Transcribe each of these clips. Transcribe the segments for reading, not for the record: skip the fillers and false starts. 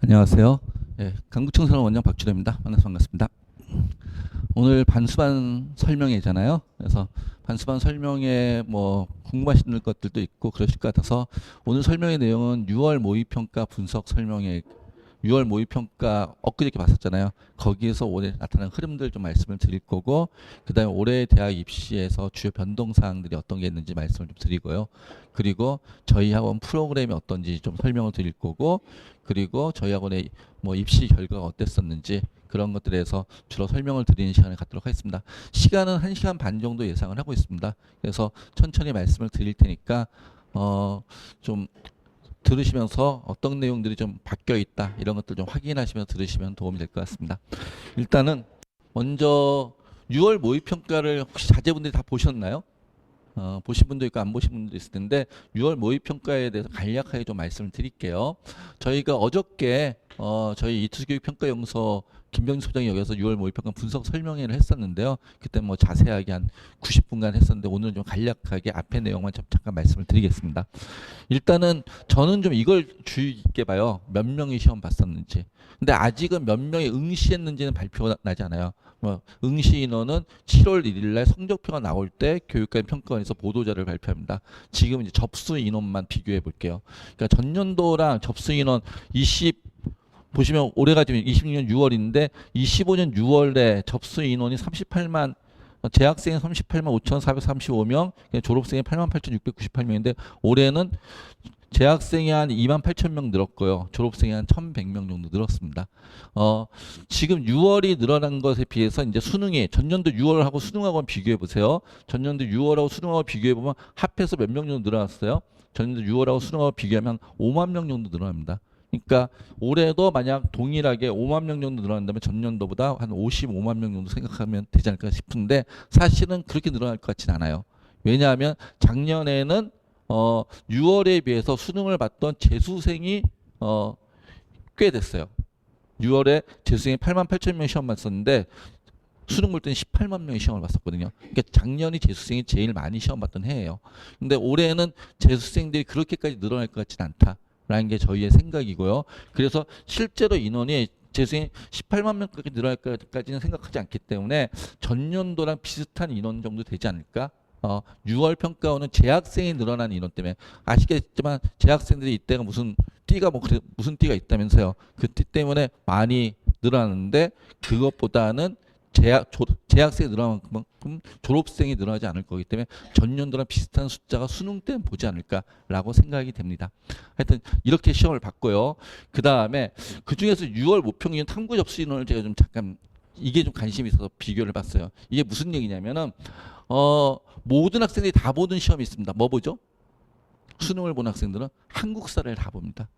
안녕하세요. 강구청사랑 원장 박주래입니다. 만나서 반갑습니다. 오늘 반수반 설명회잖아요. 그래서 반수반 설명회 뭐 궁금하신 것들도 있고 그러실 것 같아서 오늘 설명의 내용은 6월 모의평가 분석 설명회, 6월 모의평가 엊그저께 봤었잖아요. 거기에서 올해 나타난 흐름들 좀 말씀을 드릴 거고, 그 다음에 올해 대학 입시에서 주요 변동사항들이 어떤 게 있는지 말씀을 좀 드리고요. 그리고 저희 학원 프로그램이 어떤지 좀 설명을 드릴 거고, 그리고 저희 학원의 뭐 입시 결과가 어땠었는지 그런 것들에 대해서 주로 설명을 드리는 시간을 갖도록 하겠습니다. 시간은 1시간 반 정도 예상을 하고 있습니다. 그래서 천천히 말씀을 드릴 테니까 좀 들으시면서 어떤 내용들이 좀 바뀌어 있다 이런 것들 좀 확인하시면서 들으시면 도움이 될 것 같습니다. 일단은 먼저 6월 모의평가를 혹시 자제분들이 다 보셨나요? 보신 분도 있고 안 보신 분도 있을 텐데 6월 모의평가에 대해서 간략하게 좀 말씀을 드릴게요. 저희가 어저께 저희 이투교육평가연구소 김병진 소장이 여기서 6월 모의평가 분석 설명회를 했었는데요. 그때 뭐 자세하게 한 90분간 했었는데 오늘은 좀 간략하게 앞에 내용만 좀 잠깐 말씀을 드리겠습니다. 일단은 저는 좀 이걸 주의 깊게 봐요. 몇 명이 시험 봤었는지. 근데 아직은 몇 명이 응시했는지는 발표가 나지 않아요. 뭐 응시 인원은 7월 1일 날 성적표가 나올 때 교육감 평가원에서 보도자를 발표합니다. 지금 이제 접수 인원만 비교해 볼게요. 그러니까 전년도랑 접수 인원 20 보시면 올해가 지금 26년 6월인데 25년 6월에 접수 인원이 38만, 재학생이 38만 5,435명, 졸업생이 8만 8,698명인데 올해는 재학생이 한 2만 8천 명 늘었고요. 졸업생이 한 1,100명 정도 늘었습니다. 지금 6월이 늘어난 것에 비해서 이제 수능이 전년도 6월하고 수능하고 비교해 보세요. 전년도 6월하고 수능하고 비교해 보면 합해서 몇 명 정도 늘어났어요? 전년도 6월하고 수능하고 비교하면 5만 명 정도 늘어납니다. 그러니까 올해도 만약 동일하게 5만 명 정도 늘어난다면 전년도보다 한 55만 명 정도 생각하면 되지 않을까 싶은데 사실은 그렇게 늘어날 것 같지는 않아요. 왜냐하면 작년에는 6월에 비해서 수능을 봤던 재수생이 꽤 됐어요. 6월에 재수생이 8만 8천 명 시험 봤었는데 수능 볼 때는 18만 명이 시험을 봤었거든요. 그러니까 작년이 재수생이 제일 많이 시험 봤던 해예요. 근데 올해는 재수생들이 그렇게까지 늘어날 것 같지는 않다라는 게 저희의 생각이고요. 그래서 실제로 인원이 재수생이 18만 명까지 늘어날 것까지는 생각하지 않기 때문에 전년도랑 비슷한 인원 정도 되지 않을까? 6월 평가원은 재학생이 늘어난 인원 때문에 아시겠지만 재학생들이 이때가 무슨 띠가 무슨 띠가 있다면서요. 그 띠 때문에 많이 늘어났는데 그것보다는 재학생이 늘어난 만큼 졸업생이 늘어나지 않을 거기 때문에 전년도랑 비슷한 숫자가 수능 때는 보지 않을까라고 생각이 됩니다. 하여튼 이렇게 시험을 봤고요. 그 다음에 그 중에서 6월 모평균 탐구 접수 인원을 제가 좀 잠깐 이게 좀 관심이 있어서 비교를 해봤어요. 이게 무슨 얘기냐면은 모든 학생들이 다 보는 시험이 있습니다. 뭐 보죠? 수능을 본 학생들은 한국사를 다 봅니다.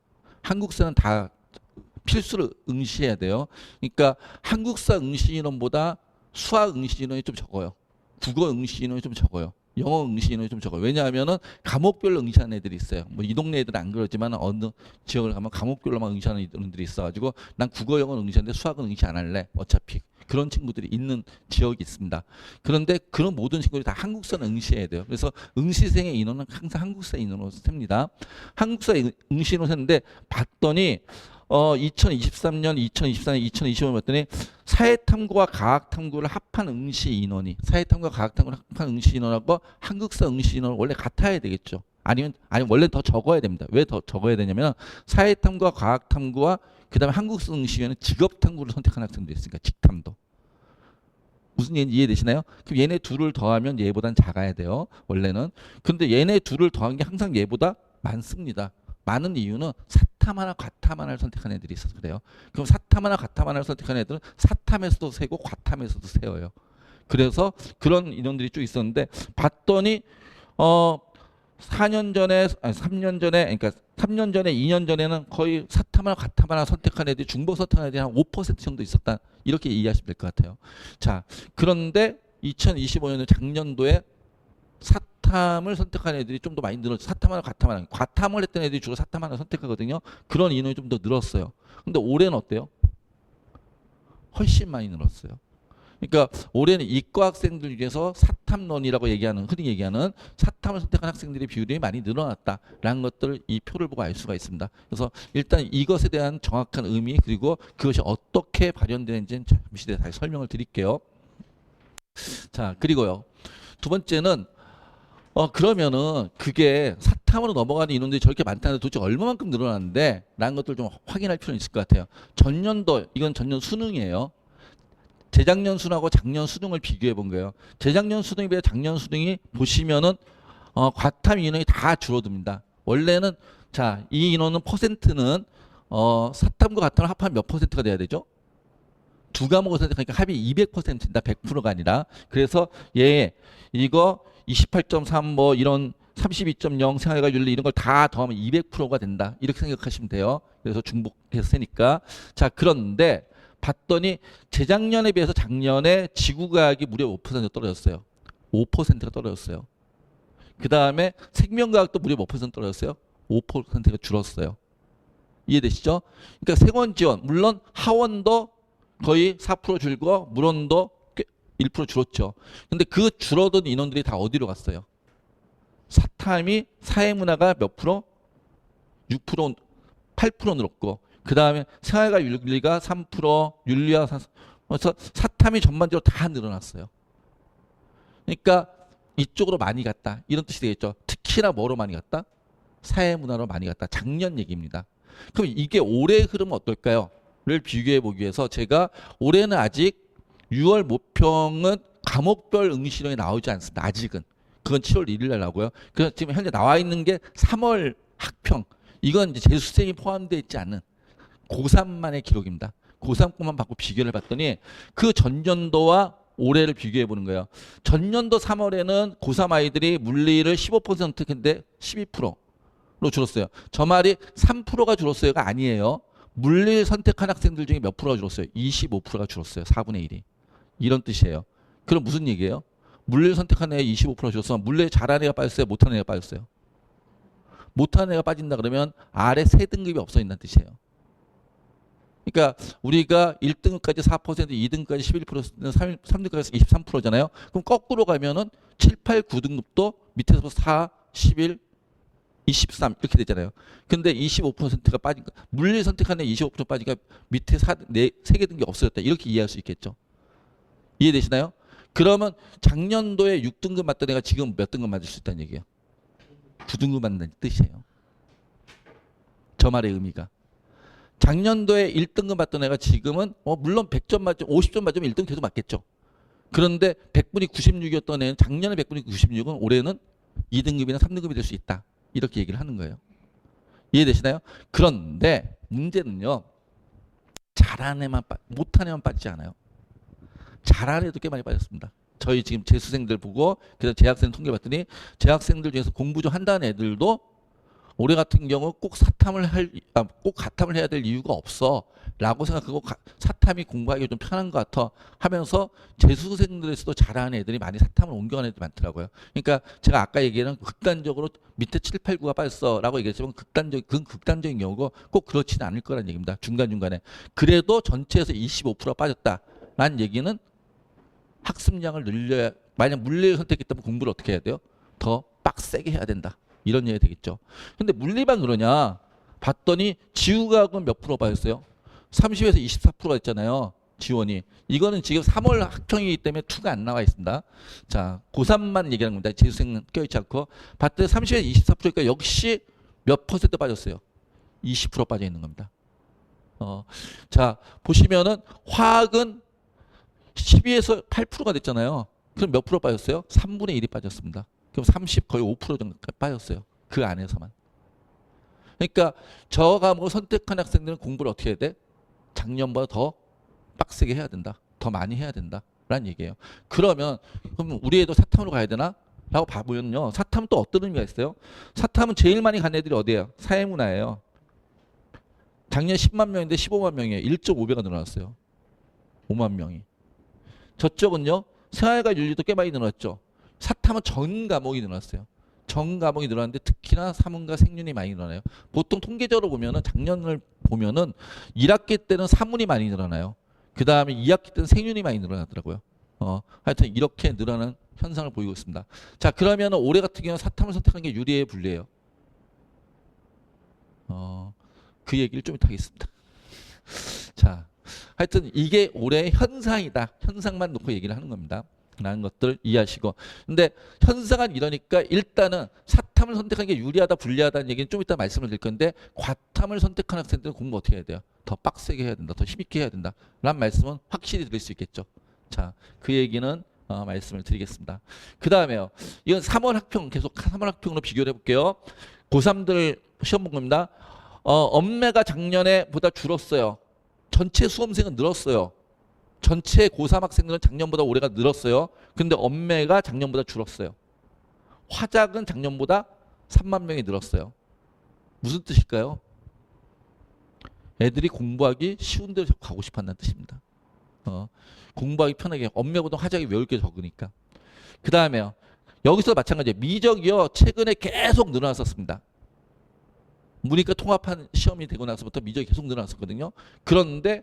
한국사는 다 필수로 응시해야 돼요. 그러니까 한국사 응시 인원보다 수학 응시 인원이 좀 적어요. 국어 응시 인원이 좀 적어요. 영어 응시 인원이 좀 적어요. 왜냐하면은 과목별로 응시하는 애들이 있어요. 뭐 이 동네 애들은 안 그러지만 어느 지역을 가면 과목별로만 응시하는 애들이 있어가지고 난 국어 영어 응시하는데 수학은 응시 안 할래. 어차피 그런 친구들이 있는 지역이 있습니다. 그런데 그런 모든 친구들이 다 한국사는 응시해야 돼요. 그래서 응시생의 인원은 항상 한국사 인원으로 셉니다. 한국사 응시 인원을 했는데 봤더니 2023년, 2024년, 2025년 봤더니 사회탐구와 과학탐구를 합한 응시 인원이 사회탐구와 과학탐구를 합한 응시 인원하고 한국사 응시 인원은 원래 같아야 되겠죠. 아니면 원래 더 적어야 됩니다. 왜 더 적어야 되냐면 사회탐구와 과학탐구와 그다음에 한국사 응시 인원은 직업탐구를 선택한 학생도 있으니까 직탐도. 무슨 얘기인지 이해되시나요? 그럼 얘네 둘을 더하면 얘보단 작아야 돼요. 원래는. 근데 얘네 둘을 더한 게 항상 얘보다 많습니다. 많은 이유는 사탐 하나 과탐 하나를 선택한 애들이 있어서 그래요. 그럼 사탐 하나 과탐 하나를 선택한 애들은 사탐에서도 세고 과탐에서도 세워요. 그래서 그런 인원들이 쭉 있었는데 봤더니 4년 전에 아니 3년 전에 그러니까 3년 전에 2년 전에는 거의 사탐 하나 과탐 하나 선택한 애들이 중복 선택한 애들이 한 5% 정도 있었다. 이렇게 이해하시면 될 것 같아요. 자, 그런데 2025년에 작년도에 사탐을 선택한 애들이 좀 더 많이 늘었죠. 사탐 하나 과탐 하나. 과탐을 했던 애들이 주로 사탐 하나 선택하거든요. 그런 인원이 좀 더 늘었어요. 근데 올해는 어때요? 훨씬 많이 늘었어요. 그러니까 올해는 이과 학생들 중에서 사탐론이라고 얘기하는 흔히 얘기하는 사탐을 선택한 학생들의 비율이 많이 늘어났다라는 것들을 이 표를 보고 알 수가 있습니다. 그래서 일단 이것에 대한 정확한 의미 그리고 그것이 어떻게 발현되는지는 잠시 뒤에 다시 설명을 드릴게요. 자, 그리고요. 두 번째는 그러면은 그게 사탐으로 넘어가는 인원들이 저렇게 많다는데 도대체 얼마만큼 늘어났는데 라는 것들 좀 확인할 필요는 있을 것 같아요. 전년도 이건 전년 수능이에요. 재작년 수능하고 작년 수능을 비교해 본 거예요. 재작년 수능에 비해 작년 수능이 보시면은 과탐 인원이 다 줄어듭니다. 원래는 자, 이 인원은 퍼센트는 사탐과 과탐을 합하면 몇 퍼센트가 돼야 되죠? 두 과목을 선택하니까 합이 200%입니다. 100%가 아니라. 그래서 이거 28.3 뭐 이런 32.0 생활과 윤리 이런 걸 다 더하면 200%가 된다. 이렇게 생각하시면 돼요. 그래서 중복했으니까. 자, 그런데 봤더니 재작년에 비해서 작년에 지구과학이 무려 5% 떨어졌어요. 5%가 떨어졌어요. 그 다음에 생명과학도 무려 5% 떨어졌어요. 5%가 줄었어요. 이해되시죠? 그러니까 생원 지원 물론 하원도 거의 4% 줄고 물원도 1% 줄었죠. 근데 그 줄어든 인원들이 다 어디로 갔어요? 사탐이 사회문화가 몇 프로? 6%, 8% 늘었고 그 다음에 생활과 윤리가 3%, 윤리와 그래서 사탐이 전반적으로 다 늘어났어요. 그러니까 이쪽으로 많이 갔다. 이런 뜻이 되겠죠. 특히나 뭐로 많이 갔다? 사회문화로 많이 갔다. 작년 얘기입니다. 그럼 이게 올해 흐름은 어떨까요? 를 비교해 보기 위해서 제가 올해는 아직 6월 모평은 과목별 응시론이 나오지 않습니다. 아직은. 그건 7월 1일 날 나오고요. 그래서 지금 현재 나와 있는 게 3월 학평. 이건 이제 재수생이 포함되어 있지 않은 고3만의 기록입니다. 고3 것만 받고 비교를 해봤더니 그 전년도와 올해를 비교해 보는 거예요. 전년도 3월에는 고3 아이들이 물리를 15% 선택했는데 12%로 줄었어요. 저 말이 3%가 줄었어요가 아니에요. 물리를 선택한 학생들 중에 몇 프로가 줄었어요? 25%가 줄었어요. 4분의 1이. 이런 뜻이에요. 그럼 무슨 얘기예요? 물리를 선택한 애가 25% 줄었어. 물리 잘하는 애가 빠졌어요? 못하는 애가 빠졌어요? 못하는 애가 빠진다 그러면 아래 세 등급이 없어진다는 뜻이에요. 그러니까 우리가 1등급까지 4%, 2등급까지 11%, 3등급까지 23%잖아요. 그럼 거꾸로 가면은 7, 8, 9등급도 밑에서 4, 11, 23 이렇게 되잖아요. 근데 25%가 빠진 거, 물리 선택한 애 25% 빠지니까 밑에 3개 등급이 없어졌다. 이렇게 이해할 수 있겠죠. 이해되시나요? 그러면 작년도에 6등급 맞던 애가 지금 몇 등급 맞을 수 있다는 얘기예요. 9등급 맞는 뜻이에요. 저 말의 의미가. 작년도에 1등급 맞던 애가 지금은 물론 100점 맞으면 50점 맞으면 1등 계속 맞겠죠. 그런데 100분이 96이었던 애는 작년에 100분이 96은 올해는 2등급이나 3등급이 될 수 있다. 이렇게 얘기를 하는 거예요. 이해되시나요? 그런데 문제는요. 잘하는 애만 못하는 애만 빠지지 않아요. 잘하는 애도 꽤 많이 빠졌습니다. 저희 지금 재수생들 보고 그래서 재학생 통계 봤더니 재학생들 중에서 공부 좀 한다는 애들도 올해 같은 경우 꼭 가탐을 해야 될 이유가 없어 라고 생각하고 사탐이 공부하기 좀 편한 것 같아 하면서 재수생들에서도 잘하는 애들이 많이 사탐을 옮겨가는 애들이 많더라고요. 그러니까 제가 아까 얘기한 극단적으로 밑에 7, 8, 9가 빠졌어 라고 얘기했지만 그건 극단적인 경우고 꼭 그렇지는 않을 거라는 얘기입니다. 중간중간에. 그래도 전체에서 25%가 빠졌다라는 얘기는 학습량을 늘려야, 만약 물리를 선택했다면 공부를 어떻게 해야 돼요? 더 빡세게 해야 된다. 이런 얘기 되겠죠. 근데 물리만 그러냐? 봤더니 지구과학은 몇 프로 빠졌어요? 30에서 24%가 됐잖아요. 지원이. 이거는 지금 3월 학평이기 때문에 2가 안 나와 있습니다. 자, 고3만 얘기하는 겁니다. 재수생은 껴있지 않고. 봤더니 30에서 24%니까 역시 몇 퍼센트 빠졌어요? 20% 빠져 있는 겁니다. 자, 보시면은 화학은 12에서 8%가 됐잖아요. 그럼 몇 프로 빠졌어요? 3분의 1이 빠졌습니다. 그럼 30 거의 5% 정도 빠졌어요. 그 안에서만. 그러니까 저 과목을 선택한 학생들은 공부를 어떻게 해야 돼? 작년보다 더 빡세게 해야 된다. 더 많이 해야 된다. 라는 얘기예요. 그러면 그럼 우리 애도 사탐으로 가야 되나? 라고 봐보면요. 사탐은 또 어떤 의미가 있어요? 사탐은 제일 많이 간 애들이 어디예요? 사회문화예요. 작년 10만 명인데 15만 명이에요. 1.5배가 늘어났어요. 5만 명이. 저쪽은요. 생활과 윤리도 꽤 많이 늘어났죠. 사탐은 전 과목이 늘어났어요. 전 과목이 늘어났는데 특히나 사문과 생윤이 많이 늘어나요. 보통 통계적으로 보면은 작년을 보면은 1학기 때는 사문이 많이 늘어나요. 그 다음에 2학기 때는 생윤이 많이 늘어나더라고요. 하여튼 이렇게 늘어나는 현상을 보이고 있습니다. 자, 그러면 올해 같은 경우는 사탐을 선택하는 게 유리해요, 불리해요? 그 얘기를 좀 이따 하겠습니다. 자, 하여튼 이게 올해의 현상이다. 현상만 놓고 얘기를 하는 겁니다. 라는 것들 이해하시고. 근데 현상은 이러니까 일단은 사탐을 선택하는 게 유리하다, 불리하다는 얘기는 좀 이따 말씀을 드릴 건데, 과탐을 선택하는 학생들은 공부 어떻게 해야 돼요? 더 빡세게 해야 된다, 더 힘있게 해야 된다. 라는 말씀은 확실히 드릴 수 있겠죠. 자, 그 얘기는 말씀을 드리겠습니다. 그 다음에요. 이건 3월 학평, 계속 3월 학평으로 비교를 해볼게요. 고3들 시험 본 겁니다. 엄매가 작년에 보다 줄었어요. 전체 수험생은 늘었어요. 전체 고3 학생들은 작년보다 올해가 늘었어요. 근데 엄매가 작년보다 줄었어요. 화작은 작년보다 3만 명이 늘었어요. 무슨 뜻일까요? 애들이 공부하기 쉬운 데로 가고 싶어 한다는 뜻입니다. 공부하기 편하게, 엄매보다 화작이 외울 게 적으니까. 그 다음에요. 여기서 마찬가지예요. 미적이요. 최근에 계속 늘어났었습니다. 문이과 통합한 시험이 되고 나서부터 미적이 계속 늘어났었거든요. 그런데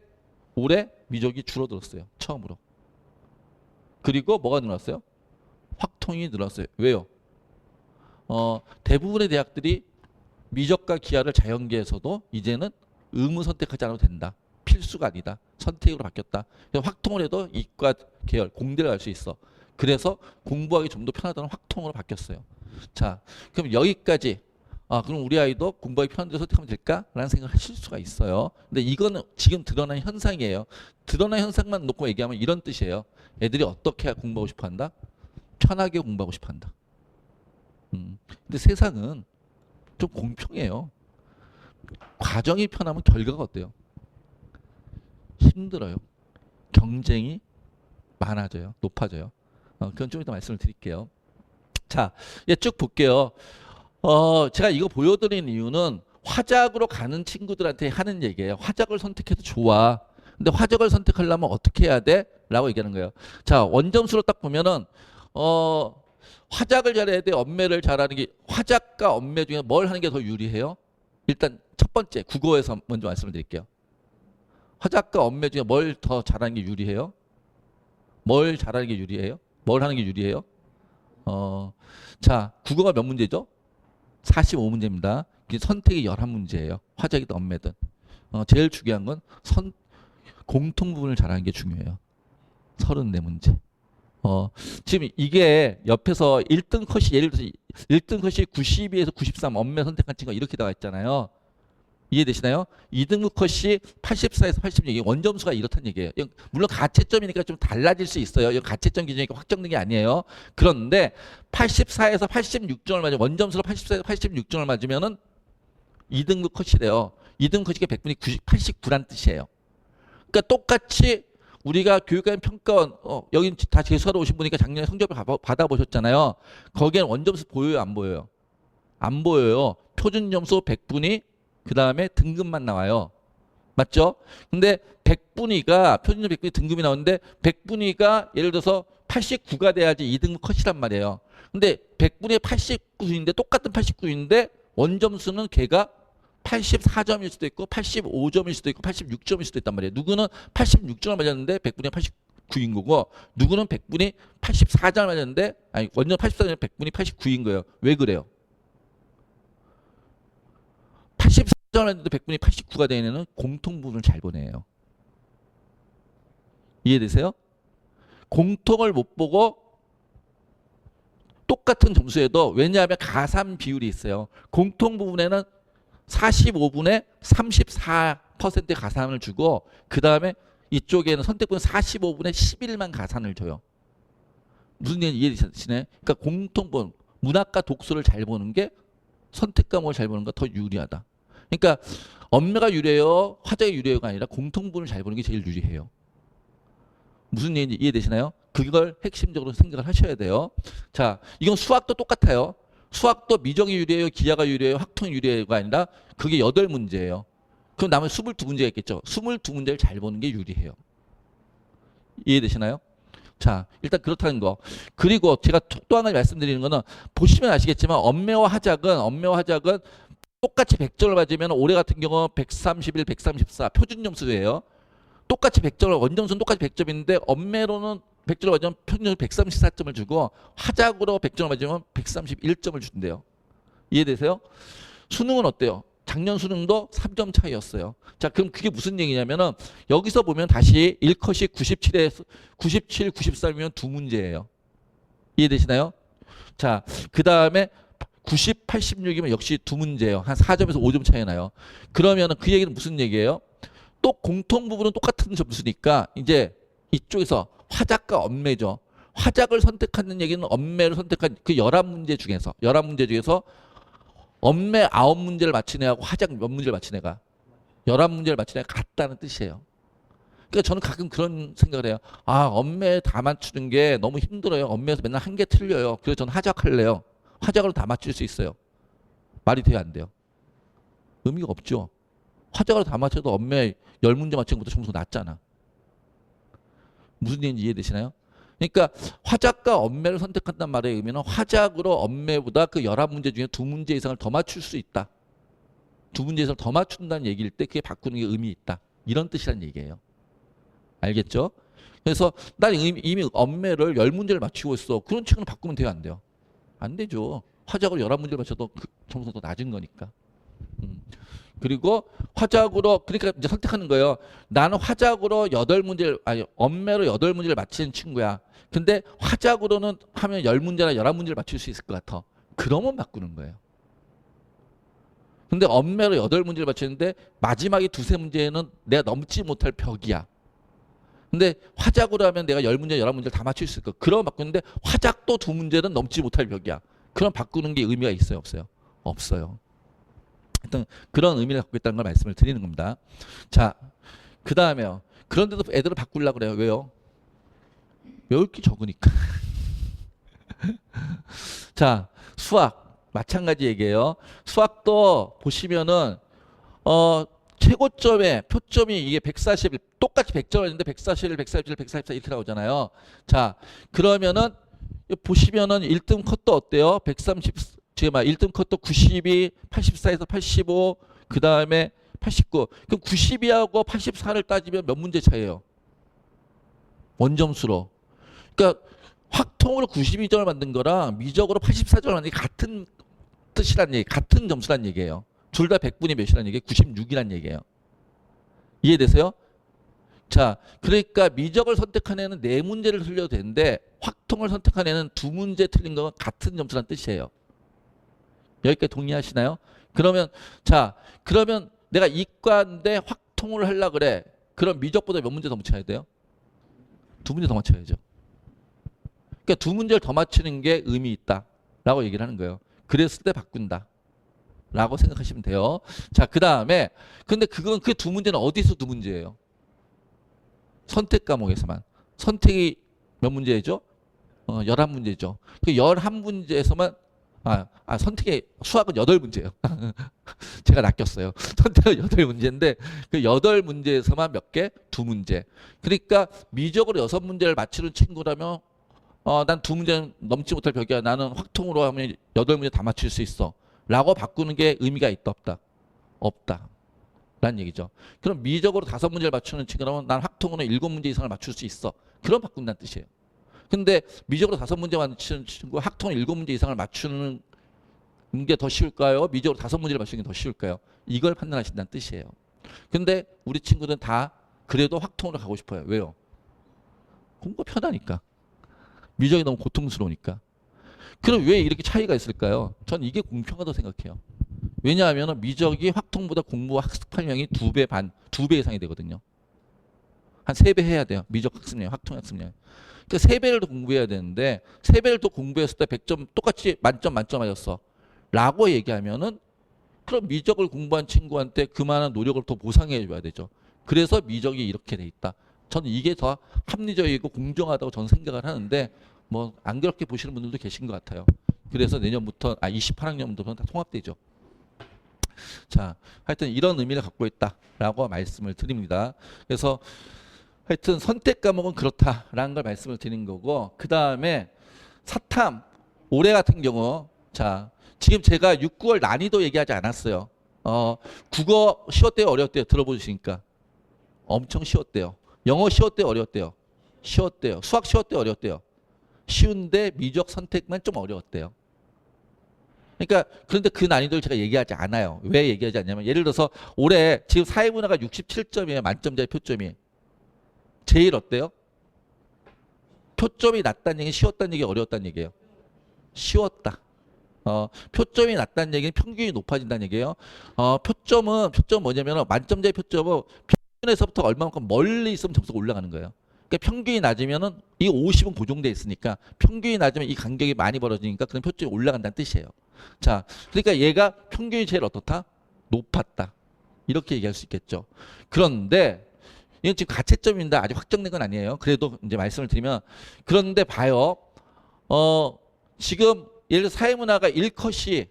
올해 미적이 줄어들었어요. 처음으로. 그리고 뭐가 늘어났어요? 확통이 늘어났어요. 왜요? 대부분의 대학들이 미적과 기하를 자연계에서도 이제는 의무 선택하지 않아도 된다. 필수가 아니다. 선택으로 바뀌었다. 그래서 확통을 해도 이과 계열, 공대를 갈 수 있어. 그래서 공부하기 좀 더 편하다는 확통으로 바뀌었어요. 자, 그럼 여기까지. 그럼 우리 아이도 공부하기 편한 데 선택하면 될까? 라는 생각을 하실 수가 있어요. 근데 이거는 지금 드러난 현상이에요. 드러난 현상만 놓고 얘기하면 이런 뜻이에요. 애들이 어떻게 해야 공부하고 싶어 한다? 편하게 공부하고 싶어 한다. 근데 세상은 좀 공평해요. 과정이 편하면 결과가 어때요? 힘들어요. 경쟁이 많아져요. 높아져요. 그건 좀 이따 말씀을 드릴게요. 자, 이제 쭉 볼게요. 제가 이거 보여드린 이유는 화작으로 가는 친구들한테 하는 얘기예요. 화작을 선택해도 좋아. 근데 화작을 선택하려면 어떻게 해야 돼? 라고 얘기하는 거예요. 자, 원점수로 딱 보면은 화작을 잘해야 돼? 엄매를 잘하는 게, 화작과 엄매 중에 뭘 하는 게 더 유리해요? 일단 첫 번째 국어에서 먼저 말씀을 드릴게요. 화작과 엄매 중에 뭘 더 잘하는 게 유리해요? 뭘 잘하는 게 유리해요? 뭘 하는 게 유리해요? 자, 국어가 몇 문제죠? 45문제입니다. 선택이 11문제예요. 화작이든 엄매든. 제일 중요한 건 공통 부분을 잘하는 게 중요해요. 34문제. 지금 이게 옆에서 1등 컷이, 예를 들어서 1등 컷이 92에서 93 엄매 선택한 친구가 이렇게 나와 있잖아요. 이해되시나요? 2등급 컷이 84에서 86. 이게 원점수가 이렇다는 얘기예요. 물론 가채점이니까 좀 달라질 수 있어요. 이 가채점 기준이 확정된 게 아니에요. 그런데 84에서 86점을 맞으면, 원점수로 84에서 86점을 맞으면은 2등급 컷이래요. 2등급 컷이 100분이 89란 뜻이에요. 그러니까 똑같이 우리가 교육감 평가원, 여기 다 재수하러 오신 분이니까 작년에 성적을 받아보셨잖아요. 거기엔 원점수 보여요, 안 보여요? 안 보여요. 표준 점수 100분이 그 다음에 등급만 나와요. 맞죠? 근데 100분위가, 표준점 100분위 등급이 나오는데 100분위가 예를 들어서 89가 돼야지 2등급 컷이란 말이에요. 근데 100분위에 89인데, 똑같은 89인데 원점수는 걔가 84점일 수도 있고 85점일 수도 있고 86점일 수도 있단 말이에요. 누구는 86점을 맞았는데 100분위가 89인 거고, 누구는 100분위 84점을 맞았는데, 아니 원점 84점에 100분위 89인 거예요. 왜 그래요? 84점을 했는데 100분이 89가 되는 애는 공통 부분을 잘 보내요. 이해되세요? 공통을 못 보고 똑같은 점수에도, 왜냐하면 가산 비율이 있어요. 공통 부분에는 45분에 34%의 가산을 주고, 그 다음에 이쪽에는 선택분 45분에 11만 가산을 줘요. 무슨 얘기인지 이해되시네? 그러니까 공통 부분, 문학과 독서를 잘 보는 게 선택 과목을 잘 보는 거 더 유리하다. 그러니까 엄매가 유리해요, 화작이 유리해요가 아니라 공통분을 잘 보는 게 제일 유리해요. 무슨 얘기인지 이해되시나요? 그걸 핵심적으로 생각을 하셔야 돼요. 자, 이건 수학도 똑같아요. 수학도 미적이 유리해요, 기하가 유리해요, 확통이 유리해요가 아니라 그게 8문제예요. 그럼 남은 22문제가 있겠죠. 22문제를 잘 보는 게 유리해요. 이해되시나요? 자, 일단 그렇다는 거. 그리고 제가 또 하나 말씀드리는 거는, 보시면 아시겠지만 엄매와 화작은 똑같이 100점을 맞으면 올해 같은 경우 131, 134 표준 점수예요. 똑같이 100점을 원점수는 똑같이 100점인데 엄매로는 100점을 맞으면 평균 134점을 주고 화작으로 100점을 맞으면 131점을 준대요. 이해되세요? 수능은 어때요? 작년 수능도 3점 차이였어요. 자, 그럼 그게 무슨 얘기냐면은 여기서 보면 다시 1컷이 97, 94이면 두 문제예요. 이해되시나요? 자, 그 다음에 90, 86이면 역시 두 문제예요. 한 4점에서 5점 차이 나요. 그러면은 그 얘기는 무슨 얘기예요? 또 공통 부분은 똑같은 점수니까 이제 이쪽에서 화작과 엄매죠. 화작을 선택하는 얘기는 엄매를 선택한 그 11문제 중에서 엄매 9문제를 맞힌 애하고 화작 몇 문제를 맞힌 애가 11문제를 맞힌 애가 같다는 뜻이에요. 그러니까 저는 가끔 그런 생각을 해요. 아, 엄매 다 맞추는 게 너무 힘들어요. 엄매에서 맨날 한 개 틀려요. 그래서 저는 화작할래요. 화작으로 다 맞출 수 있어요. 말이 돼요, 안 돼요? 의미가 없죠. 화작으로 다 맞춰도 엄매 10문제 맞춘 것보다 점수가 낮잖아. 무슨 얘기인지 이해되시나요? 그러니까 화작과 엄매를 선택한다는 말의 의미는 화작으로 엄매보다 그 11문제 중에 2문제 이상을 더 맞출 수 있다. 2문제 이상을 더 맞춘다는 얘기일 때 그게 바꾸는 게 의미 있다. 이런 뜻이란 얘기예요. 알겠죠? 그래서 난 이미 엄매를 10문제를 맞추고 있어. 그런 책은 바꾸면 돼요, 안 돼요? 안 되죠. 화작으로 11문제를 맞춰도 그 점수가 더 낮은 거니까. 그리고 화작으로 그러니까 이제 선택하는 거예요. 나는 화작으로 8문제를 아니 엄매로 8문제를 맞히는 친구야. 근데 화작으로는 하면 10문제나 11문제를 맞출 수 있을 것 같아. 그러면 바꾸는 거예요. 근데 엄매로 8문제를 맞추는데 마지막에 두세 문제는 내가 넘지 못할 벽이야. 근데 화작으로 하면 내가 10문제, 11문제를 다 맞출 수 있을 거. 그럼 바꾸는데 화작도 2문제는 넘지 못할 벽이야. 그럼 바꾸는 게 의미가 있어요, 없어요? 없어요. 하여튼 그런 의미를 갖고 있다는 걸 말씀을 드리는 겁니다. 자, 그 다음에요. 그런데도 애들을 바꾸려고 그래요. 왜요? 외울 게 적으니까. 자, 수학 마찬가지 얘기예요. 수학도 보시면은 최고점에 표점이 이게 140 똑같이 100점이었는데 141, 147, 144 이렇게 나오잖아요. 자, 그러면은 보시면은 1등 컷도 어때요? 130 지금 1등 컷도 92, 84에서 85, 그 다음에 89. 그럼 92하고 84를 따지면 몇 문제 차이예요? 원점수로. 그러니까 확통으로 92점을 만든 거랑 미적으로 84점을 만든 게 같은 뜻이란 얘기, 같은 점수란 얘기예요. 둘 다 100분의 몇이란 얘기예요? 96이란 얘기예요. 이해되세요? 자, 그러니까 미적을 선택한 애는 4문제를 틀려도 되는데 확통을 선택한 애는 2문제 틀린 거와 같은 점수란 뜻이에요. 여기까지 동의하시나요? 그러면 자, 그러면 내가 이과인데 확통을 하려고 그래. 그럼 미적보다 몇 문제 더 맞춰야 돼요? 2문제 더 맞춰야죠. 그러니까 2문제를 더 맞추는 게 의미 있다라고 얘기를 하는 거예요. 그랬을 때 바꾼다. 라고 생각하시면 돼요. 자, 그 다음에 근데 그건 그 2문제는 어디서 2문제예요? 선택 과목에서만. 선택이 몇 문제죠? 11문제죠. 그 11문제에서만 선택의 수학은 8문제예요. 제가 낚였어요. 선택은 8문제인데 그 8문제에서만 몇 개? 2문제. 그러니까 미적으로 6문제를 맞추는 친구라면 난 2문제는 넘지 못할 벽이야. 나는 확통으로 하면 8문제 다 맞출 수 있어. 라고 바꾸는 게 의미가 있다 없다? 없다. 라는 얘기죠. 그럼 미적으로 5문제를 맞추는 친구라면 난 확통으로 7문제 이상을 맞출 수 있어. 그럼 바꾼다는 뜻이에요. 근데 미적으로 5문제 맞추는 친구 학통으로 7문제 이상을 맞추는 게 더 쉬울까요? 미적으로 5문제를 맞추는 게 더 쉬울까요? 이걸 판단하신다는 뜻이에요. 근데 우리 친구들은 다 그래도 확통으로 가고 싶어요. 왜요? 공부가 편하니까. 미적이 너무 고통스러우니까. 그럼 왜 이렇게 차이가 있을까요? 전 이게 공평하다고 생각해요. 왜냐하면 미적이 확통보다 공부 학습활량이 2배 반, 2배 이상이 되거든요. 한 3배 해야 돼요. 미적 학습량, 확통 학습량. 그러니까 3배를 더 공부해야 되는데 3배를 더 공부했을 때 100점 똑같이 만점 맞았어. 라고 얘기하면은 그럼 미적을 공부한 친구한테 그만한 노력을 더 보상해 줘야 되죠. 그래서 미적이 이렇게 돼 있다. 저는 이게 더 합리적이고 공정하다고 저는 생각을 하는데 뭐 안 그렇게 보시는 분들도 계신 것 같아요. 그래서 내년부터 28학년부터 다 통합되죠. 자, 하여튼 이런 의미를 갖고 있다라고 말씀을 드립니다. 그래서 하여튼 선택 과목은 그렇다라는 걸 말씀을 드린 거고, 그 다음에 사탐 올해 같은 경우, 자 지금 제가 6, 9월 난이도 얘기하지 않았어요. 국어 쉬웠대요, 어려웠대요? 들어보시니까 엄청 쉬웠대요. 영어 쉬웠대요, 어려웠대요? 쉬웠대요. 수학 쉬웠대요, 어려웠대요? 쉬운데 미적 선택만 좀 어려웠대요. 그러니까 그런데 그 난이도를 제가 얘기하지 않아요. 왜 얘기하지 않냐면 예를 들어서 올해 지금 사회문화가 67점이에요. 만점자의 표점이. 제일 어때요? 표점이 낮다는 얘기는 쉬웠다는 얘기, 어려웠다는 얘기예요. 쉬웠다. 표점이 낮다는 얘기는 평균이 높아진다는 얘기예요. 표점은 뭐냐면 만점자의 표점은 평균에서부터 얼마만큼 멀리 있으면 점수가 올라가는 거예요. 그러니까 평균이 낮으면은 이 50은 고정돼 있으니까 평균이 낮으면 이 간격이 많이 벌어지니까 그런 표점이 올라간다는 뜻이에요. 자, 그러니까 얘가 평균이 제일 어떻다? 높았다. 이렇게 얘기할 수 있겠죠. 그런데 이건 지금 가채점입니다. 아직 확정된 건 아니에요. 그래도 이제 말씀을 드리면 그런데 봐요. 지금 예를 들어 사회문화가 1컷이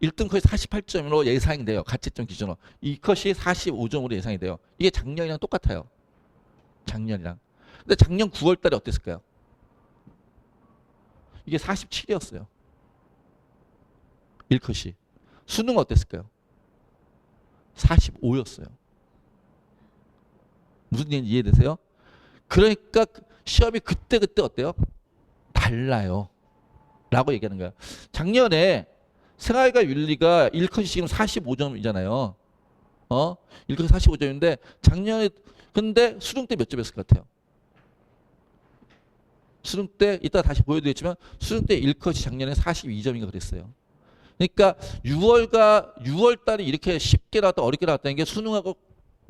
1등 컷이 48점으로 예상이 돼요. 가채점 기준으로. 2컷이 45점으로 예상이 돼요. 이게 작년이랑 똑같아요. 작년이랑. 근데 작년 9월 달에 어땠을까요? 이게 47이었어요. 1컷이. 수능 어땠을까요? 45였어요. 무슨 얘기인지 이해되세요? 그러니까 시험이 그때 어때요? 달라요. 라고 얘기하는 거야. 작년에 생활과 윤리가 1컷이 지금 45점이잖아요. 1컷이 45점인데 작년에 근데 수능 때 몇 점이었을 것 같아요? 수능 때 이따 다시 보여드리겠지만 수능 때 1컷이 작년에 42점인가 그랬어요. 그러니까 6월 달에 이렇게 쉽게 나왔다 어렵게 나왔다는 게 수능하고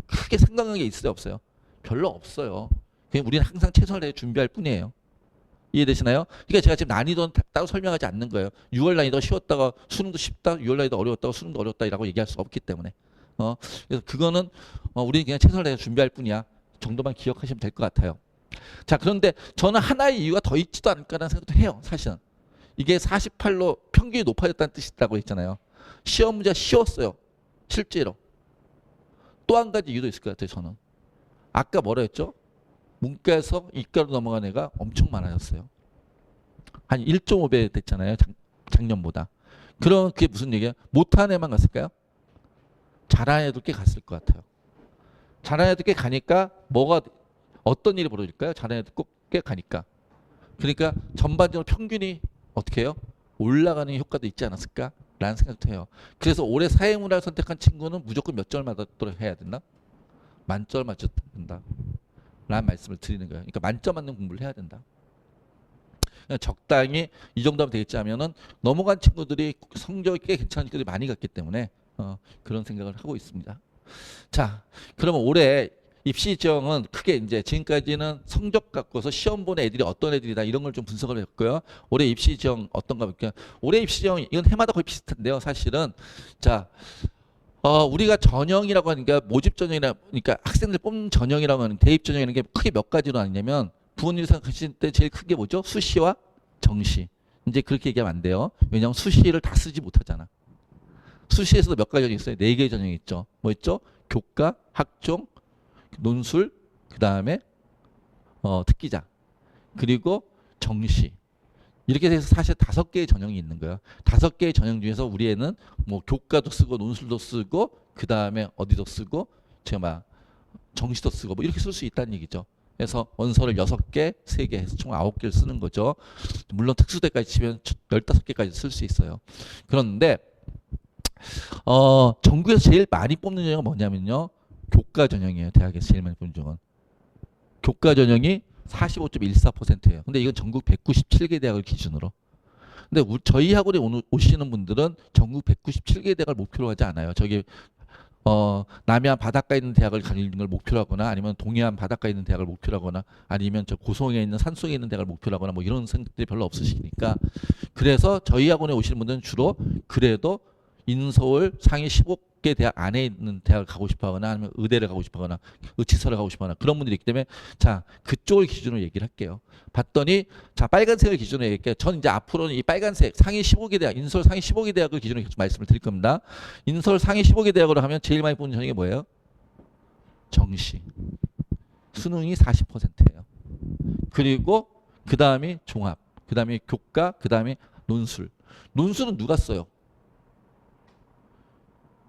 크게 상관관계 게 있어요, 없어요? 별로 없어요. 그냥 우리는 항상 최선을 다해 준비할 뿐이에요. 이해되시나요? 그러니까 제가 지금 난이도는 따로 설명하지 않는 거예요. 6월 난이도 쉬웠다가 수능도 쉽다, 6월 난이도 어려웠다가 수능도 어렵다라고 얘기할 수 없기 때문에. 그래서 그거는 우리는 그냥 최선을 다해 준비할 뿐이야. 정도만 기억하시면 될 것 같아요. 자, 그런데 저는 하나의 이유가 더 있지도 않을까라는 생각도 해요, 사실은. 이게 48로 평균이 높아졌다는 뜻이 있다고 했잖아요. 시험 문제가 쉬웠어요, 실제로. 또 한 가지 이유도 있을 것 같아요, 저는. 아까 뭐라 했죠? 문과에서 이과로 넘어간 애가 엄청 많아졌어요. 한 1.5배 됐잖아요, 작년보다. 그럼 그게 무슨 얘기야? 못하는 애만 갔을까요? 잘하는 애도 꽤 갔을 것 같아요. 잘하는 애도 꽤 가니까 어떤 일이 벌어질까요? 잘하는 애도 꽤 가니까. 그러니까 전반적으로 평균이 어떻게 해요? 올라가는 효과도 있지 않았을까? 라는 생각도 해요. 그래서 올해 사회문화를 선택한 친구는 무조건 몇 점을 맞도록 해야 된다? 만점을 맞춰야 된다. 라는 말씀을 드리는 거예요. 그러니까 만점 맞는 공부를 해야 된다. 적당히 이 정도 하면 되겠지 하면은 넘어간 친구들이 성적이 꽤 괜찮은 친구들이 많이 갔기 때문에 그런 생각을 하고 있습니다. 자, 그러면 올해 입시 지형은 크게 이제 지금까지는 성적 갖고서 시험 보는 애들이 어떤 애들이다 이런 걸 좀 분석을 했고요. 올해 입시 지형 어떤가 볼게요. 올해 입시 지형 이건 해마다 거의 비슷한데요. 사실은 자, 우리가 전형이라고 하니까 모집 전형이라 그러니까 학생들 뽑는 전형이라고 하는 대입 전형이라는 게 크게 몇 가지로 나뉘냐면 부모님이 생각하실 때 제일 큰 게 뭐죠? 수시와 정시. 이제 그렇게 얘기하면 안 돼요. 왜냐하면 수시를 다 쓰지 못하잖아. 수시에서도 몇 가지 전형이 있어요. 4개의 전형이 있죠. 뭐 있죠? 교과, 학종, 논술, 그 다음에 특기자, 그리고 정시. 이렇게 돼서 사실 5개의 전형이 있는 거예요. 5개의 전형 중에서 우리 애는 뭐 교과도 쓰고 논술도 쓰고 그 다음에 어디도 쓰고 제가 정시도 쓰고 뭐 이렇게 쓸 수 있다는 얘기죠. 그래서 원서를 6개, 3개 해서 총 9개를 쓰는 거죠. 물론 특수대까지 치면 15개까지 쓸 수 있어요. 그런데 전국에서 제일 많이 뽑는 전형은 뭐냐면요. 교과 전형이에요. 대학에서 제일 많이 뽑는 전형은. 교과 전형이 45.14%예요. 근데 이건 전국 197개 대학을 기준으로. 근데 저희 학원에 오시는 분들은 전국 197개 대학을 목표로 하지 않아요. 저기 남해안 바닷가에 있는 대학을 가는 걸 목표로 하거나 아니면 동해안 바닷가에 있는 대학을 목표로 하거나 아니면 저 고성에 있는 산속에 있는 대학을 목표로 하거나 뭐 이런 생각들이 별로 없으시니까 그래서 저희 학원에 오시는 분들은 주로 그래도 인서울 상위 15개 대학 안에 있는 대학을 가고 싶어 하거나 아니면 의대를 가고 싶어 하거나 의치서를 가고 싶어 하거나 그런 분들이 있기 때문에 자, 그쪽을 기준으로 얘기를 할게요. 봤더니 자, 빨간색을 기준으로 얘기할게요. 전 이제 앞으로는 이 빨간색 상위 15개 대학, 인서울 상위 15개 대학을 기준으로 말씀을 드릴 겁니다. 인서울 상위 15개 대학으로 하면 제일 많이 뽑는 전형이 뭐예요? 정시. 수능이 40%예요. 그리고 그 다음이 종합, 그 다음에 교과, 그 다음에 논술. 논술은 누가 써요?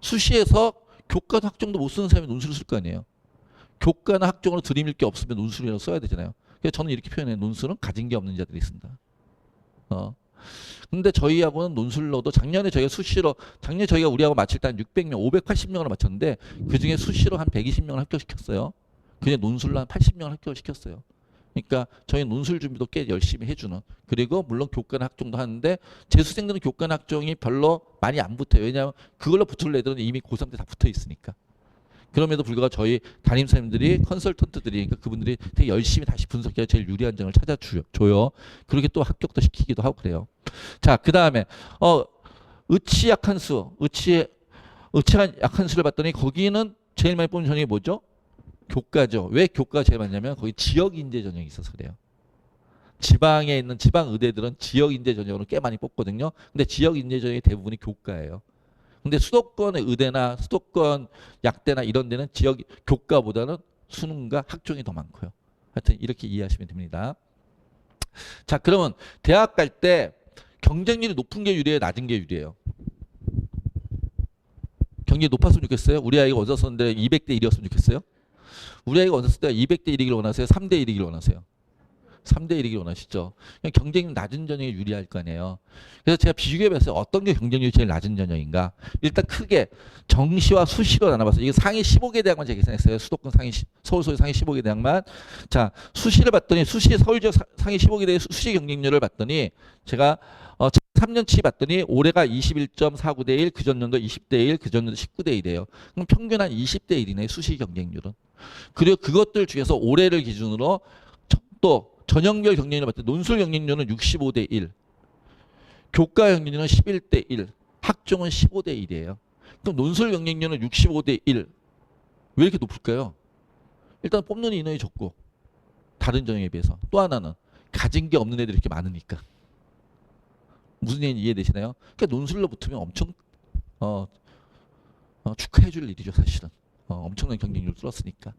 수시에서 교과도 학종도 못 쓰는 사람이 논술을 쓸 거 아니에요. 교과나 학종으로 들이밀 게 없으면 논술이라고 써야 되잖아요. 그래서 저는 이렇게 표현해요. 논술은 가진 게 없는 자들이 쓴다. 근데 저희하고는 논술로도 작년에 저희가 수시로 작년에 저희가 우리하고 맞출 때 한 600명, 580명을 맞췄는데 그중에 수시로 한 120명을 합격시켰어요. 그냥 논술로 한 80명을 합격을 시켰어요. 그러니까 저희 논술 준비도 꽤 열심히 해주는. 그리고 물론 교과나 학종도 하는데 재수생들은 교과나 학종이 별로 많이 안 붙어요. 왜냐하면 그걸로 붙을 애들은 이미 고3 때 다 붙어 있으니까. 그럼에도 불구하고 저희 담임선생님들이 컨설턴트들이 그러니까 그분들이 되게 열심히 다시 분석해서 제일 유리한 점을 찾아줘요. 그렇게 또 합격도 시키기도 하고 그래요. 자, 그 다음에 의치 약한 수, 의치가 약한 수를 봤더니 거기는 제일 많이 뽑는 전형이 뭐죠? 교과죠. 왜 교과가 제일 많냐면 거기 지역 인재 전형이 있어서 그래요. 지방에 있는 지방 의대들은 지역 인재 전형으로 꽤 많이 뽑거든요. 근데 지역 인재 전형이 대부분이 교과예요. 근데 수도권의 의대나 수도권 약대나 이런 데는 지역 교과보다는 수능과 학종이 더 많고요. 하여튼 이렇게 이해하시면 됩니다. 자, 그러면 대학 갈 때 경쟁률이 높은 게 유리해요? 낮은 게 유리해요? 경쟁이 높았으면 좋겠어요? 우리 아이가 어디서 썼는데 200대 1이었으면 좋겠어요? 우리 아이가 어디서 썼을 때 200대 1이길 원하세요? 3대 1이길 원하세요? 3대 1이길 원하시죠. 그냥 경쟁률 낮은 전형이 유리할 거 아니에요. 그래서 제가 비교해봤어요. 어떤 게 경쟁률이 제일 낮은 전형인가. 일단 크게 정시와 수시로 나눠봤어요. 이게 상위 15개 대학만 제가 계산했어요. 수도권 상위 서울 상위 15개 대학만. 자, 수시를 봤더니 수시 서울지역 상위 15개 대학 수시 경쟁률을 봤더니 제가 3년치 봤더니 올해가 21.49대 1, 그전년도 20대 1, 그전년도 19대 1이에요. 그럼 평균 한 20대 1이네, 수시 경쟁률은. 그리고 그것들 중에서 올해를 기준으로 또 전형별 경쟁률을 봤더니 논술 경쟁률은 65대 1, 교과 경쟁률은 11대 1, 학종은 15대 1이에요. 그럼 논술 경쟁률은 65대 1. 왜 이렇게 높을까요? 일단 뽑는 인원이 적고 다른 전형에 비해서. 또 하나는 가진 게 없는 애들이 이렇게 많으니까. 무슨 얘기인지 이해되시나요? 그러니까 논술로 붙으면 엄청 축하해 줄 일이죠, 사실은. 엄청난 경쟁률을 뚫었으니까.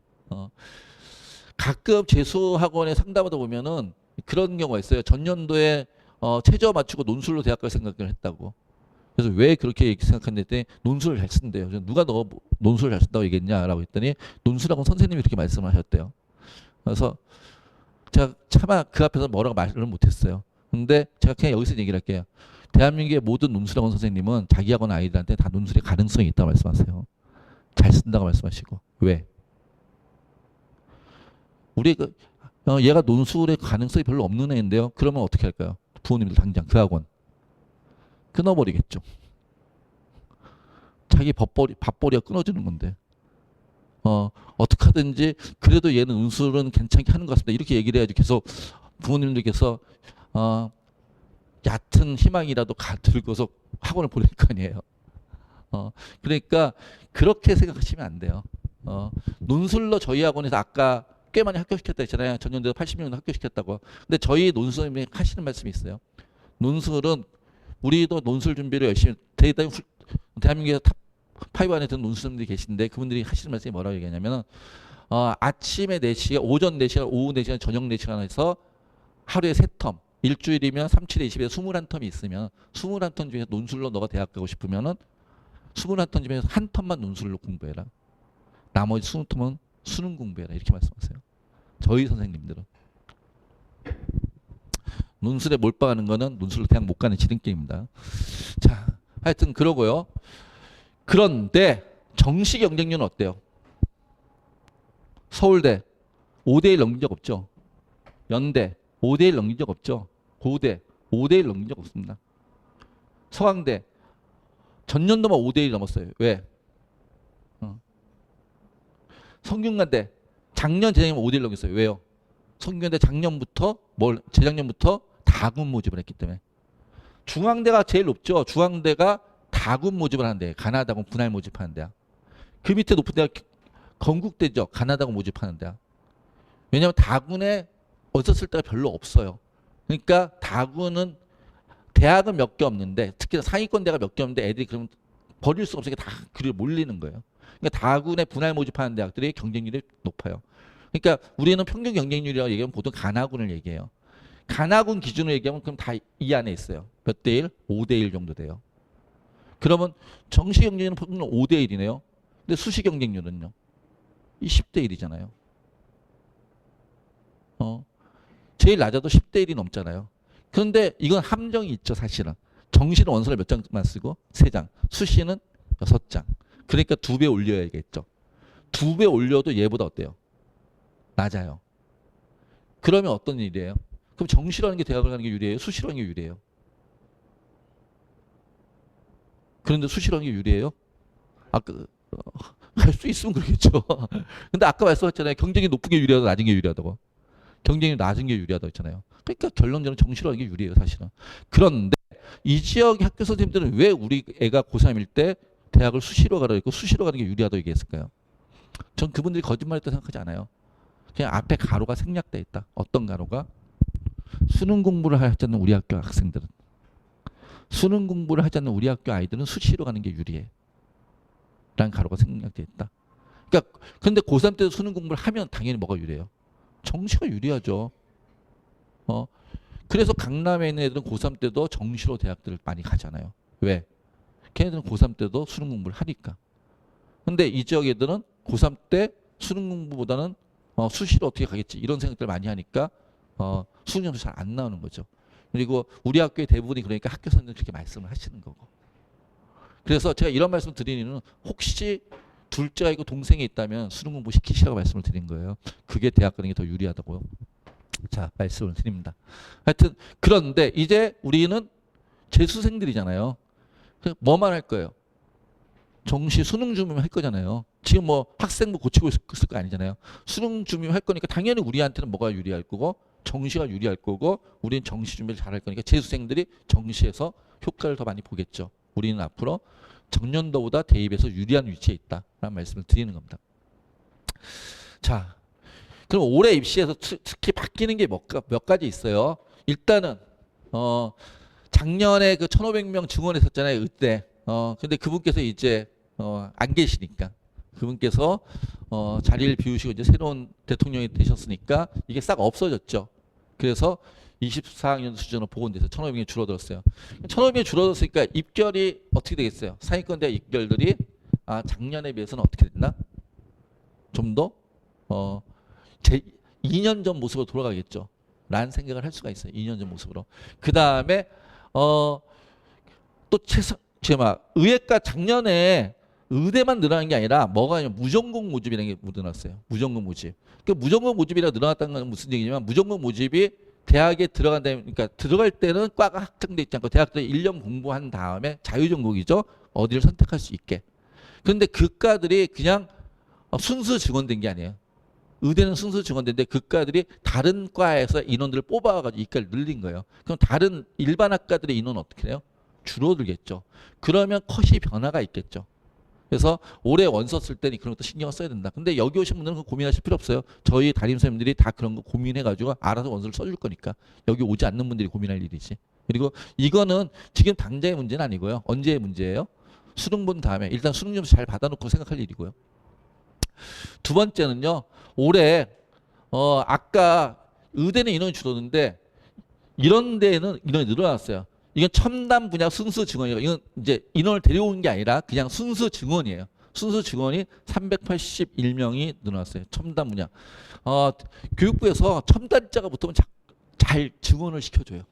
가끔 재수학원에 상담하다 보면은 그런 경우가 있어요. 전년도에 최저 맞추고 논술로 대학 갈 생각을 했다고. 그래서 왜 그렇게 생각했는데 논술을 잘 쓴대요. 누가 너 논술을 잘 쓴다고 얘기했냐라고 했더니 논술학원 선생님이 그렇게 말씀을 하셨대요. 그래서 제가 차마 그 앞에서 뭐라고 말을 못했어요. 근데 제가 그냥 여기서 얘기를 할게요. 대한민국의 모든 논술학원 선생님은 자기 학원 아이들한테 다 논술의 가능성이 있다고 말씀하세요. 잘 쓴다고 말씀하시고. 왜? 우리 얘가 논술의 가능성이 별로 없는 애인데요. 그러면 어떻게 할까요? 부모님들 당장 그 학원 끊어버리겠죠. 자기 밥벌이가 끊어지는 건데. 어떻게 하든지 그래도 얘는 논술은 괜찮게 하는 것 같습니다. 이렇게 얘기를 해야지 계속 부모님들께서 얕은 희망이라도 들고서 학원을 보낼 거 아니에요. 그러니까 그렇게 생각하시면 안 돼요. 논술로 저희 학원에서 아까 꽤 많이 합격시켰다 했잖아요. 전년도에 80명 합격시켰다고. 근데 저희 논술님이 하시는 말씀이 있어요. 논술은 우리도 논술 준비를 열심히 대한민국에서 탑5 안에 드는 논술님들이 계신데 그분들이 하시는 말씀이 뭐라고 얘기하냐면은 아침에 4시간, 오전 4시간, 오후 4시간, 저녁 4시간 해서 하루에 3텀, 일주일이면 3, 7에 20에 21텀이 있으면 21텀 중에서 논술로 너가 대학 가고 싶으면은 21텀 중에서 한 텀만 논술로 공부해라. 나머지 20텀은 수능 공부해라. 이렇게 말씀하세요. 저희 선생님들은. 논술에 몰빵하는 거는 논술로 대학 못 가는 지름길입니다. 자, 하여튼 그러고요. 그런데 정시 경쟁률은 어때요? 서울대 5대1 넘긴 적 없죠. 연대 5대1 넘긴 적 없죠. 고대 5대1 넘긴 적 없습니다. 서강대 전년도만 5대1 넘었어요. 왜? 성균관대 작년 재작년 5대1 넘겼어요. 왜요? 성균관대 작년부터 재작년부터 다군 모집을 했기 때문에. 중앙대가 제일 높죠. 중앙대가 다군 모집을 하는데 가나다군 분할 모집하는 데야. 그 밑에 높은 데가 건국대죠. 가나다군 모집하는 데야. 왜냐하면 다군에 어디서 쓸 데가 별로 없어요. 그러니까 다군은 대학은 몇 개 없는데 특히 상위권대가 몇 개 없는데 애들이 그러면 버릴 수가 없으니까 다 그리로 몰리는 거예요. 그러니까 다군에 분할 모집하는 대학들이 경쟁률이 높아요. 그러니까 우리는 평균 경쟁률이라고 얘기하면 보통 가나군을 얘기해요. 가나군 기준으로 얘기하면 그럼 다 이 안에 있어요. 몇 대 1? 5대 1 정도 돼요. 그러면 정시 경쟁률은 평균 5대 1이네요. 근데 수시 경쟁률은요? 10대 1이잖아요. 제일 낮아도 10대 1이 넘잖아요. 그런데 이건 함정이 있죠, 사실은. 정시는 원서를 몇 장만 쓰고 3장, 수시는 6장. 그러니까 2배 올려야겠죠. 2배 올려도 얘보다 어때요? 낮아요. 그러면 어떤 일이에요? 그럼 정시로 하는 게 대학을 가는 게 유리해요? 수시로 하는 게 유리해요? 그런데 수시로 하는 게 유리해요? 갈 수 있으면 그러겠죠. 근데 아까 말씀하셨잖아요. 경쟁이 높은 게 유리하다, 낮은 게 유리하다고. 경쟁이 낮은 게 유리하다고 했잖아요. 그러니까 결론적으로 정시로 하는 게 유리해요, 사실은. 그런데 이 지역의 학교 선생님들은 왜 우리 애가 고3일 때 대학을 수시로 가라고 했고 수시로 가는 게 유리하다고 얘기했을까요? 전 그분들이 거짓말했다고 생각하지 않아요. 그냥 앞에 가로가 생략돼 있다. 어떤 가로가? 수능 공부를 하지 않는 우리 학교 학생들은, 수능 공부를 하지 않는 우리 학교 아이들은 수시로 가는 게 유리해 라는 가로가 생략돼 있다. 그러니까 근데 고3 때도 수능 공부를 하면 당연히 뭐가 유리해요? 정시가 유리하죠. 그래서 강남에 있는 애들은 고3 때도 정시로 대학들을 많이 가잖아요. 왜? 걔네들은 고3 때도 수능 공부를 하니까. 근데 이 지역 애들은 고3 때 수능 공부보다는 수시로 어떻게 가겠지 이런 생각들 많이 하니까 수능 점수 잘 안 나오는 거죠. 그리고 우리 학교의 대부분이 그러니까 학교 선생님들 그렇게 말씀을 하시는 거고. 그래서 제가 이런 말씀 드리는 이유는 혹시 둘째가 있고 동생이 있다면 수능 공부 시키시라고 말씀을 드린 거예요. 그게 대학 가는 게 더 유리하다고요. 자, 말씀을 드립니다. 하여튼 그런데 이제 우리는 재수생들이잖아요. 뭐만 할 거예요? 정시 수능 준비만 할 거잖아요. 지금 뭐 학생부 고치고 있을 거 아니잖아요. 수능 준비만 할 거니까 당연히 우리한테는 뭐가 유리할 거고 정시가 유리할 거고 우리는 정시 준비를 잘 할 거니까 재수생들이 정시에서 효과를 더 많이 보겠죠. 우리는 앞으로 전년도보다 대입에서 유리한 위치에 있다라는 말씀을 드리는 겁니다. 자, 그럼 올해 입시에서 특히 바뀌는 게 몇 가지 있어요. 일단은 작년에 그 1,500명 증원했었잖아요. 그때. 근데 그분께서 이제 안 계시니까 그분께서 자리를 비우시고 이제 새로운 대통령이 되셨으니까 이게 싹 없어졌죠. 그래서 24학년 수준으로 복원돼서 1,500명이 줄어들었어요. 1,500명이 줄어들었으니까 입결이 어떻게 되겠어요? 상위권 대학 입결들이 작년에 비해서는 어떻게 됐나? 좀 더 제 2년 전 모습으로 돌아가겠죠. 라는 생각을 할 수가 있어요. 2년 전 모습으로. 그 다음에 또 제가 의예과 작년에 의대만 늘어난 게 아니라 뭐가 아니면 무전공 모집이라는 게 늘어났어요. 무전공 모집. 그 무전공 모집이라 늘어났다는 건 무슨 얘기냐면 무전공 모집이 대학에 그러니까 들어갈 때는 과가 확정돼 있지 않고 대학들이 1년 공부한 다음에 자유전공이죠. 어디를 선택할 수 있게. 그런데 그 과들이 그냥 순수 증원된 게 아니에요. 의대는 순수 증원된데 그 과들이 다른 과에서 인원들을 뽑아가지고 이과를 늘린 거예요. 그럼 다른 일반 학과들의 인원은 어떻게 해요? 줄어들겠죠. 그러면 컷이 변화가 있겠죠. 그래서 올해 원서 쓸 때는 그런 것도 신경을 써야 된다. 근데 여기 오신 분들은 고민하실 필요 없어요. 저희 담임 선생님들이 다 그런 거 고민해가지고 알아서 원서를 써줄 거니까. 여기 오지 않는 분들이 고민할 일이지. 그리고 이거는 지금 당장의 문제는 아니고요. 언제의 문제예요? 수능 본 다음에 일단 수능 점수 잘 받아놓고 생각할 일이고요. 두 번째는요. 올해 아까 의대는 인원이 줄었는데 이런 데는 인원이 늘어났어요. 이건 첨단 분야 순수 증원이에요. 이건 이제 인원을 데려온 게 아니라 그냥 순수 증원이에요. 순수 증원이 381명이 늘어났어요. 첨단 분야. 교육부에서 첨단자가 붙으면 잘 증원을 시켜줘요.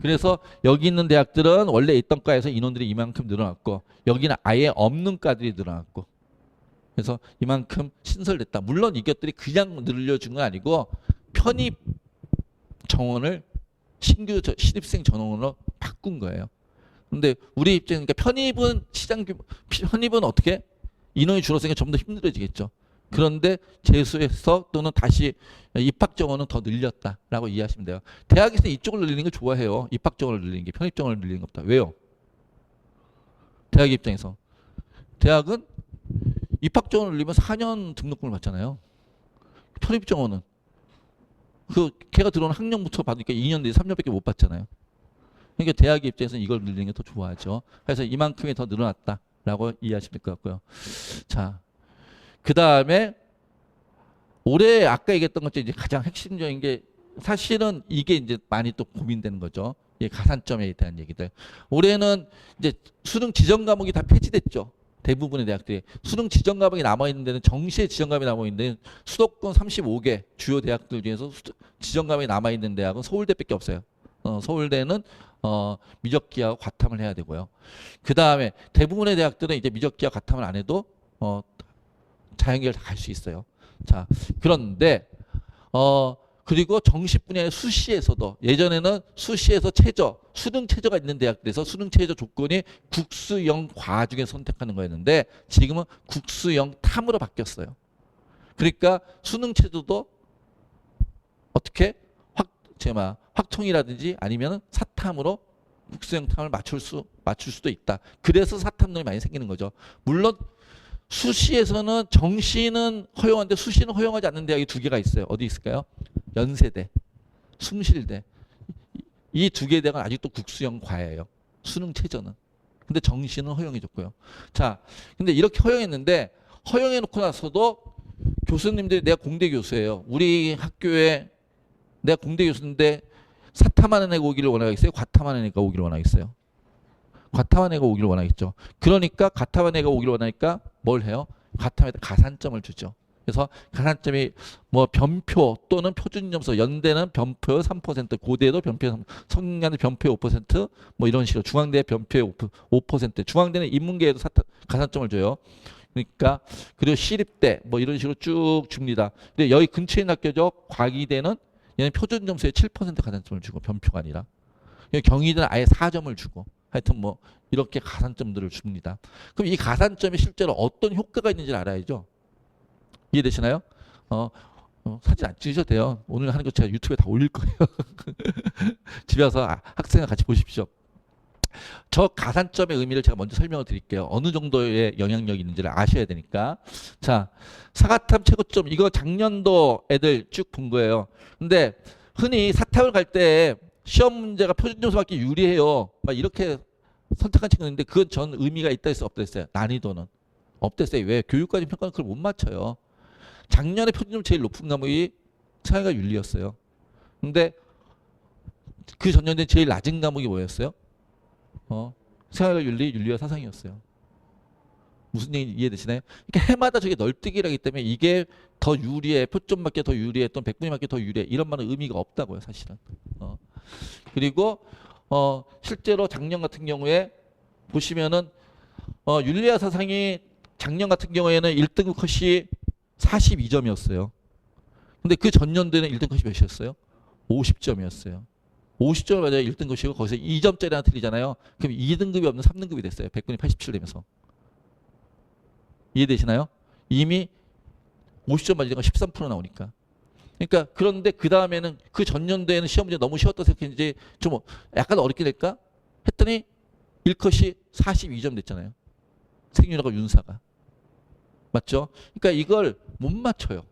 그래서 여기 있는 대학들은 원래 있던 과에서 인원들이 이만큼 늘어났고 여기는 아예 없는 과들이 늘어났고 그래서 이만큼 신설됐다. 물론 이것들이 그냥 늘려준 건 아니고 편입 정원을 신규 신입생 전원으로 바꾼 거예요. 근데 우리 입장이니까 편입은 편입은 어떻게? 인원이 줄었으니까 좀 더 힘들어지겠죠. 그런데 재수해서 또는 다시 입학 정원은 더 늘렸다라고 이해하시면 돼요. 대학에서 이쪽을 늘리는 걸 좋아해요. 입학 정원을 늘리는 게 편입 정원을 늘리는 것보다. 왜요? 대학 입장에서. 대학은 입학 정원을 늘리면 4년 등록금을 받잖아요. 편입 정원은 걔가 들어오는 학년부터 받으니까 2년 내에 3년밖에 못 받잖아요. 그러니까 대학의 입장에서는 이걸 늘리는 게 더 좋아하죠. 그래서 이만큼이 더 늘어났다라고 이해하시면 될 것 같고요. 자, 그 다음에 올해 아까 얘기했던 것중 이제 가장 핵심적인 게 사실은 이게 이제 많이 또 고민되는 거죠. 이 가산점에 대한 얘기들. 올해는 이제 수능 지정 과목이 다 폐지됐죠. 대부분의 대학들이. 수능 지정 과목이 남아있는 데는 정시에 지정 과목이 남아있는 데는 수도권 35개 주요 대학들 중에서 지정 과목이 남아있는 대학은 서울대밖에 없어요. 서울대는 미적기하고 과탐을 해야 되고요. 그 다음에 대부분의 대학들은 이제 미적기하 과탐을 안 해도 자연계열 다 갈 수 있어요. 자, 그런데 그리고 정시뿐이 아니라 수시에서도 예전에는 수시에서 최저 수능 최저가 있는 대학들에서 수능 최저 조건이 국수영 과 중에 선택하는 거였는데 지금은 국수영 탐으로 바뀌었어요. 그러니까 수능 최저도 어떻게 확통이라든지 아니면 사탐으로 국수영 탐을 맞출 수도 있다. 그래서 사탐론이 많이 생기는 거죠. 물론 수시에서는 정시는 허용한데 수시는 허용하지 않는 대학이 두 개가 있어요. 어디 있을까요? 연세대, 숭실대. 이 두 개의 대학은 아직도 국수형 과예요. 수능 최저는. 근데 정시는 허용해줬고요. 자, 근데 이렇게 허용했는데 허용해놓고 나서도 교수님들이 내가 공대 교수예요. 우리 학교에 내가 공대 교수인데 사탐하는 애가 오기를 원하겠어요? 과탐하는 애가 오기를 원하겠어요? 과탐한 애가 오기를 원하겠죠. 그러니까 과탐한 애가 오기를 원하니까 뭘 해요? 과탐에다 가산점을 주죠. 그래서 가산점이 뭐 변표 또는 표준점수, 연대는 변표 3%, 고대도 변표 3%, 성균관대 변표 5%뭐 이런 식으로, 중앙대 변표 5%, 중앙대는 인문계에도 가산점을 줘요. 그러니까 그리고 시립대 뭐 이런 식으로 쭉 줍니다. 근데 여기 근처에 있는 학교죠. 과기대는 얘는 표준점수에 7% 가산점을 주고 변표가 아니라, 경희대는 아예 4점을 주고, 하여튼 뭐 이렇게 가산점들을 줍니다. 그럼 이 가산점이 실제로 어떤 효과가 있는지를 알아야죠. 이해되시나요? 사진 안 찍으셔도 돼요. 오늘 하는 거 제가 유튜브에 다 올릴 거예요. 집에 와서 학생과 같이 보십시오. 저 가산점의 의미를 제가 먼저 설명을 드릴게요. 어느 정도의 영향력이 있는지를 아셔야 되니까. 자, 사과탐 최고점, 이거 작년도 애들 쭉 본 거예요. 근데 흔히 사탐을 갈 때 시험 문제가 표준점수 받기 유리해요, 막 이렇게 선택한 친구가 있는데 그건 전 의미가 있다 했어요, 없다 했어요? 난이도는 없댔어요. 왜? 교육과정 평가는 그걸 못 맞춰요. 작년에 표준점 제일 높은 과목이 사회가 윤리였어요. 근데 그 전년도에 제일 낮은 과목이 뭐였어요? 생활과 윤리와 사상이었어요. 무슨 얘기 이해되시나요? 그러니까 해마다 저게 널뛰기라기 때문에 이게 더 유리해, 표점 맞게 더 유리해, 또는 100분위 맞게 더 유리해, 이런 말은 의미가 없다고요, 사실은. 그리고 실제로 작년 같은 경우에 보시면은 윤리와 사상이 작년 같은 경우에는 1등급 컷이 42점이었어요. 근데 그 전년도에는 1등급 컷이 몇이었어요? 50점이었어요. 50점을 맞아야 1등급이고 거기서 2점짜리 하나 틀리잖아요. 그럼 2등급이 없는 3등급이 됐어요. 100분위 87 되면서. 이해되시나요? 이미 50점 맞으니까 13% 나오니까. 그러니까 그런데 그 다음에는 그 전년도에는 시험 문제 너무 쉬웠다 생각했는지 좀 약간 어렵게 될까 했더니 1컷이 42점 됐잖아요. 생윤하고 윤사가. 맞죠? 그러니까 이걸 못 맞춰요.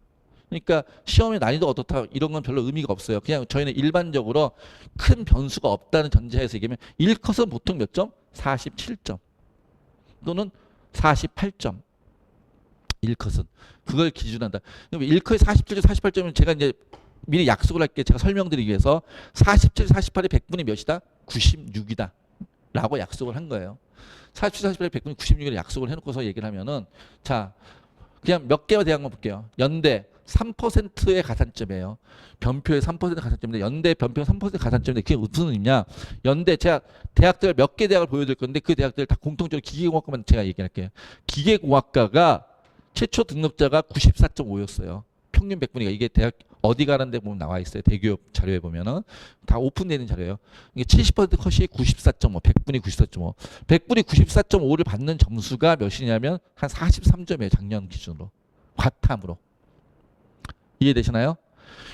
그러니까 시험의 난이도가 어떻다 이런 건 별로 의미가 없어요. 그냥 저희는 일반적으로 큰 변수가 없다는 전제하에서 얘기하면 1컷은 보통 몇 점? 47점 또는 48점. 1컷은 그걸 기준으로 한다. 그럼 1컷이 47점, 48점은 제가 이제 미리 약속을 할게. 제가 설명드리기 위해서 47, 48이 100분의 몇이다? 96이다 라고 약속을 한 거예요. 47, 48이 100분의 96이라고 약속을 해놓고서 얘기를 하면은, 자, 그냥 몇 개와 대한 거 볼게요. 연대 3%의 가산점이에요. 변표의 3% 가산점인데, 연대 변표 3% 가산점인데 그게 무슨 의미냐? 연대, 제가 대학들 몇 개 대학을 보여드릴 건데 그 대학들 다 공통적으로 기계공학과만 제가 얘기할게요. 기계공학과가 최초 등록자가 94.5였어요. 평균 100분위가. 이게 대학 어디 가는 데 보면 나와 있어요. 대교육 자료에 보면은 다 오픈되는 자료예요. 이게 70% 컷이 94.5, 100분위 94.5. 100분위 94.5를 받는 점수가 몇이냐면 한 43점이에요. 작년 기준으로. 과탐으로. 이해되시나요?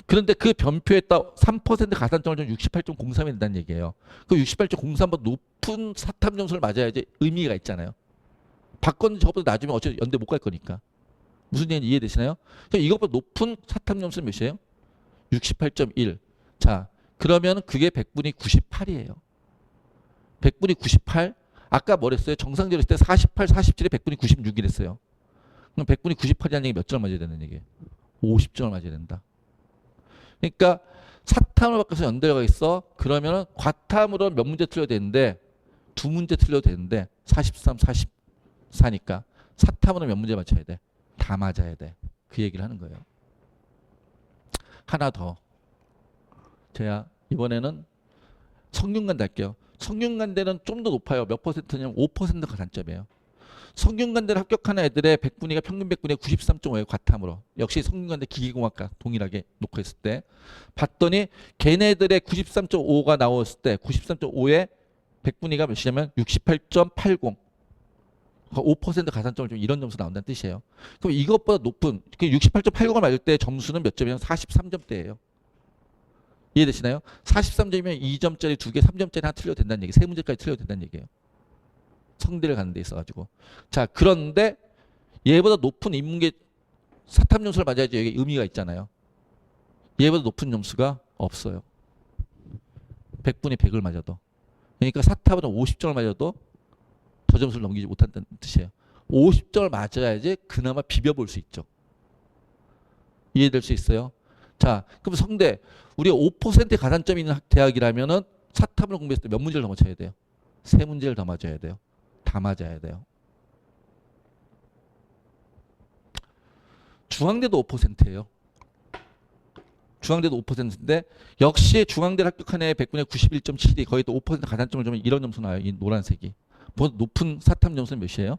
그런데 그 변표에 따라 3% 가산점을 좀 68.03이 된다는 얘기예요. 그 68.03보다 높은 사탐 점수를 맞아야지 의미가 있잖아요. 바꿨는데 저보다 낮으면 어차피 연대 못 갈 거니까. 무슨 얘기인지 이해되시나요? 그러니까 이것보다 높은 사탐 점수는 몇이에요? 68.1. 자, 그러면 그게 100분위 98이에요. 100분위 98. 아까 뭐랬어요? 정상적으로 했을 때 48, 47에 100분위 96이랬어요. 그럼 100분위 98이라는 얘기 몇 점을 맞아야 되는 얘기예요? 50점을 맞아야 된다. 그러니까 사탐을 바꿔서 연대가 가 있어. 그러면은 과탐으로 몇 문제 틀려도 되는데 두 문제 틀려도 되는데 43, 40 4니까 사탐으로 몇 문제 맞춰야 돼? 다 맞아야 돼. 그 얘기를 하는 거예요. 하나 더. 제가 이번에는 성균관대 할게요. 성균관대는 좀 더 높아요. 몇 퍼센트냐면 5% 가산점이에요. 성균관대를 합격하는 애들의 100분위가 평균 100분위가 93.5예요. 과탐으로. 역시 성균관대 기계공학과 동일하게 놓고 했을 때 봤더니 걔네들의 93.5가 나왔을 때 93.5에 100분위가 몇이냐면 68.80. 5% 가산점을 좀 이런 점수 나온다는 뜻이에요. 그럼 이것보다 높은 68.80을 맞을 때 점수는 몇 점이냐면 43점대예요. 이해되시나요? 43점이면 2점짜리 2개, 3점짜리 하나 틀려도 된다는 얘기. 3문제까지 틀려도 된다는 얘기예요. 성대를 가는 데 있어가지고. 자, 그런데 얘보다 높은 인문계 사탐 점수를 맞아야지 여기 의미가 있잖아요. 얘보다 높은 점수가 없어요. 100분의 100을 맞아도. 그러니까 사탐은 50점을 맞아도 저 점수를 넘기지 못한다는 뜻이에요. 50점을 맞아야지 그나마 비벼볼 수 있죠. 이해될 수 있어요? 자, 그럼 성대 우리가 5% 가산점이 있는 대학이라면은 사탐을 공부했을 때 몇 문제를 더 맞춰야 돼요? 3문제를 더 맞아야 돼요. 다 맞아야 돼요. 중앙대도 5%예요. 중앙대도 5%인데 역시 중앙대를 합격한 애 100분의 91.72 거의 또 5% 가산점을 주면 이런 점수 나와요. 이 노란색이. 높은 사탐 점수는 몇이에요?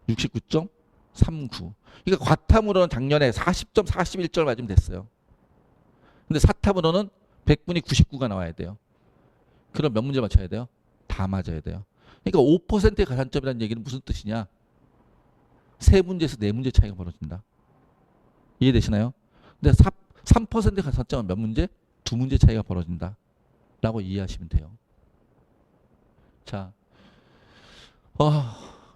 69.39. 그러니까 과탐으로는 작년에 40점, 41점 맞으면 됐어요. 근데 사탐으로는 100분이 99가 나와야 돼요. 그럼 몇 문제 맞춰야 돼요? 다 맞아야 돼요. 그러니까 5%의 가산점이라는 얘기는 무슨 뜻이냐? 3문제에서 4문제 차이가 벌어진다. 이해되시나요? 근데 3%의 가산점은 몇 문제? 2문제 차이가 벌어진다. 라고 이해하시면 돼요. 자,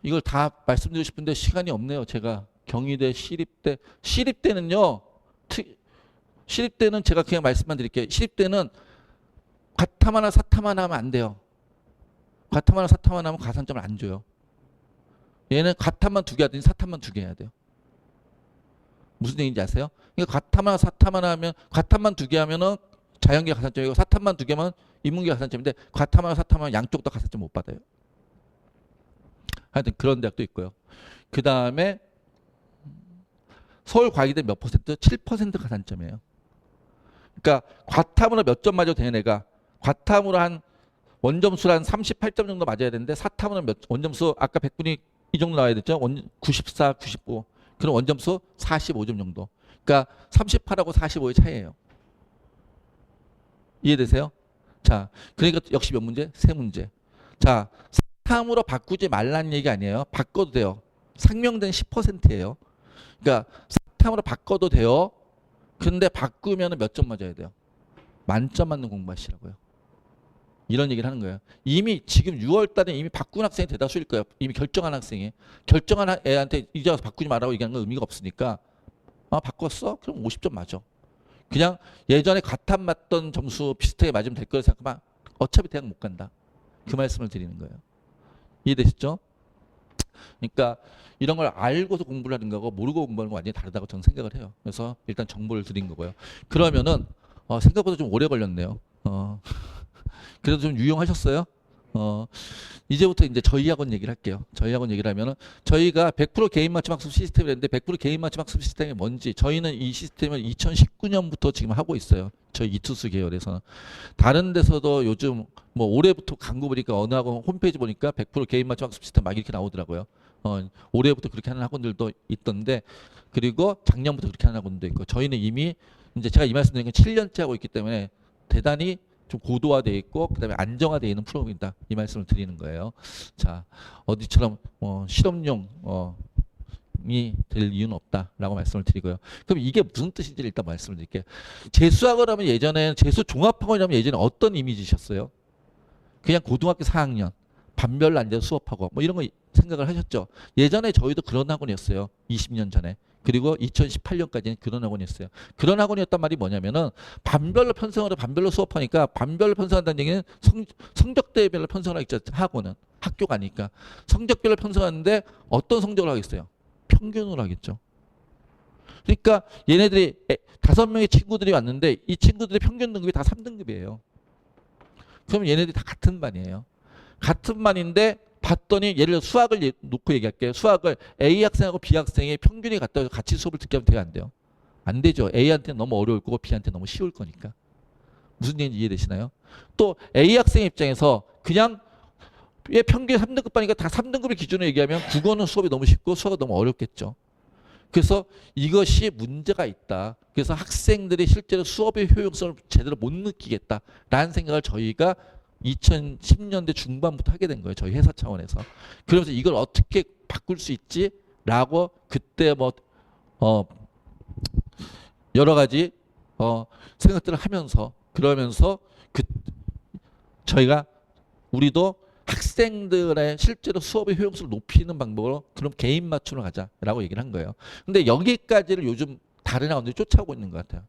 이걸 다 말씀드리고 싶은데 시간이 없네요. 제가 경희대, 시립대는요. 시립대는 제가 그냥 말씀만 드릴게요. 시립대는 과탐 하나 사탐 하나 하면 안 돼요. 과탐 하나 사탐 하나 하면 가산점을 안 줘요. 얘는 과탐만 2개 하더니 사탐만 2개 해야 돼요. 무슨 얘기인지 아세요? 그러니까 과탐 하나 사탐 하나 하면 과탐만 2개 하면은 자연계 가산점이고 사탐만 2개 하면 인문계 가산점인데 과탐 하나 사탐 하나 양쪽 다 가산점 못 받아요. 하여튼 그런 대학도 있고요. 그 다음에 서울과기대 몇 퍼센트? 7% 가산점이에요. 그러니까 과탐으로 몇 점 맞아도 되는 애가 과탐으로 한 원점수를 한 38점 정도 맞아야 되는데 사탐으로 원점수 아까 100분이 이 정도 나와야 됐죠? 94, 95. 그럼 원점수 45점 정도. 그러니까 38하고 45의 차이예요. 이해되세요? 자, 그러니까 역시 몇 문제? 3문제. 자, 사탐으로 바꾸지 말라는 얘기 아니에요. 바꿔도 돼요. 상명된 10%예요. 그러니까 사탐으로 바꿔도 돼요. 근데 바꾸면 몇 점 맞아야 돼요? 만점 맞는 공부하시라고요. 이런 얘기를 하는 거예요. 이미 지금 6월 달에 이미 바꾼 학생이 대다수일 거예요. 이미 결정한 학생이. 결정한 애한테 이제 와서 바꾸지 말라고 얘기하는 건 의미가 없으니까 바꿨어? 그럼 50점 맞아. 그냥 예전에 과탐 맞던 점수 비슷하게 맞으면 될 거라 생각하면 어차피 대학 못 간다. 그 말씀을 드리는 거예요. 이해되셨죠? 그러니까 이런 걸 알고서 공부를 하는 거고 모르고 공부하는 거 완전히 다르다고 저는 생각을 해요. 그래서 일단 정보를 드린 거고요. 그러면은 생각보다 좀 오래 걸렸네요. 그래도 좀 유용하셨어요? 이제부터 이제 저희 학원 얘기를 할게요. 저희 학원 얘기를 하면은 저희가 100% 개인 맞춤 학습 시스템을 했는데 100% 개인 맞춤 학습 시스템이 뭔지 저희는 이 시스템을 2019년부터 지금 하고 있어요. 저희 이투스 계열에서는. 다른 데서도 요즘 뭐 올해부터 광고 보니까 어느 학원 홈페이지 보니까 100% 개인 맞춤 학습 시스템 막 이렇게 나오더라고요. 올해부터 그렇게 하는 학원들도 있던데 그리고 작년부터 그렇게 하는 학원도 있고 저희는 이미 이제 제가 이 말씀 드린 건 7년째 하고 있기 때문에 대단히 좀 고도화되어 있고 그다음에 안정화되어 있는 프로그램이다 이 말씀을 드리는 거예요. 자 어디처럼 실험용 이 될 이유는 없다라고 말씀을 드리고요. 그럼 이게 무슨 뜻인지 일단 말씀을 드릴게요. 재수학을 하면 예전에 재수 종합학원이라면 예전에 어떤 이미지셨어요? 그냥 고등학교 4학년 반별로 앉아서 수업하고 뭐 이런 거 생각을 하셨죠. 예전에 저희도 그런 학원이었어요. 20년 전에. 그리고 2018년까지는 그런 학원이었어요. 그런 학원이었단 말이 뭐냐면은 반별로 편성을 반별로 수업하니까 반별로 편성한다는 얘기는 성적대별로 편성을 하겠죠. 학원은 학교가 아니니까 성적별로 편성하는데 어떤 성적을 하겠어요? 평균으로 하겠죠. 그러니까 얘네들이 5명의 친구들이 왔는데 이 친구들의 평균 등급이 다 3등급이에요. 그럼 얘네들이 다 같은 반이에요. 같은 반인데 봤더니 예를 들어 수학을 놓고 얘기할게요. 수학을 A 학생하고 B 학생이 평균이 같다고 해서 같이 수업을 듣게 하면 돼요, 안 돼요? 안 되죠. A한테는 너무 어려울 거고 B한테 너무 쉬울 거니까. 무슨 얘기인지 이해되시나요? 또 A 학생 입장에서 그냥 얘 평균 3등급 반이니까 다 3등급을 기준으로 얘기하면 국어는 수업이 너무 쉽고 수학은 너무 어렵겠죠. 그래서 이것이 문제가 있다. 그래서 학생들이 실제로 수업의 효용성을 제대로 못 느끼겠다라는 생각을 저희가 2010년대 중반부터 하게 된 거예요. 저희 회사 차원에서. 그러면서 이걸 어떻게 바꿀 수 있지라고 그때 여러 가지 생각들을 하면서 그러면서 저희가 우리도 학생들의 실제로 수업의 효용성을 높이는 방법으로 그럼 개인 맞춤을 가자라고 얘기를 한 거예요. 근데 여기까지를 요즘 다른 학원들이 쫓아오고 있는 것 같아요.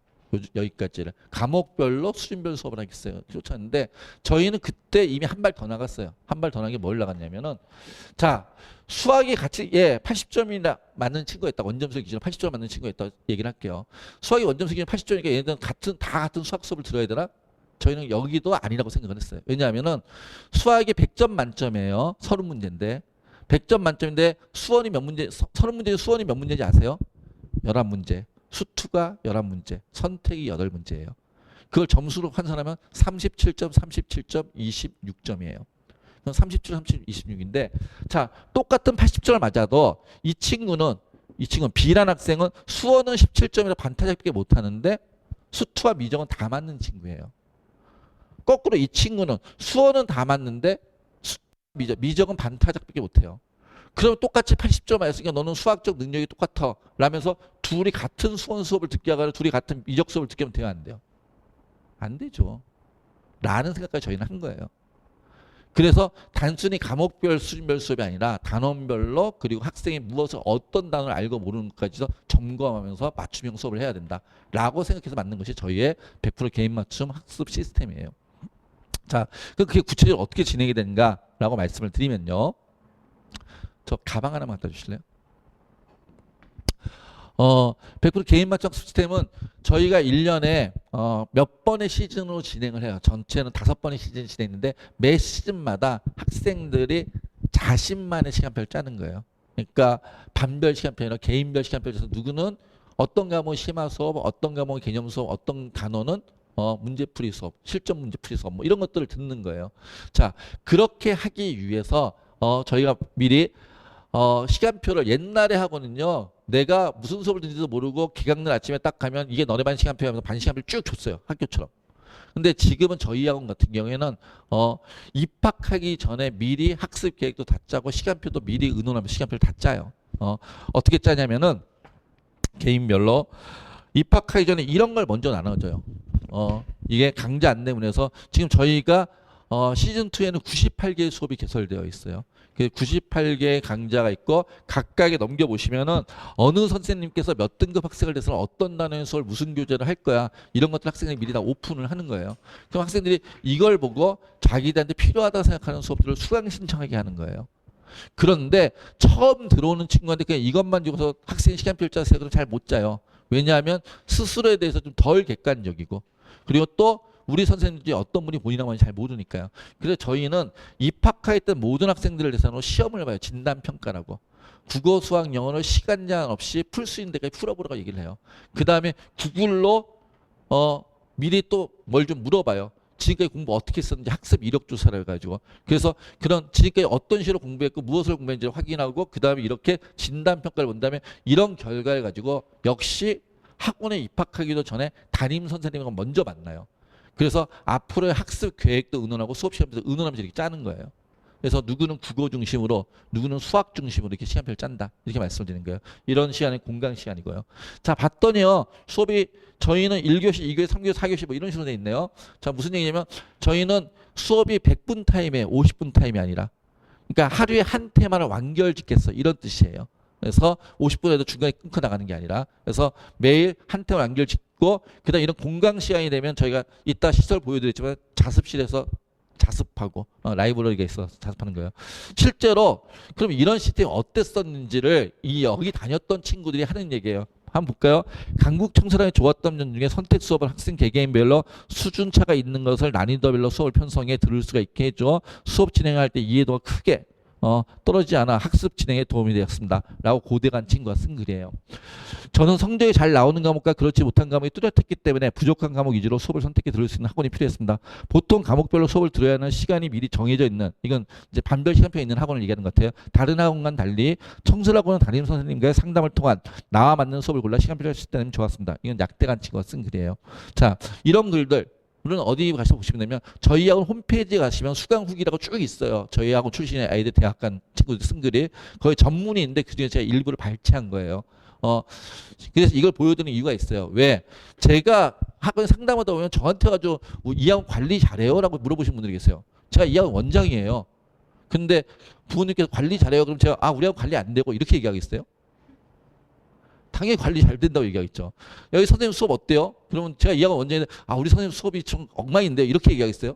여기까지를 과목별로 수준별 수업을 하겠어요. 쫓았는데 저희는 그때 이미 한 발 더 나갔어요. 한 발 더 나간 게 뭘 나갔냐면은 자 수학이 같이 80점이나 맞는 친구가 있다. 원점수 기준으로 80점 맞는 친구가 있다. 얘기를 할게요. 수학이 원점수 기준 80점이니까 얘네들은 다 같은 수학 수업을 들어야 되나? 저희는 여기도 아니라고 생각을 했어요. 왜냐하면은 수학이 100점 만점이에요. 30문제인데 100점 만점인데 수원이 몇 문제 30문제 수원이 몇 문제인지 아세요? 11문제. 수투가 11문제. 선택이 8문제예요. 그걸 점수로 환산하면 37점, 37점, 26점이에요. 그럼 37, 30, 26인데 자 똑같은 80점을 맞아도 이 친구는 B라는 학생은 수원은 17점이라 반타작밖에 못하는데 수투와 미정은 다 맞는 친구예요. 거꾸로 이 친구는 수원은 다 맞는데 미적은 반타작밖에 못해요. 그러면 똑같이 80점 맞았으니까 너는 수학적 능력이 똑같아 라면서 둘이 같은 수원 수업을 듣게 하거나 둘이 같은 미적 수업을 듣게 하면 돼요, 안 돼요? 안 되죠. 라는 생각까지 저희는 한 거예요. 그래서 단순히 과목별 수준별 수업이 아니라 단원별로 그리고 학생이 무엇을 어떤 단어를 알고 모르는 것까지도 점검하면서 맞춤형 수업을 해야 된다라고 생각해서 만든 것이 저희의 100% 개인 맞춤 학습 시스템이에요. 자, 그게 구체적으로 어떻게 진행이 되는가라고 말씀을 드리면요. 저 가방 하나만 갖다 주실래요? 100% 개인 맞춤 시스템은 저희가 1년에 몇 번의 시즌으로 진행을 해요. 전체는 5번의 시즌이 진행했는데 매 시즌마다 학생들이 자신만의 시간표를 짜는 거예요. 그러니까 반별 시간표 아니라 개인별 시간표에서 누구는 어떤 과목은 심화 수업, 어떤 과목은 개념 수업, 어떤 단원은 문제풀이 수업, 실전 문제풀이 수업 뭐 이런 것들을 듣는 거예요. 자, 그렇게 하기 위해서 저희가 미리 시간표를 옛날에 하고는요. 내가 무슨 수업을 듣는지도 모르고 기강날 아침에 딱 가면 이게 너네 반 시간표 하면서 반 시간표를 쭉 줬어요. 학교처럼. 근데 지금은 저희 학원 같은 경우에는 입학하기 전에 미리 학습 계획도 다 짜고 시간표도 미리 의논하면서 시간표를 다 짜요. 어떻게 짜냐면은 개인별로 입학하기 전에 이런 걸 먼저 나눠줘요. 이게 강좌 안내문에서 지금 저희가 시즌2에는 98개의 수업이 개설되어 있어요. 98개의 강좌가 있고 각각에 넘겨보시면은 어느 선생님께서 몇 등급 학생을 대해서 어떤 단어의 수업을 무슨 교재를 할 거야 이런 것들 학생들이 미리 다 오픈을 하는 거예요. 그럼 학생들이 이걸 보고 자기들한테 필요하다고 생각하는 수업들을 수강 신청하게 하는 거예요. 그런데 처음 들어오는 친구한테 그냥 이것만 주고서 학생 시간표를 짜세요. 그럼 잘 못 짜요. 왜냐하면 스스로에 대해서 좀 덜 객관적이고 그리고 또 우리 선생님들이 어떤 분이 본인하고 많이 잘 모르니까요. 그래서 저희는 입학했던 모든 학생들을 대상으로 시험을 봐요. 진단평가라고. 국어, 수학, 영어를 시간 제한 없이 풀 수 있는 데까지 풀어보라고 얘기를 해요. 그 다음에 구글로 미리 또 뭘 좀 물어봐요. 지금까지 공부 어떻게 했었는지 학습 이력 조사를 해가지고 그래서 그런 지금까지 어떤 식으로 공부했고 무엇을 공부했는지 확인하고 그 다음에 이렇게 진단평가를 본 다음에 이런 결과를 가지고 역시 학원에 입학하기도 전에 담임 선생님과 먼저 만나요. 그래서 앞으로의 학습 계획도 의논하고 수업 시간표도 의논하면서 이렇게 짜는 거예요. 그래서 누구는 국어 중심으로 누구는 수학 중심으로 이렇게 시간표를 짠다. 이렇게 말씀드리는 거예요. 이런 시간은 공강 시간이고요. 자, 봤더니요. 수업이 저희는 1교시, 2교시, 3교시, 4교시 뭐 이런 식으로 돼 있네요. 자, 무슨 얘기냐면 저희는 수업이 100분 타임에 50분 타임이 아니라 그러니까 하루에 한 테마를 완결짓겠어. 이런 뜻이에요. 그래서 50분에도 중간에 끊고 나가는 게 아니라 그래서 매일 한 테마 완결짓고 그다음 이런 공강 시간이 되면 저희가 이따 시설 보여드렸지만 자습실에서 자습하고 라이브러리가 있어서 자습하는 거예요. 실제로 그럼 이런 시스템이 어땠었는지를 여기 다녔던 친구들이 하는 얘기예요. 한번 볼까요? 강국 청소년이 좋았던 점 중에 선택 수업을 학생 개개인별로 수준차가 있는 것을 난이도별로 수업을 편성해 들을 수가 있게 해줘. 수업 진행할 때 이해도가 크게 떨어지지 않아 학습 진행에 도움이 되었습니다. 라고 고대간 친구가 쓴 글이에요. 저는 성적이 잘 나오는 과목과 그렇지 못한 과목이 뚜렷했기 때문에 부족한 과목 위주로 수업을 선택해 들을 수 있는 학원이 필요했습니다. 보통 과목별로 수업을 들어야 하는 시간이 미리 정해져 있는, 이건 이제 반별 시간표에 있는 학원을 얘기하는 것 같아요. 다른 학원과는 달리 청소하고는 담임 선생님과의 상담을 통한 나와 맞는 수업을 골라 시간표를 쓸 때는 좋았습니다. 이건 약대간 친구가 쓴 글이에요. 자, 이런 글들 물론 어디 가서 보시면 되면 저희 학원 홈페이지에 가시면 수강 후기라고 쭉 있어요. 저희 학원 출신의 아이들 대학 간 친구들 쓴 글이 거의 전문이 있는데 그중에 제가 일부를 발췌한 거예요. 그래서 이걸 보여드리는 이유가 있어요. 왜? 제가 학원 상담하다 보면 저한테 가지고 이 학원 관리 잘해요? 라고 물어보신 분들이 계세요. 제가 이 학원 원장이에요. 근데 부모님께서 관리 잘해요? 그럼 제가 우리 학원 관리 안 되고 이렇게 얘기하겠어요? 당연히 관리 잘 된다고 얘기하겠죠. 여기 선생님 수업 어때요? 그러면 제가 이 학원 원장인데 우리 선생님 수업이 좀 엉망인데 이렇게 얘기하겠어요?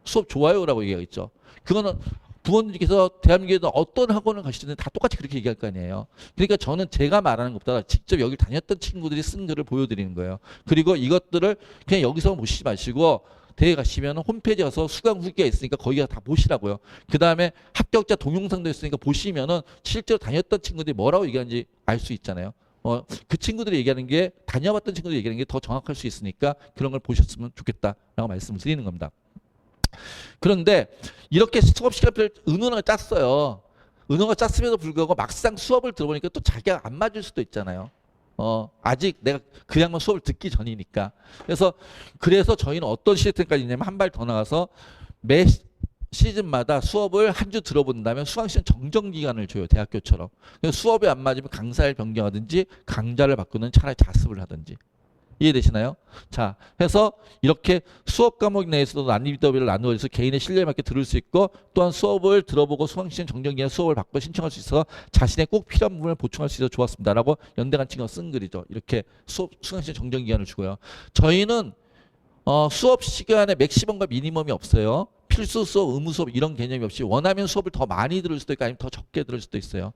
수업 좋아요? 라고 얘기하겠죠. 그거는 부모님께서 대한민국에서 어떤 학원을 가시든 다 똑같이 그렇게 얘기할 거 아니에요. 그러니까 저는 제가 말하는 것보다 직접 여기 다녔던 친구들이 쓴 글을 보여드리는 거예요. 그리고 이것들을 그냥 여기서 보시지 마시고 대회 가시면 홈페이지 가서 수강 후기가 있으니까 거기 가서 다 보시라고요. 그 다음에 합격자 동영상도 있으니까 보시면은 실제로 다녔던 친구들이 뭐라고 얘기하는지 알 수 있잖아요. 그 친구들이 얘기하는 게 다녀봤던 친구들이 얘기하는 게 더 정확할 수 있으니까 그런 걸 보셨으면 좋겠다라고 말씀을 드리는 겁니다. 그런데 이렇게 수업 시간표를 은은하게 짰어요. 은은하게 짰음에도 불구하고 막상 수업을 들어보니까 또 자기가 안 맞을 수도 있잖아요. 아직 내가 그냥만 수업을 듣기 전이니까. 그래서 저희는 어떤 시스템까지 있냐면 한 발 더 나가서 매 시즌마다 수업을 한 주 들어본다면 수강시간 정정기간을 줘요. 대학교처럼. 수업이 안 맞으면 강사를 변경하든지 강좌를 바꾸는 차라리 자습을 하든지. 이해되시나요? 자, 해서 이렇게 수업 과목 내에서도 난이도별로 나누어져서 개인의 실력에 맞게 들을 수 있고 또한 수업을 들어보고 수강시간 정정기간 수업을 바꿔 신청할 수 있어서 자신의 꼭 필요한 부분을 보충할 수 있어서 좋았습니다. 라고 연대간 친구가 쓴 글이죠. 이렇게 수강시간 정정기간을 주고요. 저희는 수업 시간에 맥시멈과 미니멈이 없어요. 필수 수업, 의무 수업 이런 개념이 없이 원하면 수업을 더 많이 들을 수도 있고 아니면 더 적게 들을 수도 있어요.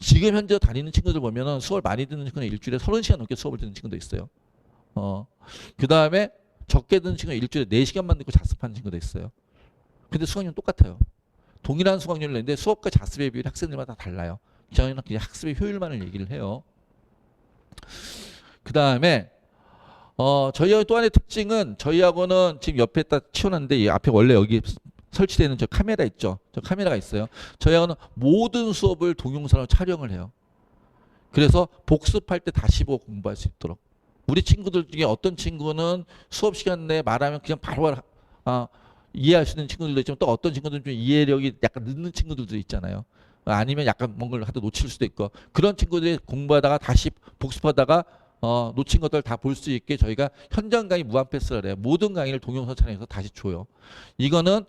지금 현재 다니는 친구들 보면은 수업을 많이 듣는 친구는 일주일에 30시간 넘게 수업을 듣는 친구도 있어요. 그 다음에 적게 듣는 친구는 일주일에 4시간만 듣고 자습하는 친구도 있어요. 근데 수강료는 똑같아요. 동일한 수강료를 내는데 수업과 자습의 비율이 학생들마다 달라요. 저희는 그냥 학습의 효율만을 얘기를 해요. 그 다음에 저희 학원 또 하나의 특징은 저희 학원은 지금 옆에 딱 치워놨는데 이 앞에 원래 여기 설치되는 저 카메라 있죠. 저 카메라가 있어요. 저희 학원은 모든 수업을 동영상으로 촬영을 해요. 그래서 복습할 때 다시 보고 공부할 수 있도록. 우리 친구들 중에 어떤 친구는 수업 시간 내에 말하면 그냥 바로 이해할 수 있는 친구들도 있지만 또 어떤 친구들은 좀 이해력이 약간 늦는 친구들도 있잖아요. 아니면 약간 뭔가를 하다 놓칠 수도 있고 그런 친구들이 공부하다가 다시 복습하다가 놓친 것들 다 볼 수 있게 저희가 현장 강의 무한 패스를 해요. 모든 강의를 동영상 촬영해서 다시 줘요. 이거는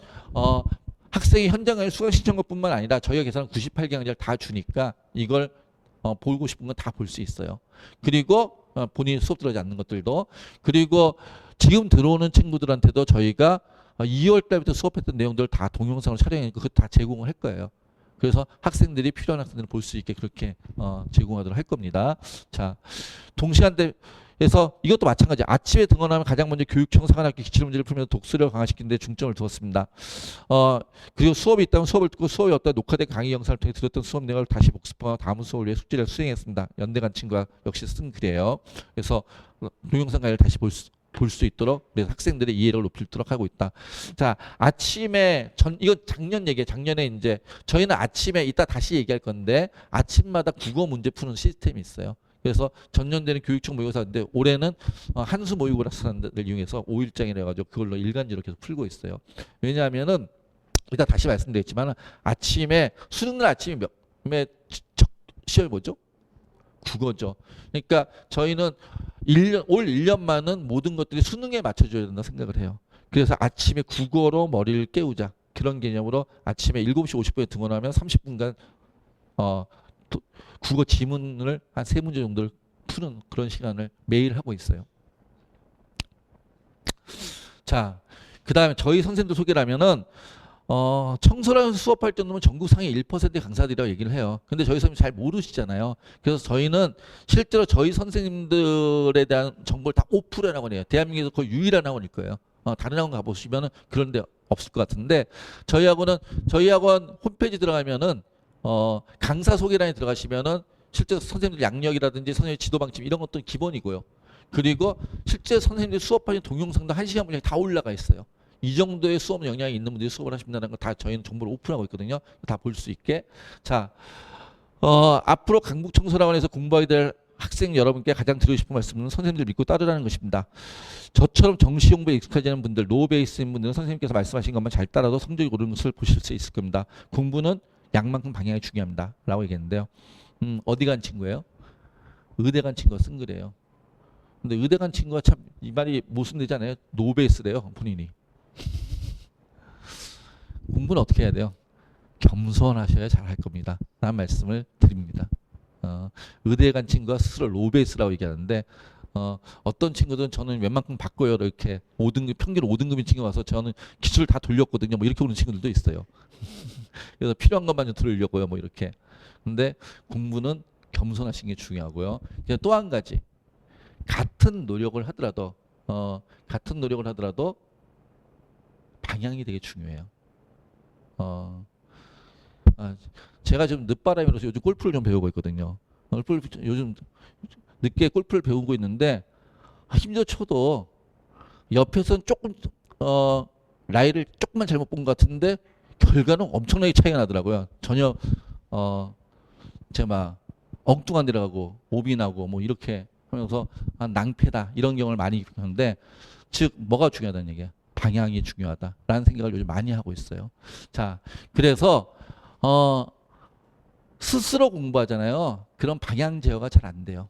학생이 현장 강의 수강 신청 것뿐만 아니라 저희가 계산한 98개 강의를 다 주니까 이걸 보고 싶은 건 다 볼 수 있어요. 그리고 본인이 수업 들어가지 않는 것들도 그리고 지금 들어오는 친구들한테도 저희가 2월 달부터 수업했던 내용들 다 동영상으로 촬영하니까 그거 다 제공을 할 거예요. 그래서 학생들이 필요한 학생들을 볼 수 있게 그렇게 제공하도록 할 겁니다. 자, 동시간대에서 이것도 마찬가지. 아침에 등원하면 가장 먼저 교육청 사관학교 기출문제를 풀면서 독서력을 강화시키는 데 중점을 두었습니다. 그리고 수업이 있다면 수업을 듣고 수업이 없다 녹화된 강의 영상을 통해 들었던 수업 내용을 다시 복습하고 다음 수업을 위해 숙제를 수행했습니다. 연대간 친구가 역시 쓴 글이에요. 그래서 동영상 강의를 다시 볼 수 있도록 그래서 학생들의 이해력을 높이도록 하고 있다. 자, 아침에 이거 작년 얘기예요. 작년에 이제 저희는 아침에 이따 다시 얘기할 건데 아침마다 국어 문제 푸는 시스템이 있어요. 그래서 전년도에는 교육청 모의고사인데 올해는 한수 모의고사를 이용해서 5일장이라 해가지고 그걸로 일간지로 계속 풀고 있어요. 왜냐하면은 이따 다시 말씀드렸지만 아침에 수능날 아침에 첫 시험이 뭐죠? 국어죠. 그러니까 저희는 올 1년만은 모든 것들이 수능에 맞춰줘야 된다 생각을 해요. 그래서 아침에 국어로 머리를 깨우자. 그런 개념으로 아침에 7시 50분에 등원하면 30분간 국어 지문을 한 3문제 정도를 푸는 그런 시간을 매일 하고 있어요. 자, 그 다음에 저희 선생님들 소개를 하면은 청소년 수업할 정도면 전국 상위 1%의 강사들이라고 얘기를 해요. 근데 저희 선생님 잘 모르시잖아요. 그래서 저희는 실제로 저희 선생님들에 대한 정보를 다 오픈한 학원이에요. 대한민국에서 거의 유일한 학원일 거예요. 다른 학원 가보시면은 그런 데 없을 것 같은데 저희 학원 홈페이지 들어가면은 강사 소개란에 들어가시면은 실제 선생님들 양력이라든지 선생님 지도 방침 이런 것도 기본이고요. 그리고 실제 선생님들 수업하신 동영상도 1시간 분량이 다 올라가 있어요. 이 정도의 수업 영향이 있는 분들이 수업을 하신다는 거 다 저희는 정보를 오픈하고 있거든요. 다 볼 수 있게. 자, 앞으로 강북청소학원에서 공부하게 될 학생 여러분께 가장 드리고 싶은 말씀은 선생님들 믿고 따르라는 것입니다. 저처럼 정시 공부에 익숙하지 않은 분들, 노베이스인 분들은 선생님께서 말씀하신 것만 잘 따라도 성적이 오르는 것을 보실 수 있을 겁니다. 공부는 양만큼 방향이 중요합니다. 라고 얘기했는데요. 어디 간 친구예요? 의대 간 친구가 쓴 글이에요. 근데 의대 간 친구가 참 이 말이 모순되잖아요. 노베이스래요. 본인이. 공부는 어떻게 해야 돼요? 겸손하셔야 잘할 겁니다. 라는 말씀을 드립니다. 의대에 간 친구가 스스로 로베이스라고 얘기하는데 어떤 친구들은 저는 웬만큼 바꿔요. 이렇게 5등급, 평균 5등급인 친구 와서 저는 기출 다 돌렸거든요. 뭐 이렇게 오는 친구들도 있어요. 그래서 필요한 것만 좀 들으려고요. 뭐 이렇게. 근데 공부는 겸손하신 게 중요하고요. 또 한 가지. 같은 노력을 하더라도 방향이 되게 중요해요. 제가 지금 늦바람이라서 요즘 골프를 좀 배우고 있거든요. 요즘 늦게 골프를 배우고 있는데 힘줘 쳐도 옆에서는 조금 라이를 조금만 잘못 본 것 같은데 결과는 엄청나게 차이가 나더라고요. 전혀 제가 막 엉뚱한 데로 가고 오비 나고 뭐 이렇게 하면서 낭패다 이런 경험을 많이 하는데 즉 뭐가 중요하다는 얘기예요. 방향이 중요하다라는 생각을 요즘 많이 하고 있어요. 자, 그래서 스스로 공부하잖아요. 그런 방향 제어가 잘 안 돼요.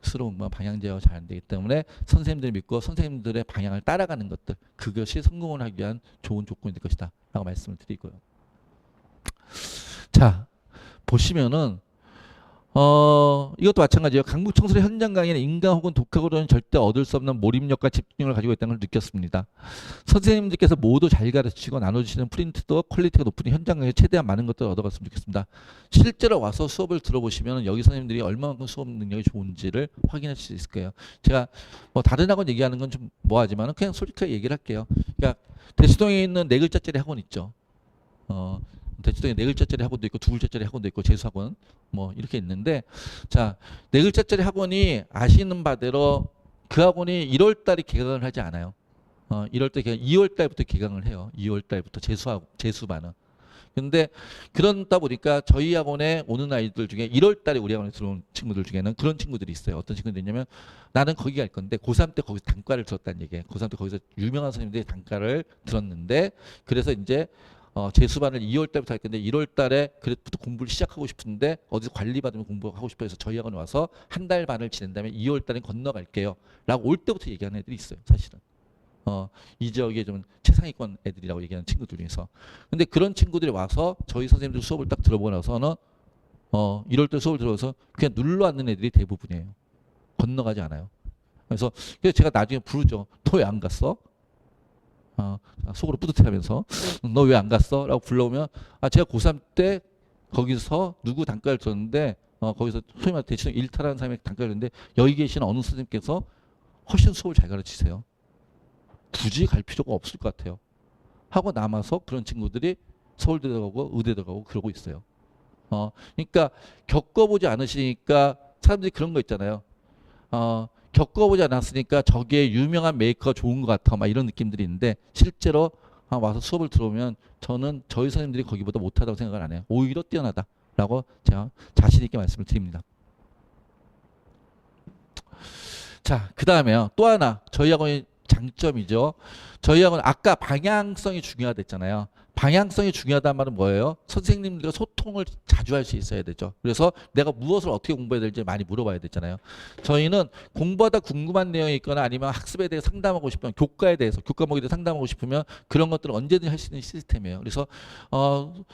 스스로 공부하면 방향 제어가 잘 안 되기 때문에 선생님들 믿고 선생님들의 방향을 따라가는 것들, 그것이 성공을 하기 위한 좋은 조건이 될 것이다 라고 말씀을 드리고요. 자, 보시면은 이것도 마찬가지예요. 강북청소년 현장 강의는 인강 혹은 독학으로는 절대 얻을 수 없는 몰입력과 집중력을 가지고 있다는 걸 느꼈습니다. 선생님들께서 모두 잘 가르치고 나눠주시는 프린트도 퀄리티가 높으니 현장 강의에 최대한 많은 것들을 얻어갔으면 좋겠습니다. 실제로 와서 수업을 들어보시면 여기 선생님들이 얼마만큼 수업 능력이 좋은지를 확인하실 수 있을 거예요. 제가 뭐 다른 학원 얘기하는 건 좀 뭐하지만 그냥 솔직하게 얘기를 할게요. 그러니까 대치동에 있는 4글자짜리 학원 있죠. 대치동에 4글자짜리 학원도 있고 2글자짜리 학원도 있고 재수학원 뭐 이렇게 있는데 자 4글자짜리 학원이 아시는 바대로 그 학원이 1월달에 개강을 하지 않아요. 1월달 개강 2월달부터 개강을 해요. 2월달부터 재수반은. 근데 그러다 보니까 저희 학원에 오는 아이들 중에 1월달에 우리 학원에 들어온 친구들 중에는 그런 친구들이 있어요. 어떤 친구들이 있냐면 나는 거기 갈 건데 고3 때 거기서 단과를 들었다는 얘기예요. 고3 때 거기서 유명한 선생님들이 단과를 들었는데 그래서 이제 재수반을 2월 달부터 할 건데 1월 달에 그래부터 공부를 시작하고 싶은데 어디서 관리받으면 공부하고 싶어 해서 저희 학원에 와서 한 달 반을 지낸 다음에 2월 달에 건너갈게요 라고 올 때부터 얘기하는 애들이 있어요. 사실은 이 지역에 좀 최상위권 애들이라고 얘기하는 친구들 중에서. 근데 그런 친구들이 와서 저희 선생님들 수업을 딱 들어보고 나서는 1월 달 수업을 들어서 그냥 눌러 앉는 애들이 대부분이에요. 건너가지 않아요. 그래서 제가 나중에 부르죠. 너 왜 안 갔어? 속으로 뿌듯해하면서 너 왜 안 갔어? 라고 불러오면 제가 고3 때 거기서 누구 단과를 들었는데 거기서 소위 말해 대치동 일타라는 사람이 단과를 들었는데 여기 계시는 어느 선생님께서 훨씬 수업을 잘 가르치세요. 굳이 갈 필요가 없을 것 같아요. 하고 남아서 그런 친구들이 서울대 들어가고 의대 들어가고 그러고 있어요. 그러니까 겪어보지 않으시니까 사람들이 그런 거 있잖아요. 겪어보지 않았으니까 저기에 유명한 메이커가 좋은 것 같아 막 이런 느낌들이 있는데 실제로 와서 수업을 들어오면 저는 저희 선생님들이 거기보다 못하다고 생각을 안 해요. 오히려 뛰어나다라고 제가 자신 있게 말씀을 드립니다. 자, 그 다음에요. 또 하나 저희 학원의 장점이죠. 저희 학원 아까 방향성이 중요하댔잖아요. 방향성이 중요하다는 말은 뭐예요? 선생님들과 소통을 자주 할 수 있어야 되죠. 그래서 내가 무엇을 어떻게 공부해야 될지 많이 물어봐야 되잖아요. 저희는 공부하다 궁금한 내용이 있거나 아니면 학습에 대해 상담하고 싶으면 교과에 대해서 교과목에 대해 상담하고 싶으면 그런 것들을 언제든지 할 수 있는 시스템이에요. 그래서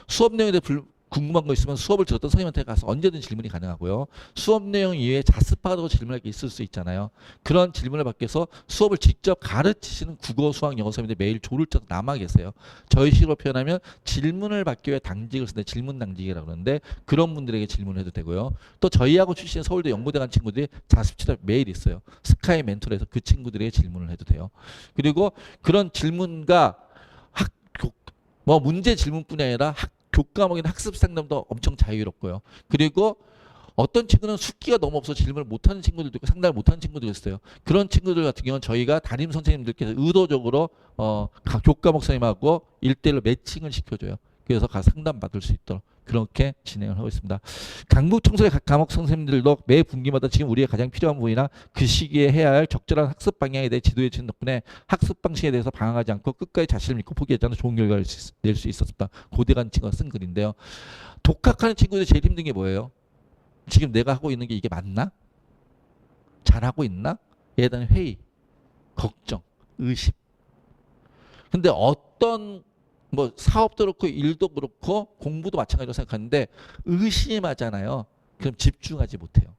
수업 내용에 대해 궁금한 거 있으면 수업을 들었던 선생님한테 가서 언제든 질문이 가능하고요. 수업 내용 이외에 자습하다고 질문할 게 있을 수 있잖아요. 그런 질문을 받기 위해서 수업을 직접 가르치시는 국어, 수학, 영어 선생님들 매일 조를 짜서 남아 계세요. 저희 식으로 표현하면 질문을 받기 위해 당직을 쓰는데 질문 당직이라고 그러는데 그런 분들에게 질문을 해도 되고요. 또 저희하고 출신 서울대 연고대 간 친구들이 자습치료 매일 있어요. 스카이 멘토에서 그 친구들에게 질문을 해도 돼요. 그리고 그런 질문과 뭐 문제 질문뿐이 아니라 교과목이나 학습 상담도 엄청 자유롭고요. 그리고 어떤 친구는 숙기가 너무 없어서 질문을 못하는 친구들도 있고 상담을 못하는 친구들도 있어요. 그런 친구들 같은 경우는 저희가 담임 선생님들께서 의도적으로 각 교과목 선생님하고 1대1로 매칭을 시켜줘요. 그래서 가서 상담 받을 수 있도록 그렇게 진행을 하고 있습니다. 강북 청소의 각 과목 선생님들도 매 분기마다 지금 우리가 가장 필요한 부분이나 그 시기에 해야 할 적절한 학습 방향에 대해 지도해 주신 덕분에 학습 방식에 대해서 방황하지 않고 끝까지 자신을 믿고 포기하지 않는 좋은 결과를 낼 수 있었습니다. 고대간 친구가 쓴 글인데요. 독학하는 친구들이 제일 힘든 게 뭐예요? 지금 내가 하고 있는 게 이게 맞나? 잘하고 있나? 에 대한 회의, 걱정, 의심. 근데 어떤 뭐 사업도 그렇고 일도 그렇고 공부도 마찬가지로 생각하는데 의심하잖아요. 그럼 집중하지 못해요.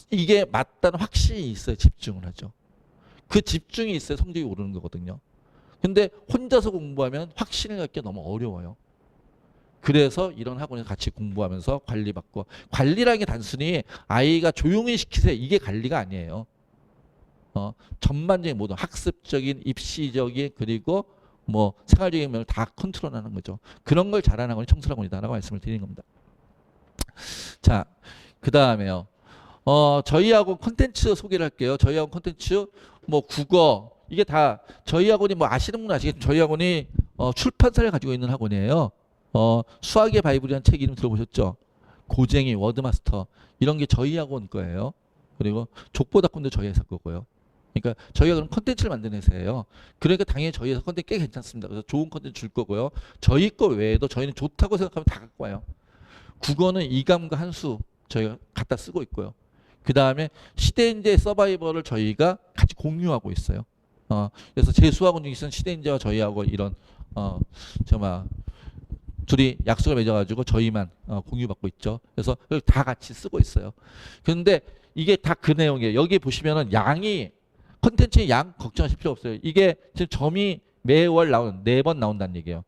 이게 맞다는 확신이 있어야 집중을 하죠. 그 집중이 있어야 성적이 오르는 거거든요. 근데 혼자서 공부하면 확신을 갖기 너무 어려워요. 그래서 이런 학원에서 같이 공부하면서 관리받고, 관리라는 게 단순히 아이가 조용히 시키세요 이게 관리가 아니에요. 전반적인 모든 학습적인, 입시적인, 그리고 뭐 생활적인 면을 다 컨트롤하는 거죠. 그런 걸 잘하는 학원이 청소학원이다라고 말씀을 드리는 겁니다. 자, 그 다음에요. 저희 학원 콘텐츠 소개를 할게요. 저희 학원 콘텐츠 뭐 국어 이게 다 저희 학원이 뭐 아시는 분 아시겠죠? 저희 학원이 출판사를 가지고 있는 학원이에요. 수학의 바이블이라는 책 이름 들어보셨죠? 고쟁이, 워드마스터 이런 게 저희 학원 거예요. 그리고 족보닥꾼도 저희 회사 거고요. 그러니까 저희가 그럼 컨텐츠를 만드는 회사예요. 그러니까 당연히 저희 회사 컨텐츠 꽤 괜찮습니다. 그래서 좋은 컨텐츠 줄 거고요. 저희 거 외에도 저희는 좋다고 생각하면 다 갖고 와요. 국어는 이감과 한수 저희가 갖다 쓰고 있고요. 그 다음에 시대인재 서바이벌을 저희가 같이 공유하고 있어요. 그래서 제 수학원 중에서는 시대인재와 저희하고 이런 정말 둘이 약속을 맺어가지고 저희만 공유받고 있죠. 그래서 다 같이 쓰고 있어요. 그런데 이게 다 그 내용이에요. 여기 보시면은 양이 컨텐츠의 양 걱정하실 필요 없어요. 이게 지금 점이 매월 나오는 4번 나온다는 얘기예요.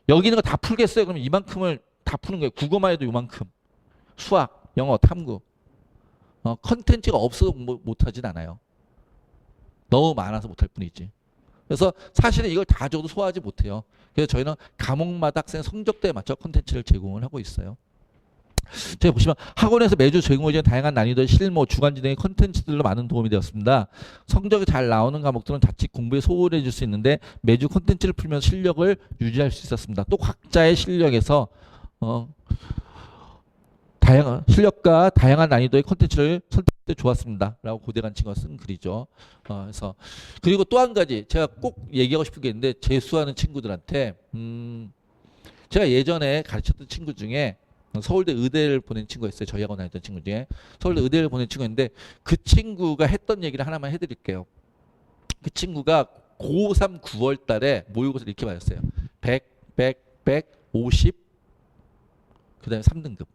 여기 있는 거 다 풀겠어요. 그러면 이만큼을 다 푸는 거예요. 국어만 해도 이만큼. 수학, 영어, 탐구. 컨텐츠가 없어도 못하진 않아요. 너무 많아서 못할 뿐이지. 그래서 사실은 이걸 다 줘도 소화하지 못해요. 그래서 저희는 과목마다 학생 성적대에 맞춰 콘텐츠를 제공을 하고 있어요. 저희 보시면 학원에서 매주 제공해주는 다양한 난이도의 실무, 주간 진행의 콘텐츠들로 많은 도움이 되었습니다. 성적이 잘 나오는 과목들은 자칫 공부에 소홀해 줄 수 있는데 매주 콘텐츠를 풀면서 실력을 유지할 수 있었습니다. 또 각자의 실력에서 다양한 실력과 다양한 난이도의 콘텐츠를 선택해 좋았습니다. 라고 고대간 친구가 쓴 글이죠. 그래서 그리고 또 한 가지 제가 꼭 얘기하고 싶은 게 있는데 재수하는 친구들한테 제가 예전에 가르쳤던 친구 중에 서울대 의대를 보낸 친구가 있어요. 저희 학원 다녔던 친구 중에 서울대 의대를 보낸 친구인데 그 친구가 했던 얘기를 하나만 해드릴게요. 그 친구가 고3 9월 달에 모의고사를 이렇게 받았어요. 100, 그 다음에 3등급.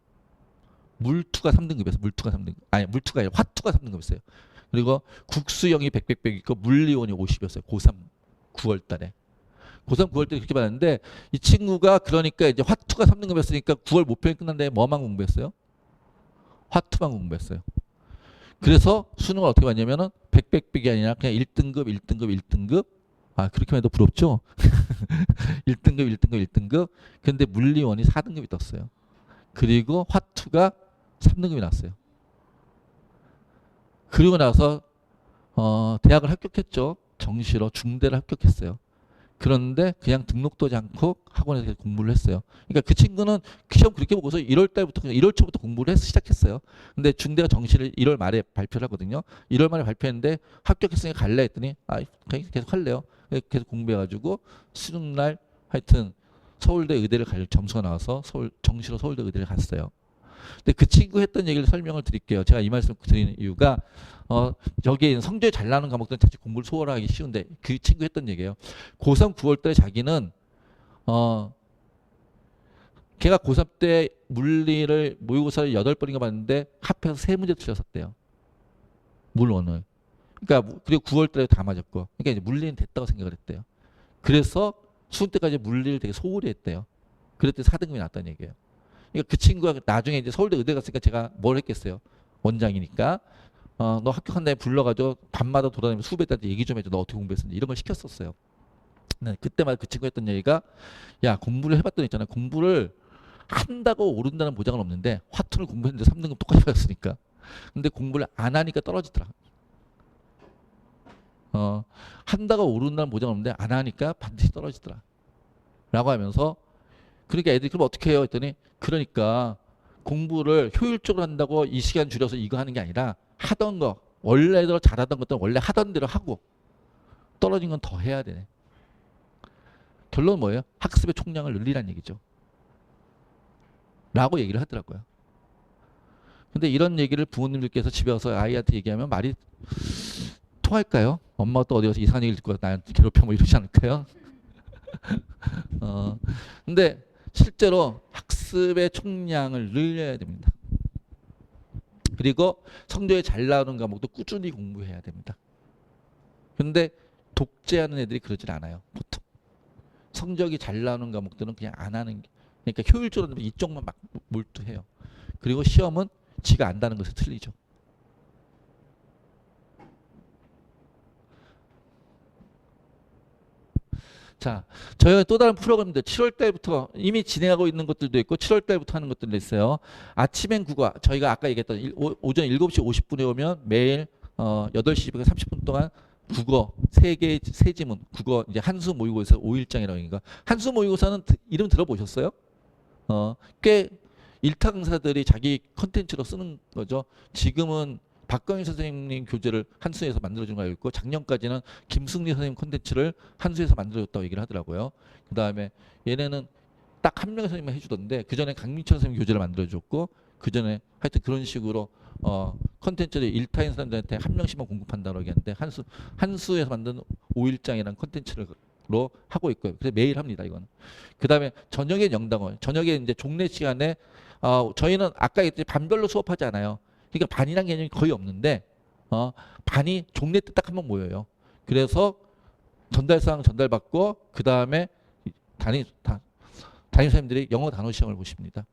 물투가 3등급이었어요. 물투가 3등급. 아니, 물투가 아니라 화투가 3등급이었어요. 그리고 국수형이 100 있고 물리원이 50이었어요. 고3 9월 달에. 고3 9월 때 그렇게 받았는데 이 친구가 그러니까 이제 화투가 3등급이었으니까 9월 모평이 끝난 다음에 뭐만 공부했어요? 화투만 공부했어요. 그래서 수능을 어떻게 봤냐면은 100이 아니라 그냥 1등급. 아, 그렇게 해도 부럽죠? 1등급. 근데 물리원이 4등급이 떴어요. 그리고 화투가 3등급이 났어요. 그리고 나서 대학을 합격했죠. 정시로 중대를 합격했어요. 그런데 그냥 등록도 하지 않고 학원에서 계속 공부를 했어요. 그러니까 그 친구는 시험 그렇게 보고서 1월 달부터 그냥 1월 초부터 공부를 시작했어요. 근데 중대가 정시를 1월 말에 발표를 하거든요. 1월 말에 발표했는데 합격했으니까 갈래 했더니 계속 할래요. 계속 공부해가지고 수능 날 하여튼 서울대 의대를 갈 점수가 나와서 정시로 서울대 의대를 갔어요. 근데 그 친구 했던 얘기를 설명을 드릴게요. 제가 이 말씀 드리는 이유가 여기에 성적이 잘 나오는 과목들은 자칫 공부를 소홀하기 쉬운데 그 친구 했던 얘기예요. 고3 9월 달에 자기는 걔가 고3 때 물리를 모의고사를 8번인가 봤는데 합해서 3문제 틀렸었대요. 물원을. 그러니까 그리고 9월 달에 다 맞았고. 그러니까 이제 물리는 됐다고 생각을 했대요. 그래서 수능 때까지 물리를 되게 소홀히 했대요. 그랬더니 4등급이 났다는 얘기예요. 그러니까 그 친구가 나중에 이제 서울대 의대 갔으니까 제가 뭘 했겠어요. 원장이니까. 너 합격한 다음에 불러가지고 밤마다 돌아다니면서 후배들한테 얘기 좀 해줘. 너 어떻게 공부했었는지 이런 걸 시켰었어요. 네, 그때마다 그 친구가 했던 얘기가 야 공부를 해봤더니 있잖아. 공부를 한다고 오른다는 보장은 없는데 화투를 공부했는데 3등급 똑같이 받았으니까. 근데 공부를 안 하니까 떨어지더라. 한다고 오른다는 보장은 없는데 안 하니까 반드시 떨어지더라. 라고 하면서 그러니까 애들이 그럼 어떻게 해요? 했더니 그러니까 공부를 효율적으로 한다고 이 시간 줄여서 이거 하는 게 아니라 하던 거 원래대로 잘하던 것들은 원래 하던 대로 하고 떨어진 건 더 해야 되네. 결론은 뭐예요? 학습의 총량을 늘리라는 얘기죠. 라고 얘기를 하더라고요. 근데 이런 얘기를 부모님들께서 집에 와서 아이한테 얘기하면 말이 통할까요? 엄마가 또 어디 가서 이상한 얘기를 듣고 나한테 괴롭혀 뭐 이러지 않을까요? 근데 실제로 학습의 총량을 늘려야 됩니다. 그리고 성적이 잘 나오는 과목도 꾸준히 공부해야 됩니다. 근데 독재하는 애들이 그러질 않아요. 보통. 성적이 잘 나오는 과목들은 그냥 안 하는 게. 그러니까 효율적으로 이쪽만 막 몰두해요. 그리고 시험은 지가 안다는 것에 틀리죠. 자, 저희가 또 다른 프로그램들 7월 달부터 이미 진행하고 있는 것들도 있고 7월 달부터 하는 것들도 있어요. 아침엔 국어. 저희가 아까 얘기했던 오전 7시 50분에 오면 매일 8시 30분 동안 국어 세 지문 국어 이제 한수 모의고사 5일장이라고 하니까 한수 모의고사는 이름 들어보셨어요? 꽤 일타 강사들이 자기 컨텐츠로 쓰는 거죠. 지금은 박광희 선생님 교재를 한수에서 만들어준 거 알고 있고 작년까지는 김승리 선생님 콘텐츠를 한수에서 만들어줬다고 얘기를 하더라고요. 그 다음에 얘네는 딱 한 명의 선생님만 해주던데 그 전에 강민철 선생님 교재를 만들어줬고 그 전에 하여튼 그런 식으로 콘텐츠를 일타인 사람들한테 한 명씩만 공급한다고 얘기하는데 한수에서 만든 5일장이라는 콘텐츠로 하고 있고요. 그래서 매일 합니다 이거는. 그 다음에 저녁에 영당원, 저녁에 이제 종례 시간에 저희는 아까 얘기했듯이 반별로 수업하지 않아요. 그러니까 반이란 개념이 거의 없는데 반이 종례 때 딱 한 번 모여요. 그래서 전달사항 전달받고 그 다음에 담임 선생님들이 영어 단어 시험을 보십니다.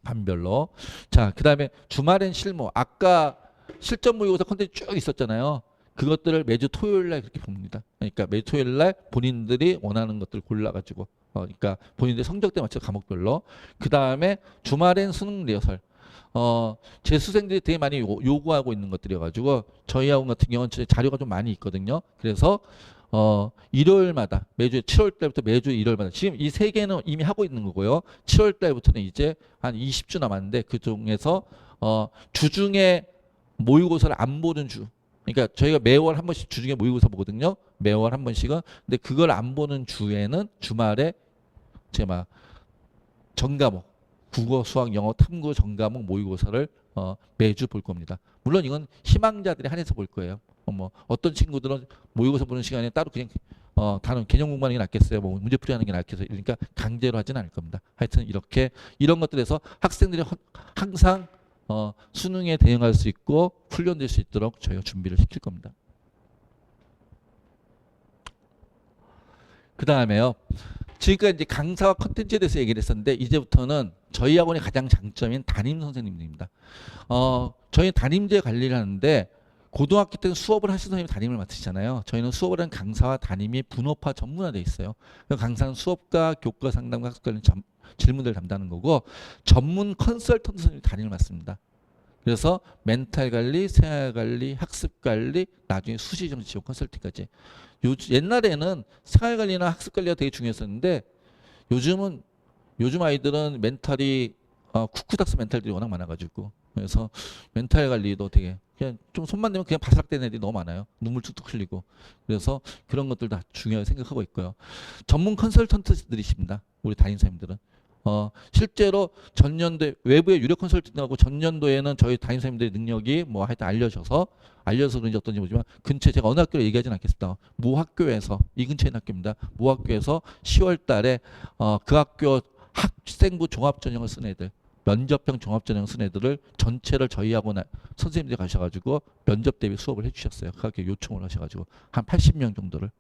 반별로. 자, 그 다음에 주말엔 실무. 아까 실전 모의고사 콘텐츠 쭉 있었잖아요. 그것들을 매주 토요일 날 그렇게 봅니다. 그러니까 매주 토요일 날 본인들이 원하는 것들을 골라가지고 그러니까 본인들 성적대 맞춰 과목별로. 그 다음에 주말엔 수능 리허설. 재수생들이 되게 많이 요구하고 있는 것들이어가지고 저희 학원 같은 경우는 자료가 좀 많이 있거든요. 그래서 일요일마다 매주 7월 달부터 매주 일요일마다 지금 이 세 개는 이미 하고 있는 거고요. 7월 달부터는 이제 한 20주 남았는데 그 중에서 주중에 모의고사를 안 보는 주. 그러니까 저희가 매월 한 번씩 주중에 모의고사 보거든요. 매월 한 번씩은. 근데 그걸 안 보는 주에는 주말에 제가 전과목 국어, 수학, 영어, 탐구 전과목 모의고사를 매주 볼 겁니다. 물론 이건 희망자들이 한해서 볼 거예요. 뭐 어떤 친구들은 모의고사 보는 시간에 따로 그냥 단원 개념 공부하는 게 낫겠어요. 뭐 문제풀이 하는 게 낫겠어요. 그러니까 강제로 하지는 않을 겁니다. 하여튼 이렇게 이런 것들에서 학생들이 항상 수능에 대응할 수 있고 훈련될 수 있도록 저희가 준비를 시킬 겁니다. 그 다음에요. 지금까지 이제 강사와 컨텐츠에 대해서 얘기를 했었는데 이제부터는 저희 학원의 가장 장점인 담임 선생님들입니다. 저희 담임제 관리를 하는데 고등학교 때는 수업을 하시는 선생님이 담임을 맡으시잖아요. 저희는 수업을 하는 강사와 담임이 분업화 전문화되어 있어요. 강사는 수업과 교과 상담과 학습 관련 질문들을 담당하는 거고 전문 컨설턴트 선생님이 담임을 맡습니다. 그래서 멘탈 관리, 생활 관리, 학습 관리, 나중에 수시 정시 지원 컨설팅까지. 옛날에는 생활 관리나 학습 관리가 되게 중요했었는데 요즘 아이들은 멘탈이 쿠쿠닥스 멘탈들이 워낙 많아가지고 그래서 멘탈 관리도 되게 그냥 좀 손만 대면 그냥 바삭대는 애들이 너무 많아요. 눈물 뚝뚝 흘리고. 그래서 그런 것들 다 중요하게 생각하고 있고요. 전문 컨설턴트들이십니다. 우리 담임 선생님들은. 실제로 전년도에 외부의 유력 컨설팅하고 전년도에는 저희 담임 선생님들의 능력이 뭐 하여튼 알려서 그런지 어떤지 모르지만 근처에 제가 어느 학교를 얘기하지는 않겠습니다. 모 학교에서 이 근처에 있는 학교입니다. 모 학교에서 10월 달에 그 학교 학생부 종합전형을 쓴 애들, 면접형 종합전형 쓴 애들을 전체를 저희하고 선생님들이 가셔가지고 면접 대비 수업을 해주셨어요. 그렇게 요청을 하셔가지고 한 80명 정도를.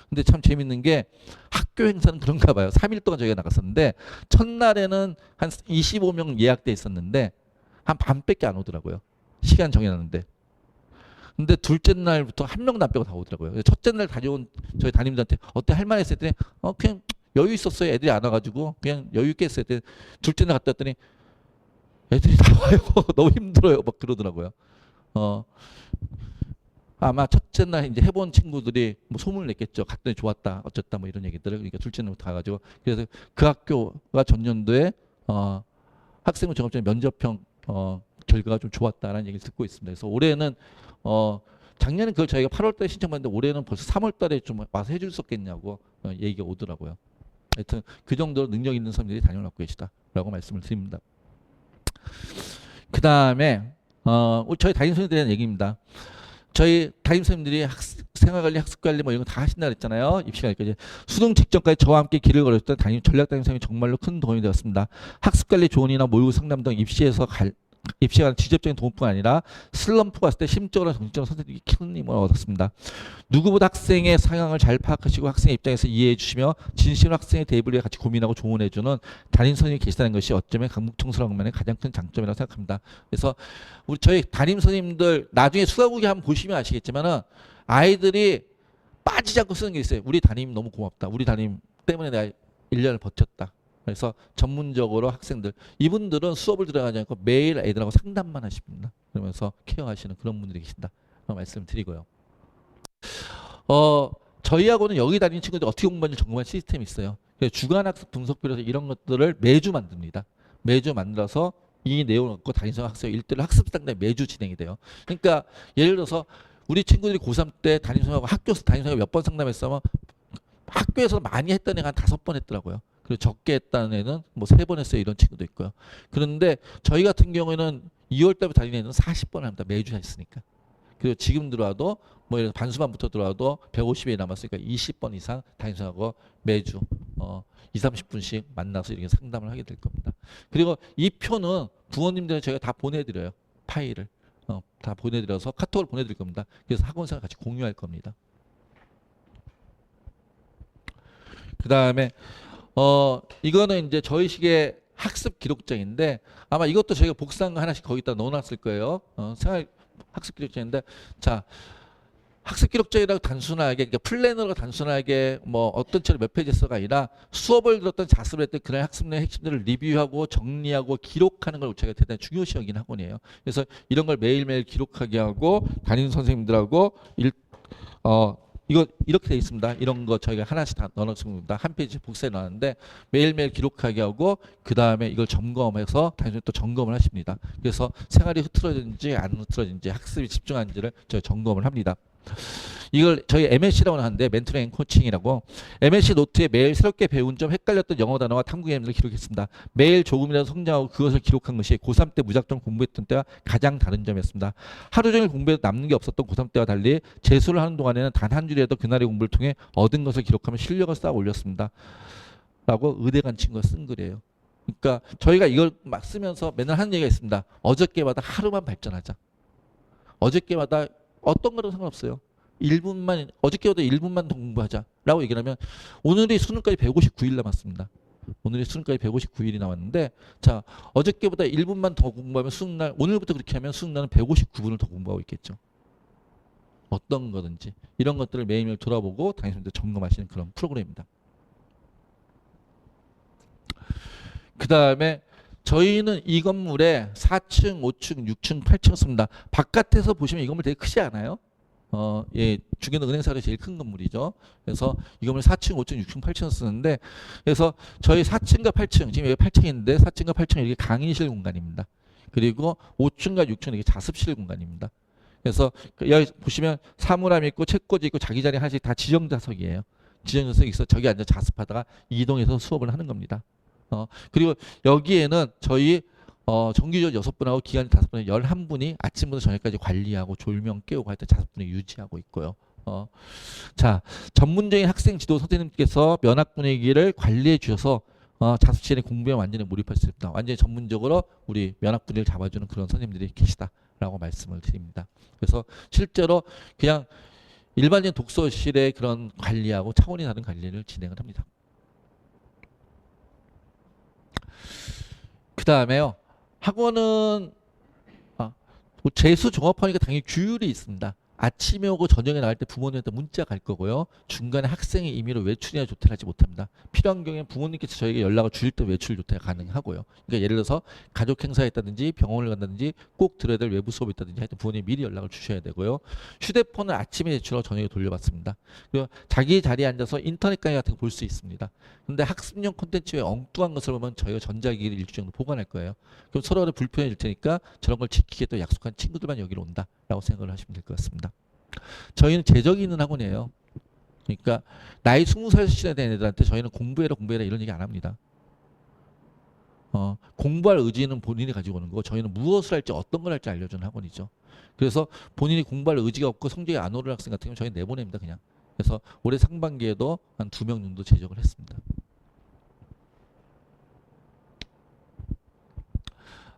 근데 참 재밌는 게 학교 행사는 그런가 봐요. 3일 동안 저희가 나갔었는데 첫날에는 한 25명 예약돼 있었는데 한 반밖에 안 오더라고요. 시간 정해놨는데. 근데 둘째 날부터 한 명도 안 빼고 다 오더라고요. 첫째 날 다녀온 저희 담임들한테 어때 할만했을 때 그냥 여유 있었어요. 애들이 안 와가지고 그냥 여유 있게 했어요. 둘째 날 갔다 왔더니 애들이 나와요. 너무 힘들어요. 막 그러더라고요. 아마 첫째 날 이제 해본 친구들이 뭐 소문을 냈겠죠. 갔더니 좋았다, 어쨌다, 뭐 이런 얘기들을. 그러니까 둘째 날부터 가가지고 그래서 그 학교가 전년도에 학생부 종합전형 면접형 결과가 좀 좋았다라는 얘기를 듣고 있습니다. 그래서 올해는 작년에 그걸 저희가 8월달에 신청받는데 올해는 벌써 3월달에 좀 와서 해줄 수 없겠냐고 얘기가 오더라고요. 하여튼 그 정도로 능력 있는 선생님들이 다녀오고 계시다라고 말씀을 드립니다. 그 다음에 저희 담임 선생님들에 대한 얘기입니다. 저희 담임 선생님들이 생활관리, 학습관리 뭐 이런 거 다 하신다 그랬잖아요. 입시가니까 수능 직전까지 저와 함께 길을 걸었던 전략 담임 선생님이 정말로 큰 도움이 되었습니다. 학습관리 조언이나 모의고 상담 등 입시에 관한 직접적인 도움뿐 아니라 슬럼프가 왔을 때 심적으로 정신적으로 선생님이 큰 힘을 얻었습니다. 누구보다 학생의 상황을 잘 파악하시고 학생의 입장에서 이해해 주시며 진심으로 학생의 대입을 위해 같이 고민하고 조언해 주는 담임 선생님이 계시다는 것이 어쩌면 강북청소년학만의 가장 큰 장점이라고 생각합니다. 그래서 저희 담임 선생님들 나중에 수강후기 한번 보시면 아시겠지만은 아이들이 빠지지 않고 쓰는 게 있어요. 우리 담임 너무 고맙다. 우리 담임 때문에 내가 1년을 버텼다. 그래서 전문적으로 학생들 이분들은 수업을 들어가지 않고 매일 애들하고 상담만 하십니다. 그러면서 케어하시는 그런 분들이 계신다 말씀을 드리고요. 저희하고는 여기 다니는 친구들이 어떻게 공부하는지 점검하는 시스템이 있어요. 주간학습 분석표에서 이런 것들을 매주 만듭니다. 매주 만들어서 이 내용을 갖고 담임선 학생 1대1 학습 상담이 매주 진행이 돼요. 그러니까 예를 들어서 우리 친구들이 고3 때 담임선하고 학교에서 담임선하고 몇 번 상담했으면 학교에서 많이 했던 애가 한 5번 했더라고요. 그리고 적게 했다는 애는 뭐 3번 했어요. 이런 친구도 있고요. 그런데 저희 같은 경우에는 2월 달부터 다니는 애는 40번을 합니다. 매주 했으니까. 그리고 지금 들어와도 뭐 이런 반수반부터 들어와도 150일 남았으니까 20번 이상 담임선하고 매주 2, 30분씩 만나서 이렇게 상담을 하게 될 겁니다. 그리고 이 표는 부모님들 저희가 다 보내드려요. 파일을. 다 보내드려서 카톡을 보내드릴 겁니다. 그래서 학원생과 같이 공유할 겁니다. 그 다음에 이거는 이제 저희식의 학습 기록장인데 아마 이것도 저희가 복사한 거 하나씩 거기다 넣어놨을 거예요. 생활 학습 기록장인데 자 학습 기록장이라고 단순하게 그러니까 플래너가 단순하게 뭐 어떤 책을 몇 페이지 써가 아니라 수업을 들었던 자습을 했던 그날 학습 내 핵심들을 리뷰하고 정리하고 기록하는 걸 저희가 대단히 중요시 여기는 학원이에요. 그래서 이런 걸 매일매일 기록하게 하고 담임 선생님들하고 이거 이렇게 돼 있습니다. 이런 거 저희가 하나씩 다 넣어놓습니다. 한 페이지 복사해 놨는데 매일매일 기록하게 하고 그 다음에 이걸 점검해서 당연히 또 점검을 하십니다. 그래서 생활이 흐트러진지 안 흐트러진지 학습이 집중하는지를 저희 점검을 합니다. 이걸 저희 MLC라고 하는데 멘토링 앤 코칭이라고 MLC 노트에 매일 새롭게 배운 점 헷갈렸던 영어 단어와 탐구 개념을 기록했습니다. 매일 조금이라도 성장하고 그것을 기록한 것이 고3 때 무작정 공부했던 때와 가장 다른 점이었습니다. 하루 종일 공부해도 남는 게 없었던 고3 때와 달리 재수를 하는 동안에는 단 한 줄이라도 그날의 공부를 통해 얻은 것을 기록하며 실력을 쌓아 올렸습니다. 라고 의대 간 친구가 쓴 글이에요. 그러니까 저희가 이걸 막 쓰면서 맨날 하는 얘기가 있습니다. 어저께마다 하루만 발전하자. 어저께마다 어떤 거는 상관없어요. 1분만 어저께보다 1분만 더 공부하자 라고 얘기를 하면 오늘이 수능까지 159일 남았습니다. 오늘이 수능까지 159일이 남았는데 자 어저께보다 1분만 더 공부하면 수능날 오늘부터 그렇게 하면 수능날은 159분을 더 공부하고 있겠죠. 어떤 거든지 이런 것들을 매일매일 돌아보고 당신들 점검하시는 그런 프로그램입니다. 그 다음에 저희는 이 건물에 4층, 5층, 6층, 8층 씁니다. 바깥에서 보시면 이 건물 되게 크지 않아요? 예, 중견 은행사가 제일 큰 건물이죠. 그래서 이 건물 4층, 5층, 6층, 8층 쓰는데 그래서 저희 4층과 8층, 지금 여기 8층인데 4층과 8층은 이렇게 강의실 공간입니다. 그리고 5층과 6층은 이게 자습실 공간입니다. 그래서 여기 보시면 사물함 있고 책꽂이 있고 자기 자리 하나씩 다 지정자석이에요. 지정자석이 있어 저기 앉아 자습하다가 이동해서 수업을 하는 겁니다. 그리고 여기에는 저희 정규직원 6분하고 기간이 5분에 11분이 아침부터 저녁까지 관리하고 졸명 깨우고 할 때 5분에 유지하고 있고요. 자, 전문적인 학생 지도 선생님께서 면학 분위기를 관리해 주셔서 자습실에 공부에 완전히 몰입할 수 있다. 완전히 전문적으로 우리 면학 분위기를 잡아주는 그런 선생님들이 계시다라고 말씀을 드립니다. 그래서 실제로 그냥 일반적인 독서실의 그런 관리하고 차원이 다른 관리를 진행을 합니다. 그 다음에요. 학원은 재수 종합하니까 당연히 규율이 있습니다. 아침에 오고 저녁에 나갈 때 부모님한테 문자 갈 거고요. 중간에 학생의 임의로 외출이나 조퇴를 하지 못합니다. 필요한 경우에 부모님께서 저에게 연락을 주실 때 외출 조퇴가 가능하고요. 그러니까 예를 들어서 가족 행사에 있다든지 병원을 간다든지 꼭 들어야 될 외부 수업이 있다든지 하여튼 부모님이 미리 연락을 주셔야 되고요. 휴대폰을 아침에 제출하고 저녁에 돌려받습니다. 그리고 자기 자리에 앉아서 인터넷 강의 같은 거 볼 수 있습니다. 근데 학습용 콘텐츠에 엉뚱한 것을 보면 저희가 전자기기를 일주 정도 보관할 거예요. 그럼 서로 간에 불편해질 테니까 저런 걸 지키겠다고 약속한 친구들만 여기로 온다라고 생각을 하시면 될 것 같습니다. 저희는 재적이 있는 학원이에요. 그러니까 나이 20살 시대에 된 애들한테 저희는 공부해라 이런 얘기 안 합니다. 공부할 의지는 본인이 가지고 오는 거고 저희는 무엇을 할지 어떤 걸 할지 알려주는 학원이죠. 그래서 본인이 공부할 의지가 없고 성적이 안 오르는 학생 같은 경우는 저희 내보냅니다. 그냥. 그래서 올해 상반기에도 한 2명 정도 재적을 했습니다.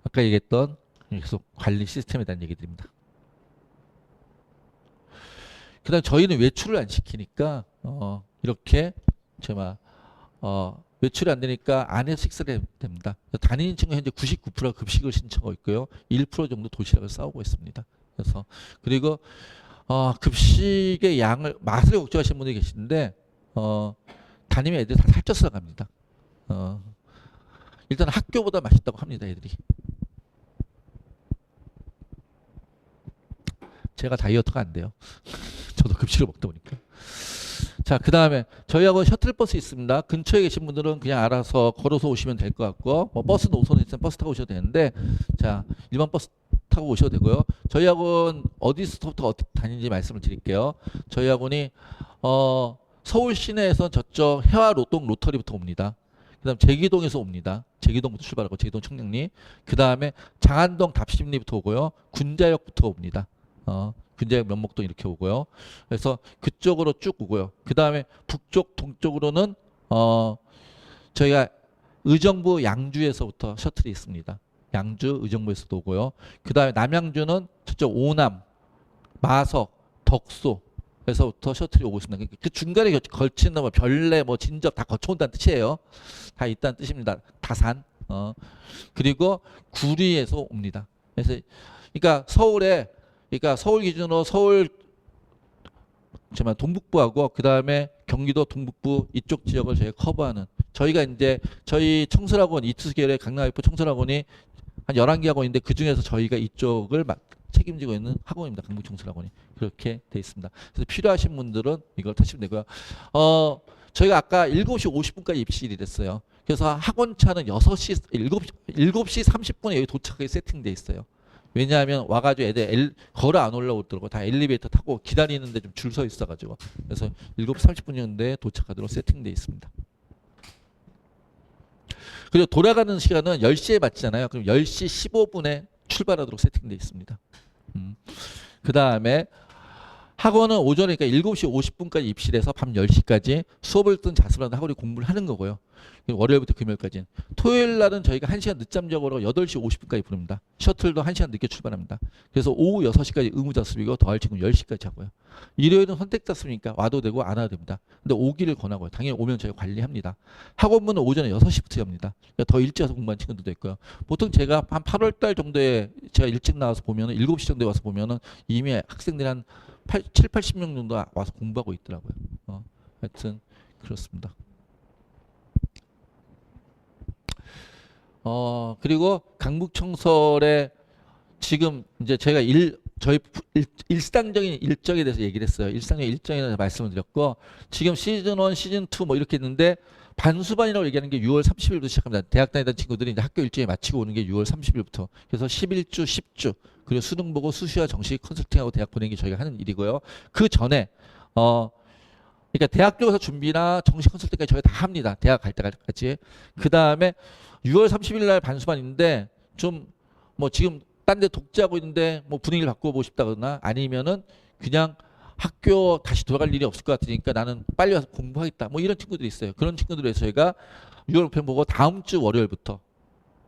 아까 얘기했던 계속 관리 시스템에 대한 얘기 드립니다. 그 다음 저희는 외출을 안 시키니까 이렇게 제가 외출이 안 되니까 안에서 식사를 됩니다. 다니는 친구 현재 99%가 급식을 신청하고 있고요. 1% 정도 도시락을 싸오고 있습니다. 그래서 그리고 급식의 양을 맛을 걱정하시는 분이 계시는데 다니면 애들이 다 살쪄서 나갑니다. 일단 학교보다 맛있다고 합니다. 애들이. 제가 다이어트가 안 돼요. 저도 급식을 먹다 보니까. 자, 그 다음에 저희하고 셔틀버스 있습니다. 근처에 계신 분들은 그냥 알아서 걸어서 오시면 될 것 같고, 뭐 버스 노선에 있으면 버스 타고 오셔도 되는데, 자, 일반 버스 타고 오셔도 되고요. 저희 학원 어디서부터 어떻게 다니는지 말씀을 드릴게요. 저희 학원이 서울 시내에서 저쪽 해화 로동 로터리부터 옵니다. 그 다음 제기동에서 옵니다. 제기동부터 출발하고 제기동 청량리. 그 다음에 장안동 답심리부터 오고요. 군자역부터 옵니다. 군자역 면목동 이렇게 오고요. 그래서 그쪽으로 쭉 오고요. 그 다음에 북쪽 동쪽으로는 저희가 의정부 양주에서부터 셔틀이 있습니다. 양주 의정부에서도 오고요. 그 다음에 남양주는 저쪽 오남, 마석, 덕소에서부터 셔틀이 오고 있습니다. 그 중간에 걸치는 뭐 별내, 뭐 진접 다 거쳐온다는 뜻이에요. 다 있다는 뜻입니다. 다산. 그리고 구리에서 옵니다. 그래서 그러니까 서울 기준으로 서울 동북부하고 그 다음에 경기도 동북부 이쪽 지역을 저희가 커버하는 저희가 이제 저희 청설학원 이투스계열의 강남IF 청설학원이 한 11개 학원인데 그 중에서 저희가 이쪽을 책임지고 있는 학원입니다. 강북청설학원이 그렇게 돼 있습니다. 그래서 필요하신 분들은 이걸 타시면 되고요. 저희가 아까 7시 50분까지 입실이 됐어요. 그래서 학원차는 7시 30분에 여기 도착하게 세팅돼 있어요. 왜냐하면 와가지고 애들 걸어 안 올라오더라고. 다 엘리베이터 타고 기다리는데 좀 줄 서 있어가지고. 그래서 7시 30분이었는데 도착하도록 세팅되어 있습니다. 그리고 돌아가는 시간은 10시에 맞잖아요. 그럼 10시 15분에 출발하도록 세팅되어 있습니다. 그 다음에 학원은 오전에 그러니까 7시 50분까지 입실해서 밤 10시까지 수업을 듣든 자습을 하든 학원이 공부를 하는 거고요. 월요일부터 금요일까지는. 토요일 날은 저희가 1시간 늦잠적으로 8시 50분까지 부릅니다. 셔틀도 1시간 늦게 출발합니다. 그래서 오후 6시까지 의무자습이고 더할 친구는 10시까지 하고요. 일요일은 선택자습이니까 와도 되고 안 와도 됩니다. 근데 오기를 권하고요. 당연히 오면 저희가 관리합니다. 학원문은 오전에 6시부터 엽니다. 그러니까 더 일찍 와서 공부하는 친구들도 있고요. 보통 제가 한 8월달 정도에 제가 일찍 나와서 보면은 7시 정도에 와서 보면은 이미 학생들이 한 7, 80명 정도 와서 공부하고 있더라고요. 하여튼 그렇습니다. 그리고 강북청설에 지금 이제 저희가 저희 일상적인 일정에 대해서 얘기를 했어요. 일상적인 일정에 대해서 말씀을 드렸고 지금 시즌 1, 시즌 2 뭐 이렇게 있는데 반수반이라고 얘기하는 게 6월 30일부터 시작합니다. 대학 다니던 친구들이 이제 학교 일정에 마치고 오는 게 6월 30일부터. 그래서 11주, 10주 그리고 수능 보고 수시와 정식 컨설팅하고 대학 보내는 게 저희가 하는 일이고요. 그 전에 그러니까 대학교 가서 준비나 정식 컨설팅까지 저희가 다 합니다. 대학 갈 때까지. 그 다음에 6월 30일 날 반수반인데 좀 뭐 지금 딴 데 독재하고 있는데 뭐 분위기를 바꿔보고 싶다거나 아니면은 그냥 학교 다시 돌아갈 일이 없을 것 같으니까 나는 빨리 와서 공부하겠다. 뭐 이런 친구들이 있어요. 그런 친구들에서 저희가 6월 목표 보고 다음 주 월요일부터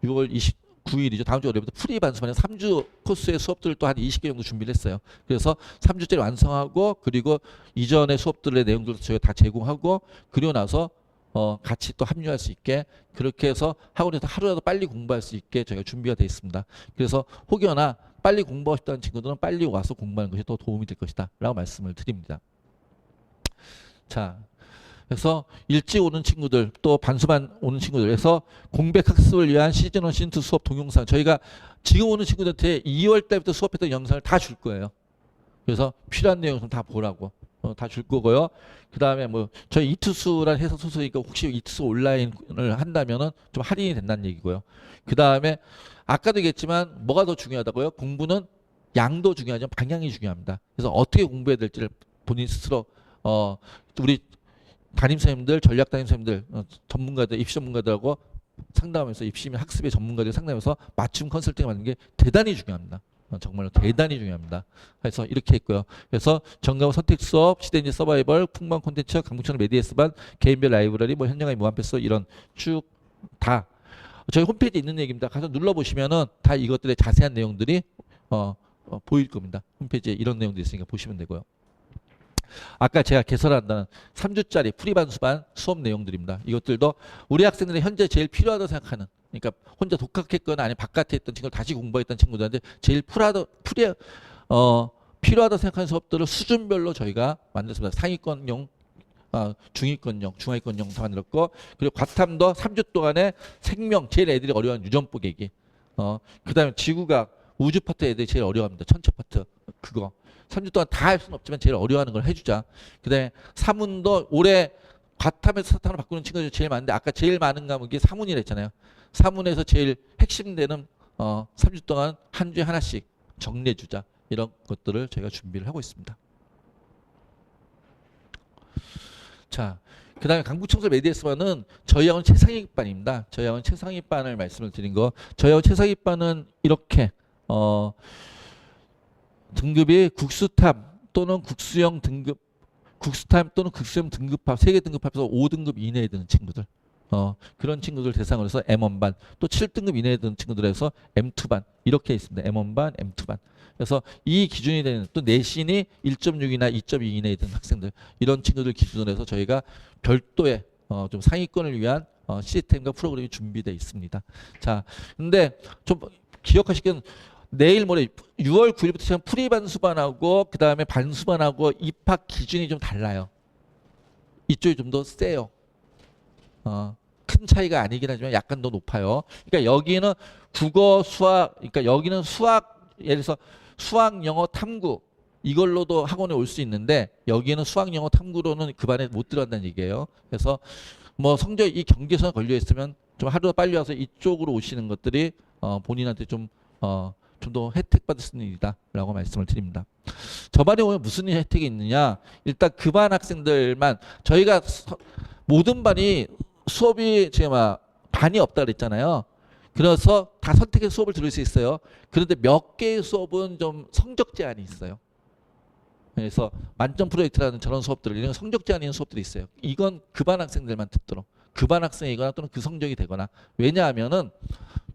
6월 29일이죠. 다음 주 월요일부터 프리 반수반에 3주 코스의 수업들을 또 한 20개 정도 준비를 했어요. 그래서 3주짜리 완성하고 그리고 이전의 수업들의 내용들도 저희가 다 제공하고 그리고 나서 같이 또 합류할 수 있게 그렇게 해서 학원에서 하루라도 빨리 공부할 수 있게 저희가 준비가 되어 있습니다. 그래서 혹여나 빨리 공부하고 싶다는 친구들은 빨리 와서 공부하는 것이 더 도움이 될 것이다 라고 말씀을 드립니다. 자, 그래서 일찍 오는 친구들 또 반수반 오는 친구들에서 공백 학습을 위한 시즌1 시즌2 수업 동영상 저희가 지금 오는 친구들한테 2월 달부터 수업했던 영상을 다 줄 거예요. 그래서 필요한 내용 다 보라고 다 줄 거고요. 그 다음에 뭐 저희 이투수란 회사 소속이니까 혹시 이투수 온라인을 한다면은 좀 할인이 된다는 얘기고요. 그 다음에 아까도 얘기했지만 뭐가 더 중요하다고요? 공부는 양도 중요하지만 방향이 중요합니다. 그래서 어떻게 공부해야 될지를 본인 스스로 우리 담임선생님들, 전략 담임선생님들, 전문가들, 입시 전문가들하고 상담하면서 입시 및 학습의 전문가들 상담하면서 맞춤 컨설팅을 받는 게 대단히 중요합니다. 정말로 대단히 중요합니다. 그래서 이렇게 했고요. 그래서 정가고 선택 수업, 시대인지 서바이벌, 풍부한 콘텐츠, 강북청 메디에스반, 개인별 라이브러리, 뭐 현장의 무한 패스 이런 쭉 다 저희 홈페이지에 있는 얘기입니다. 가서 눌러보시면은 다 이것들의 자세한 내용들이 보일 겁니다. 홈페이지에 이런 내용들이 있으니까 보시면 되고요. 아까 제가 개설한다는 3주짜리 프리반수반 수업 내용들입니다. 이것들도 우리 학생들이 현재 제일 필요하다고 생각하는 그러니까 혼자 독학했거나 아니면 바깥에 있던 친구들 다시 공부했던 친구들한테 제일 필요하다고 생각하는 수업들을 수준별로 저희가 만들었습니다. 상위권용 중위권용, 중하위권용 다 만들었고 그리고 과탐도 3주 동안에 생명 제일 애들이 어려워하는 유전법 계기 그 다음에 지구과학 우주 파트 애들이 제일 어려워합니다. 천체 파트 그거 3주 동안 다 할 수는 없지만 제일 어려워하는 걸 해주자. 그 다음에 사문도 올해 과탐에서 사탐으로 바꾸는 친구들이 제일 많은데 아까 제일 많은 과목이 사문이라 했잖아요. 사문에서 제일 핵심되는 3주 동안 한 주에 하나씩 정리해주자. 이런 것들을 저희가 준비를 하고 있습니다. 자, 그 다음에 강북청소 메디에스반은 저희 학원 최상위반입니다. 저희 학원 최상위반을 말씀을 드린 거. 저희 학원 최상위반은 이렇게 등급이 국수탐 또는 국수형 등급, 국수탐 또는 국수형 등급합, 3개 등급합에서 5등급 이내에 드는 친구들. 그런 친구들 대상으로 해서 M1반, 또 7등급 이내에 드는 친구들에서 M2반, 이렇게 있습니다. M1반, M2반. 그래서 이 기준이 되는 또 내신이 1.6이나 2.2 이내에 드는 학생들, 이런 친구들 기준으로 해서 저희가 별도의 좀 상위권을 위한 시스템과 프로그램이 준비되어 있습니다. 자, 근데 좀 기억하시기는 내일 모레 6월 9일부터 시작 프리 반수반하고 그 다음에 반수반하고 입학 기준이 좀 달라요. 이쪽이 좀 더 세요. 큰 차이가 아니긴 하지만 약간 더 높아요. 그러니까 여기는 국어, 수학, 그러니까 여기는 수학, 예를 들어서 수학, 영어, 탐구 이걸로도 학원에 올 수 있는데 여기는 수학, 영어, 탐구로는 그 반에 못 들어간다는 얘기예요. 그래서 뭐 성적 이 경계선에 걸려 있으면 좀 하루 빨리 와서 이쪽으로 오시는 것들이 본인한테 좀 더 혜택 받을 수 있는 일이다라고 말씀을 드립니다. 저반에 오면 무슨 혜택이 있느냐? 일단 그 반 학생들만 저희가 모든 반이 수업이 제가 반이 없다 그랬잖아요. 그래서 다 선택해서 수업을 들을 수 있어요. 그런데 몇 개의 수업은 좀 성적 제한이 있어요. 그래서 만점 프로젝트라는 저런 수업들 이런 성적 제한이 있는 수업들이 있어요. 이건 그 반 학생들만 듣도록. 그 반 학생이거나 또는 그 성적이 되거나. 왜냐하면은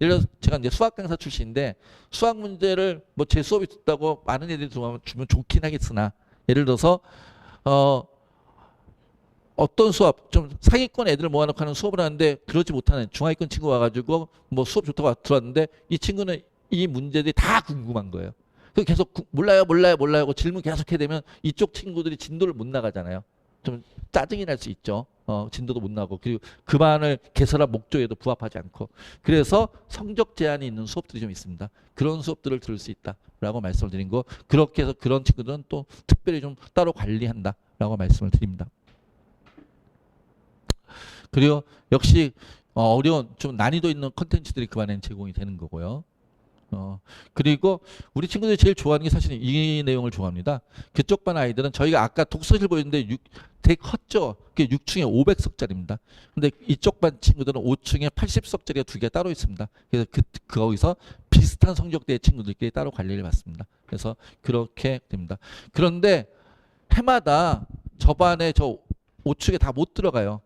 예를 들어서 제가 이제 수학 강사 출신인데 수학 문제를 뭐 제 수업이 듣다고 많은 애들이 주면 좋긴 하겠으나 예를 들어서 어떤 수업 좀 상위권 애들을 모아놓고 하는 수업을 하는데 그러지 못하는 중하위권 친구 와가지고 뭐 수업 좋다고 들어왔는데 이 친구는 이 문제들이 다 궁금한 거예요. 그 계속 몰라요 하고 질문 계속해야 되면 이쪽 친구들이 진도를 못 나가잖아요. 좀 짜증이 날 수 있죠. 진도도 못 나고 그리고 그 반을 개설한 목적에도 부합하지 않고 그래서 성적 제한이 있는 수업들이 좀 있습니다. 그런 수업들을 들을 수 있다라고 말씀을 드린 거 그렇게 해서 그런 친구들은 또 특별히 좀 따로 관리한다라고 말씀을 드립니다. 그리고 역시 어려운 좀 난이도 있는 컨텐츠들이 그 반에는 제공이 되는 거고요. 그리고 우리 친구들이 제일 좋아하는 게 사실은 이 내용을 좋아합니다. 그쪽 반 아이들은 저희가 아까 독서실 보였는데 되게 컸죠. 그게 6층에 500석짜리입니다. 근데 이쪽 반 친구들은 5층에 80석짜리가 2개가 따로 있습니다. 그래서 거기서 비슷한 성적대의 친구들끼리 따로 관리를 받습니다. 그래서 그렇게 됩니다. 그런데 해마다 저반에 저 5축에 다 못 들어가요.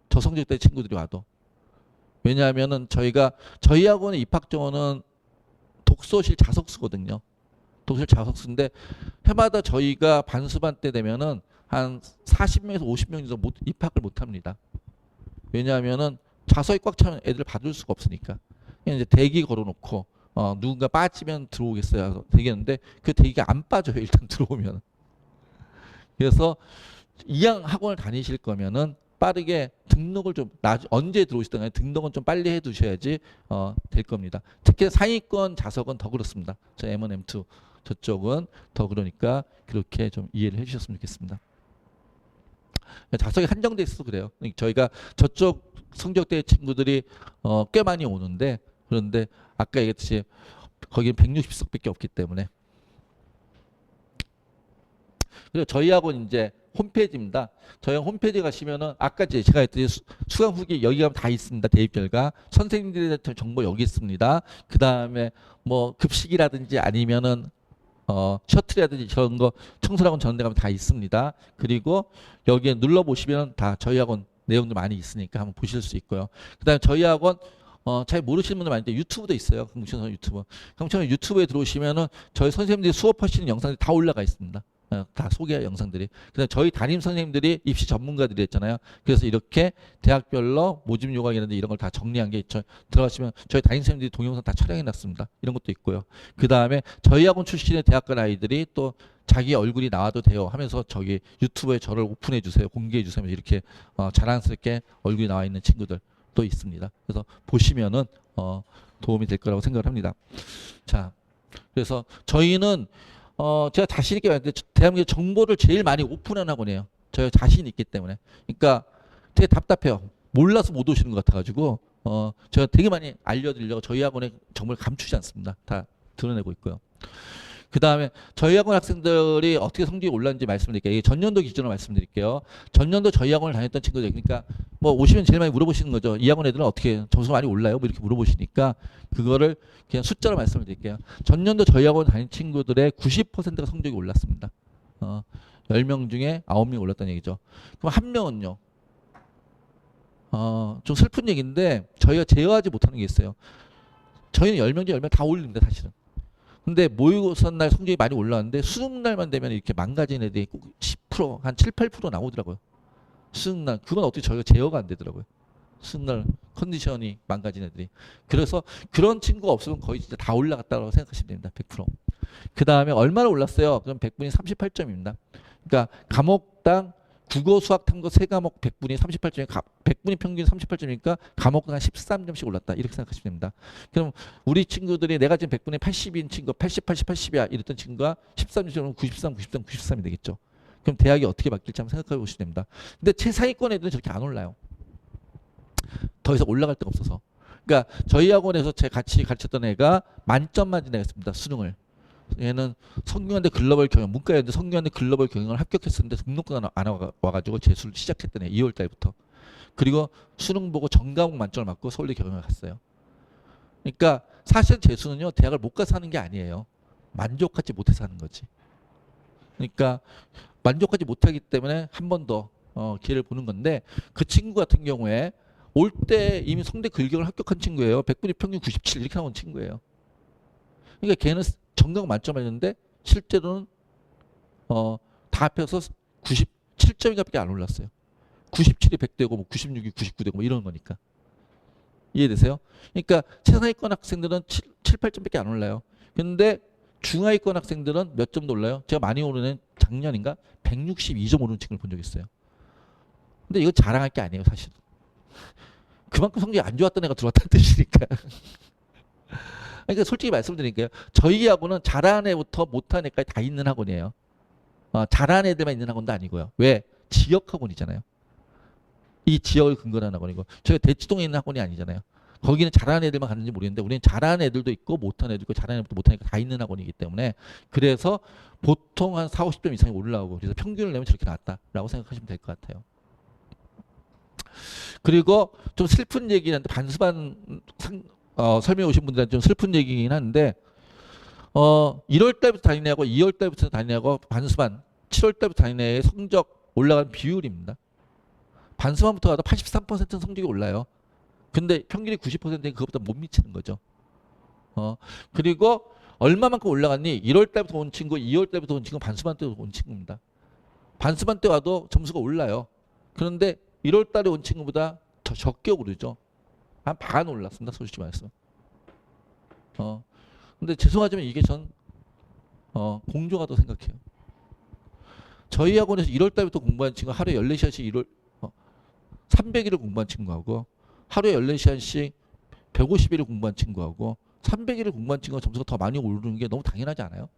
저성적대 친구들이 와도. 왜냐하면은 저희 학원의 입학 정원은 독서실 자석수거든요. 독서실 자석수인데 해마다 저희가 반수반 때 되면은 한 40명에서 50명 정도 입학을 못 합니다. 왜냐하면은 좌석이 꽉 차면 애들 받을 수가 없으니까. 그냥 이제 대기 걸어놓고 누군가 빠지면 들어오겠어요. 되겠는데 그 대기가 안 빠져요. 일단 들어오면. 그래서 이왕 학원을 다니실 거면은 빠르게 등록을 좀 언제 들어오시든 간에 등록은 좀 빨리 해두셔야지 될 겁니다. 특히 상위권 자석은 더 그렇습니다. 저 M1, M2 저쪽은 더 그러니까 그렇게 좀 이해를 해주셨으면 좋겠습니다. 자석이 한정돼 있어서 그래요. 저희가 저쪽 성적대 친구들이 꽤 많이 오는데 그런데 아까 얘기했듯이 거기는 160석밖에 없기 때문에. 그리고 저희 학원 이제 홈페이지입니다. 저희 홈페이지 가시면은 아까 제가 했듯이 수강 후기 여기 가면 다 있습니다. 대입 결과 선생님들에 대한 정보 여기 있습니다. 그 다음에 뭐 급식이라든지 아니면은 셔틀이라든지 저런 거 청소학원 전대 가면 다 있습니다. 그리고 여기에 눌러 보시면 다 저희 학원 내용도 많이 있으니까 한번 보실 수 있고요. 그다음에 저희 학원 잘 모르시는 분들 많은데 유튜브도 있어요. 강북청 유튜브. 강북청 유튜브에 들어오시면은 저희 선생님들이 수업하시는 영상들이 다 올라가 있습니다. 다 소개 영상들이. 그다음 저희 담임 선생님들이 입시 전문가들이 했잖아요. 그래서 이렇게 대학별로 모집 요강이라든지 이런 걸 다 정리한 게 들어가시면 저희 담임 선생님들이 동영상 다 촬영해 놨습니다. 이런 것도 있고요. 그 다음에 저희 학원 출신의 대학교 아이들이 또 자기 얼굴이 나와도 돼요 하면서 저기 유튜브에 저를 오픈해 주세요, 공개해 주세요 이렇게 자랑스럽게 얼굴이 나와 있는 친구들 또 있습니다. 그래서 보시면은 도움이 될 거라고 생각을 합니다. 자, 그래서 저희는 제가 자신 있게 말했는데 대한민국 정보를 제일 많이 오픈한 학원이에요. 저희가 자신 있기 때문에. 그러니까 되게 답답해요. 몰라서 못 오시는 것 같아가지고 제가 되게 많이 알려드리려고 저희 학원의 정보를 감추지 않습니다. 다 드러내고 있고요. 그 다음에 저희 학원 학생들이 어떻게 성적이 올랐는지 말씀드릴게요. 이게 전년도 기준으로 말씀드릴게요. 전년도 저희 학원을 다녔던 친구들, 그러니까 뭐 오시면 제일 많이 물어보시는 거죠. 이 학원 애들은 어떻게 점수가 많이 올라요? 뭐 이렇게 물어보시니까 그거를 그냥 숫자로 말씀을 드릴게요. 전년도 저희 학원 다닌 친구들의 90%가 성적이 올랐습니다. 10명 중에 9명 올랐다는 얘기죠. 그럼 한 명은요. 좀 슬픈 얘기인데 저희가 제어하지 못하는 게 있어요. 저희는 10명 중에 10명 다 올립니다, 사실은. 근데 모의고사 날 성적이 많이 올라왔는데 수능 날만 되면 이렇게 망가진 애들이 꼭 10%, 한 7, 8% 나오더라고요. 수능 날. 그건 어떻게 저희가 제어가 안 되더라고요. 수능 날 컨디션이 망가진 애들이. 그래서 그런 친구가 없으면 거의 진짜 다 올라갔다고 생각하시면 됩니다. 100%. 그 다음에 얼마나 올랐어요? 그럼 100분이 38점입니다. 그러니까 과목당 국어, 수학, 탐구 세 과목 100분이 38점이 100분이 평균 38점이니까 과목당 한 13점씩 올랐다. 이렇게 생각하시면 됩니다. 그럼 우리 친구들이 내가 지금 100분에 80인 친구 80, 80, 80이야 이랬던 친구가 13점이면 93, 93, 93이 되겠죠. 그럼 대학이 어떻게 바뀔지 한번 생각해 보시면 됩니다. 근데 최상위권 애들은 저렇게 안 올라요. 더 이상 올라갈 데가 없어서. 그러니까 저희 학원에서 제가 같이 가르쳤던 애가 만점 맞은 애가 있습니다. 수능을. 얘는 성균관대 글로벌 경영, 문과였는데 성균관대 글로벌 경영을 합격했었는데 등록금 안 와가지고 재수를 시작했던 애 2월 달부터. 그리고 수능 보고 전과목 만점을 맞고 서울대 경영을 갔어요. 그러니까 사실 재수는요 대학을 못 가서 하는 게 아니에요. 만족하지 못해서 하는 거지. 그러니까 만족하지 못하기 때문에 한 번 더 기회를 보는 건데 그 친구 같은 경우에 올 때 이미 성대 글경을 합격한 친구예요. 100분이 평균 97 이렇게 나온 친구예요. 그러니까 걔는 전과목 만점 맞았는데 실제로는 다 합해서 97점인가밖에 안 올랐어요. 97이 100되고 뭐 96이 99되고 뭐 이런 거니까. 이해되세요? 그러니까 최상위권 학생들은 7, 8점밖에 안 올라요. 근데 중하위권 학생들은 몇 점도 올라요? 제가 많이 오르는 작년인가 162점 오르는 친구를 본 적 있어요. 근데 이거 자랑할 게 아니에요, 사실. 그만큼 성적이 안 좋았던 애가 들어왔다는 뜻이니까. 그러니까 솔직히 말씀드릴게요. 저희 학원은 잘하는 애부터 못하는 애까지 다 있는 학원이에요. 잘하는 애들만 있는 학원도 아니고요. 왜? 지역 학원이잖아요. 이 지역을 근거로 하는 학원이고 저희가 대치동에 있는 학원이 아니잖아요. 거기는 잘하는 애들만 갔는지 모르겠는데 우리는 잘하는 애들도 있고 못하는 애들도 있고 잘하는 애들도 못하는 애가 다 있는 학원이기 때문에 그래서 보통 한 4, 50점 이상이 올라오고 그래서 평균을 내면 저렇게 나왔다라고 생각하시면 될 것 같아요. 그리고 좀 슬픈 얘기는 한데 반수반 설명해 오신 분들한테 좀 슬픈 얘기긴 한데 1월 달부터 다니냐고 2월 달부터 다니냐고 반수반 7월 달부터 다니는 애의 성적 올라가는 비율입니다. 반수반부터 가도 83%는 성적이 올라요. 근데 평균이 90%는 그것보다 못 미치는 거죠. 그리고 얼마만큼 올라갔니? 1월 달부터 온 친구, 2월 달부터 온 친구, 반수반 때 온 친구입니다. 반수반 때 와도 점수가 올라요. 그런데 1월 달에 온 친구보다 더 적게 오르죠. 한 반 올랐습니다. 솔직히 말해서. 근데 죄송하지만 이게 전 공조가도 생각해요. 저희 학원에서 1월 달부터 공부한 친구 하루에 14시간씩 300일을 공부한 친구하고 하루에 14시간씩 150일을 공부한 친구하고 300일을 공부한 친구가 점수가 더 많이 오르는 게 너무 당연하지 않아요?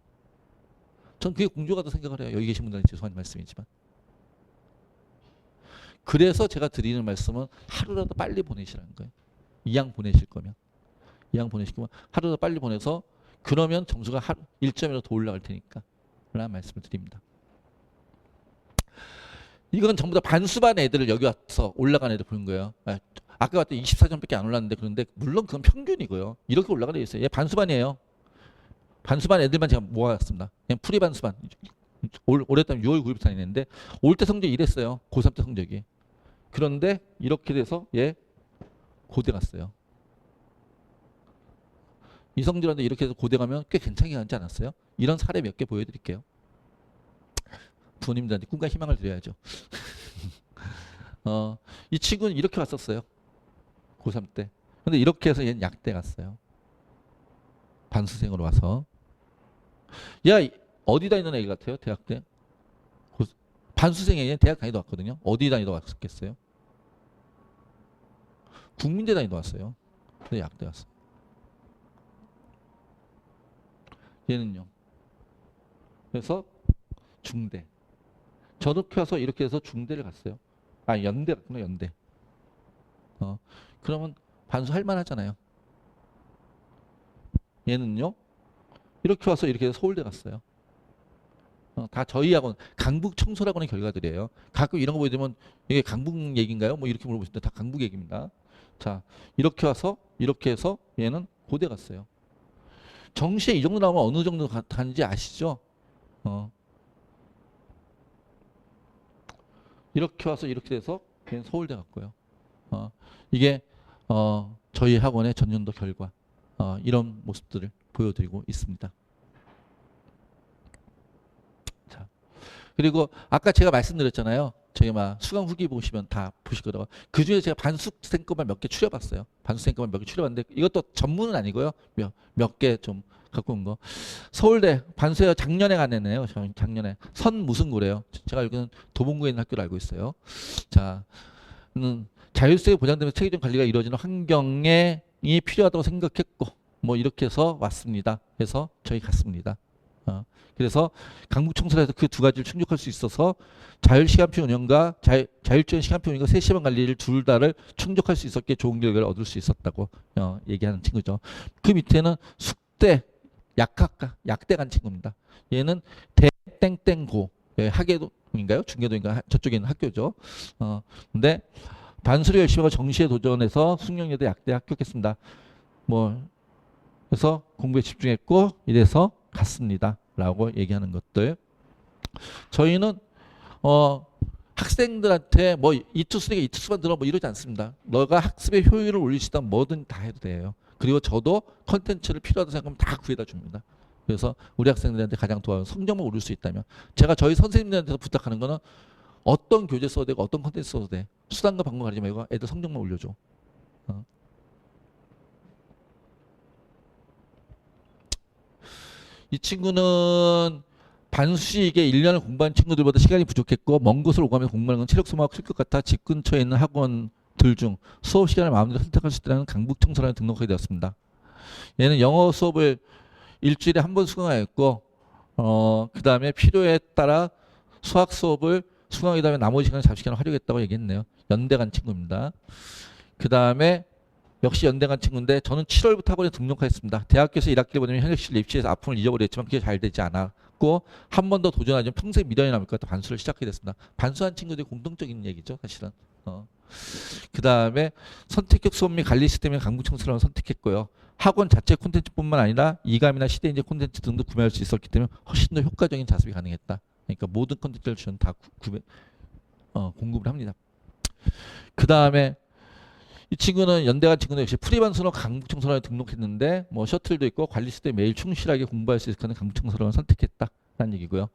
전 그게 공조가도 생각을 해요. 여기 계신 분들은 죄송한 말씀이지만. 그래서 제가 드리는 말씀은 하루라도 빨리 보내시라는 거예요. 이왕 보내실 거면. 하루라도 빨리 보내서 그러면 점수가 1점이라도 더 올라갈 테니까 라는 말씀을 드립니다. 이건 전부 다 반수반 애들을 여기 와서 올라간 애들 보는 거예요. 아까 봤더니 24점밖에 안 올랐는데 그런데 물론 그건 평균이고요. 이렇게 올라가는 게 있어요. 얘 반수반이에요. 반수반 애들만 제가 모아왔습니다. 그냥 풀이 반수반. 올해 따면 6월 9일부터 다니는데 올 때 성적이 이랬어요. 고3 때 성적이. 그런데 이렇게 돼서 얘 고대 갔어요. 이성질한테 이렇게 해서 고대 가면 꽤 괜찮게 가지 않았어요? 이런 사례 몇 개 보여드릴게요. 부모님들한테 꿈과 희망을 드려야죠. 이 친구는 이렇게 왔었어요. 고3 때. 근데 이렇게 해서 얘는 약대 갔어요. 반수생으로 와서. 야, 어디 다니는 애기 같아요? 대학 때? 반수생이 대학 다니다 왔거든요. 어디 다니다 왔겠어요? 국민대 다니다 왔어요. 근데 약대 갔어요. 얘는요. 그래서 중대. 저렇게 와서 이렇게 해서 중대를 갔어요. 연대 갔구나, 연대. 그러면 반수 할 만하잖아요. 얘는요. 이렇게 와서 이렇게 해서 서울대 갔어요. 다 저희 학원, 강북 청소학원의 결과들이에요. 가끔 이런 거 보여드리면 이게 강북 얘기인가요? 뭐 이렇게 물어보시는데 다 강북 얘기입니다. 자, 이렇게 와서 이렇게 해서 얘는 고대 갔어요. 정시에 이 정도 나오면 어느 정도 가는지 아시죠? 이렇게 와서 이렇게 돼서 걔는 서울대 갔고요. 이게 저희 학원의 전년도 결과 이런 모습들을 보여드리고 있습니다. 자, 그리고 아까 제가 말씀드렸잖아요. 저희 막 수강 후기 보시면 다 보실 거라고. 그 중에 제가 반수생 것만 몇 개 추려봤어요. 반수생 것만 몇 개 추려봤는데 이것도 전문은 아니고요. 몇 개 좀 갖고 온 거. 서울대 반수요. 작년에 간 애네요. 작년에 선 무슨 구래요. 제가 알기로는 도봉구에 있는 학교를 알고 있어요. 자, 자율성이 보장되면서 체계적 관리가 이루어지는 환경이 필요하다고 생각했고 뭐 이렇게 해서 왔습니다. 그래서 저희 갔습니다. 그래서 강북청소에서 그 두 가지를 충족할 수 있어서 자율시간표 운영과 자율적인 시간표 운영과 3시간 관리를 둘 다를 충족할 수 있었기에 좋은 결과를 얻을 수 있었다고 얘기하는 친구죠. 그 밑에는 숙대 약학과 약대 간 친구입니다. 얘는 대땡땡고 하계도인가요? 중계도인가? 저쪽에 있는 학교죠. 근데 반수를 열심히 하고 정시에 도전해서 숙련여대 약대 합격했습니다. 뭐 그래서 공부에 집중했고 이래서 갔습니다. 라고 얘기하는 것들. 저희는 학생들한테 뭐 이투스니까 이투스만 들어 뭐 이러지 않습니다. 너가 학습의 효율을 올릴 수 있다면 뭐든 다 해도 돼요. 그리고 저도 컨텐츠를 필요하다고 생각하면 다 구해다 줍니다. 그래서 우리 학생들한테 가장 도와요. 성적만 오를 수 있다면. 제가 저희 선생님들한테서 부탁하는 거는 어떤 교재 써도 되고 어떤 컨텐츠 써도 돼. 수단과 방법 가리지 말고 애들 성적만 올려줘. 이 친구는 반수식에 1년을 공부한 친구들보다 시간이 부족했고 먼 곳을 오가면서 공부하는 건 체력 소모가 클 것 같아 집 근처에 있는 학원들 중 수업 시간을 마음대로 선택할 수 있다는 강북 청소년에 등록하게 되었습니다. 얘는 영어 수업을 일주일에 한 번 수강하였고 그 다음에 필요에 따라 수학 수업을 수강하게 되면 나머지 시간을 잡시간을 활용했다고 얘기했네요. 연대 간 친구입니다. 그 다음에 역시 연대 간 친구인데 저는 7월부터 학원에 등록하였습니다. 대학교에서 1학기를 보내면 현역시를 입시해서 아픔을 잊어버렸지만 그게 잘 되지 않았고 한 번 더 도전하지만 평생 미련이 남을 것 같아 반수를 시작하게 됐습니다. 반수한 친구들이 공통적인 얘기죠. 사실은. 그 다음에 선택적 수업 및 관리 시스템의 강북청소년을 선택했고요. 학원 자체 콘텐츠뿐만 아니라 이감이나 시대인재 콘텐츠 등도 구매할 수 있었기 때문에 훨씬 더 효과적인 자습이 가능했다. 그러니까 모든 컨텐츠를 저는 다 공급을 합니다. 그 다음에 이 친구는 연대간 친구는 역시 프리반스로 강북청소년에 등록했는데 뭐 셔틀도 있고 관리실 때 매일 충실하게 공부할 수 있는 강북청소년을 선택했다라는 얘기고요.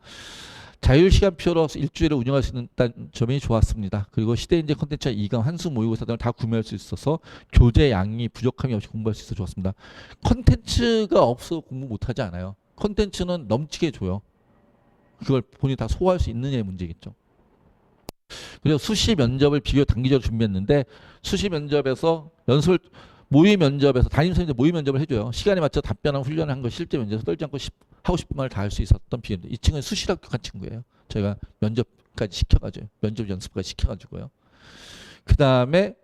자율시간표로 일주일에 운영할 수 있다는 점이 좋았습니다. 그리고 시대인재 컨텐츠와 이강, 한수 모의고사 등을 다 구매할 수 있어서 교재 양이 부족함이 없이 공부할 수 있어서 좋았습니다. 컨텐츠가 없어 공부 못하지 않아요. 컨텐츠는 넘치게 줘요. 그걸 본인이 다 소화할 수 있느냐의 문제겠죠. 그리고 수시 면접을 비교 단기적으로 준비했는데 수시 면접에서 모의 면접에서 담임선생님들 모의 면접을 해줘요. 시간에 맞춰 답변하고 훈련을 한 거 실제 면접에서 떨지 않고 하고 싶은 말을 다 할 수 있었던 비결입니다. 이 친구는 수시로 합격한 친구예요. 저희가 면접까지 시켜가지고 면접 연습까지 시켜가지고요. 그 다음에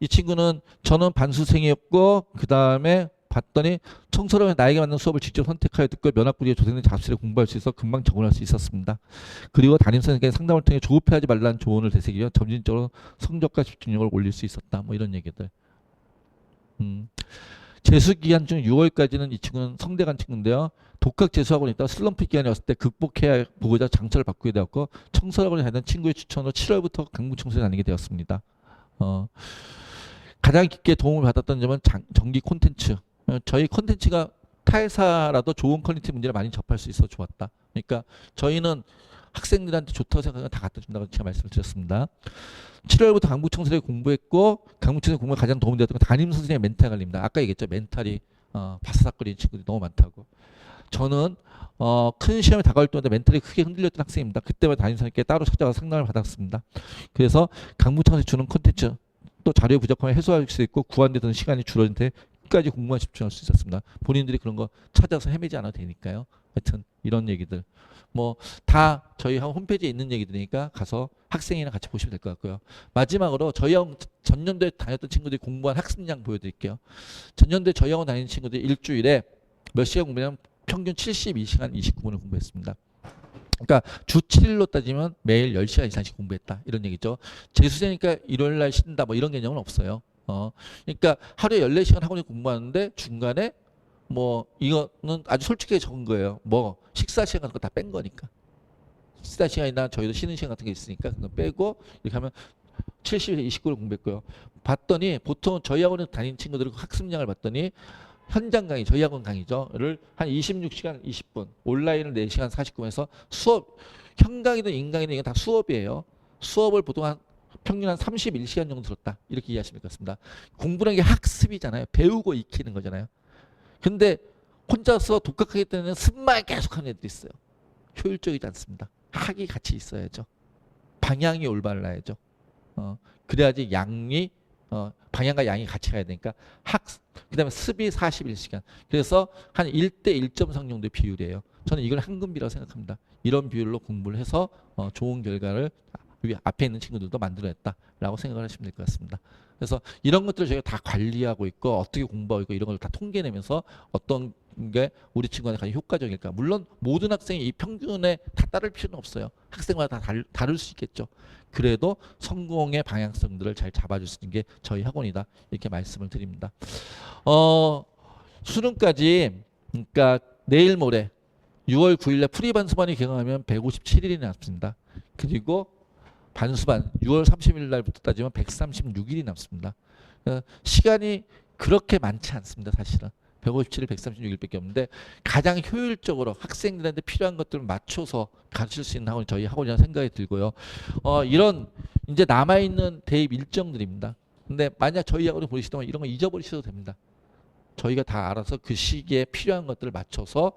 이 친구는 저는 반수생이었고 그 다음에 봤더니 청소년이 나에게 맞는 수업을 직접 선택하여 듣고 면학구리에 조생된 잡스를 공부할 수 있어 금방 적응할 수 있었습니다. 그리고 담임선생님께 상담을 통해 조급해하지 말라는 조언을 되새기며 점진적으로 성적과 집중력을 올릴 수 있었다. 뭐 이런 얘기들. 재수 기간 중 6월까지는 이 친구는 성대간 친구인데요. 독학 재수학원에 있다 슬럼프 기간이 왔을 때 극복해야 보고자 장처를 바꾸게 되었고 청소학원에 다니던 친구의 추천으로 7월부터 강북청소에 다니게 되었습니다. 가장 깊게 도움을 받았던 점은 정기 콘텐츠. 저희 콘텐츠가 타회사라도 좋은 퀄리티 문제를 많이 접할 수 있어 좋았다. 그러니까 저희는 학생들한테 좋다고 생각하면 다 갖다 준다고 제가 말씀을 드렸습니다. 7월부터 강북청소에 공부했고 강북청소에 공부가 가장 도움이 되었던 건 담임선생님의 멘탈 관리입니다. 아까 얘기했죠. 멘탈이 바사삭거리는 친구들이 너무 많다고. 저는 큰 시험에 다가올 때마다 멘탈이 크게 흔들렸던 학생입니다. 그때마다 담임선생님께 따로 찾아가서 상담을 받았습니다. 그래서 강북청소에 주는 콘텐츠 또 자료 부족함을 해소할 수 있고 구한되던 시간이 줄어든 데 끝까지 공부만 집중할 수 있었습니다. 본인들이 그런 거 찾아서 헤매지 않아도 되니까요. 하여튼 이런 얘기들 뭐 다 저희 홈페이지에 있는 얘기들이니까 가서 학생이랑 같이 보시면 될 것 같고요. 마지막으로 저희 학원 전년도에 다녔던 친구들이 공부한 학습량 보여드릴게요. 전년도에 저희 학원 다니는 친구들이 일주일에 몇 시간 공부냐면 평균 72시간 29분을 공부했습니다. 그러니까 주 7일로 따지면 매일 10시간 이상씩 공부했다. 이런 얘기죠. 재수생이니까 일요일날 쉰다 뭐 이런 개념은 없어요. 그러니까 하루에 14시간 학원에 공부하는데 중간에 뭐 이거는 아주 솔직하게 적은 거예요. 뭐 식사 시간 같은 거 다 뺀 거니까. 식사 시간이나 저희도 쉬는 시간 같은 게 있으니까 그거 빼고 이렇게 하면 70에서 29를 공부했고요. 봤더니 보통 저희 학원에 다니는 친구들 학습량을 봤더니 현장 강의, 저희 학원 강의죠.를 한 26시간 20분, 온라인을 4시간 49분에서 수업, 현강의든 인강의든 이건 다 수업이에요. 수업을 보통 평균 한 31시간 정도 들었다. 이렇게 이해하시면 될 것 같습니다. 공부라는 게 학습이잖아요. 배우고 익히는 거잖아요. 근데 혼자서 독학하기 때문에 습만 계속하는 애들이 있어요. 효율적이지 않습니다. 학이 같이 있어야죠. 방향이 올바라야죠. 그래야지 양이 방향과 양이 같이 가야 되니까 그다음에 습이 41시간. 그래서 한 1대 1.3 정도의 비율이에요. 저는 이걸 한금비라고 생각합니다. 이런 비율로 공부를 해서 좋은 결과를 앞에 있는 친구들도 만들어냈다라고 생각을 하시면 될 것 같습니다. 그래서 이런 것들을 저희가 다 관리하고 있고 어떻게 공부하고 있고 이런 걸 다 통계내면서 어떤 게 우리 친구한테 가장 효과적일까. 물론 모든 학생이 이 평균에 다 따를 필요는 없어요. 학생마다 다 다를 수 있겠죠. 그래도 성공의 방향성들을 잘 잡아줄 수 있는 게 저희 학원이다. 이렇게 말씀을 드립니다. 수능까지 그러니까 내일 모레 6월 9일에 프리반수반이 개강하면 157일이 남습니다. 그리고 반수반 6월 30일 날부터 따지면 136일이 남습니다. 시간이 그렇게 많지 않습니다. 사실은 157일, 136일밖에 없는데 가장 효율적으로 학생들한테 필요한 것들을 맞춰서 가르칠 수 있는 학원이 저희 학원이라는 생각이 들고요. 이런 이제 남아있는 대입 일정들입니다. 근데 만약 저희 학원을 보시다면 이런 거 잊어버리셔도 됩니다. 저희가 다 알아서 그 시기에 필요한 것들을 맞춰서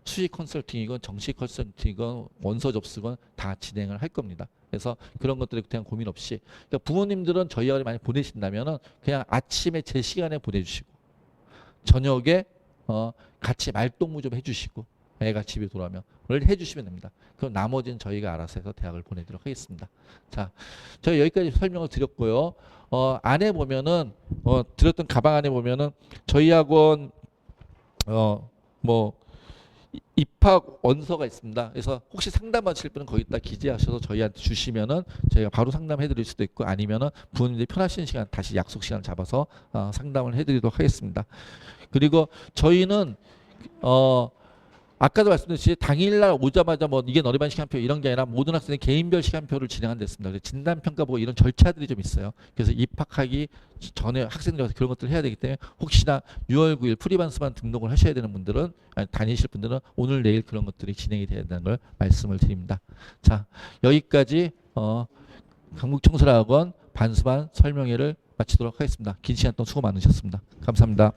수시 컨설팅이건 정식 컨설팅이건 원서 접수건 다 진행을 할 겁니다. 그래서 그런 것들에 그냥 고민 없이 그러니까 부모님들은 저희 학원에 많이 보내신다면은 그냥 아침에 제 시간에 보내주시고 저녁에 같이 말동무 좀 해주시고 애가 집에 돌아오면 해주시면 됩니다. 그럼 나머지는 저희가 알아서 해서 대학을 보내도록 하겠습니다. 자, 저희 여기까지 설명을 드렸고요. 안에 보면은 드렸던 가방 안에 보면은 저희 학원 뭐 입학 원서가 있습니다. 그래서 혹시 상담하실 분은 거기다 기재하셔서 저희한테 주시면은 저희가 바로 상담해 드릴 수도 있고 아니면은 부모님들이 편하신 시간 다시 약속 시간 잡아서 상담을 해 드리도록 하겠습니다. 그리고 저희는 아까도 말씀드렸듯이 당일날 오자마자 뭐 이게 너리 반 시간표 이런 게 아니라 모든 학생이 개인별 시간표를 진행한댔습니다. 그래서 진단평가 보고 이런 절차들이 좀 있어요. 그래서 입학하기 전에 학생들이 와서 그런 것들을 해야 되기 때문에 혹시나 6월 9일 프리반스반 등록을 하셔야 되는 분들은 아니, 다니실 분들은 오늘 내일 그런 것들이 진행이 돼야 된다는 걸 말씀을 드립니다. 자, 여기까지 강북청소학원 반수반 설명회를 마치도록 하겠습니다. 긴 시간 동안 수고 많으셨습니다. 감사합니다.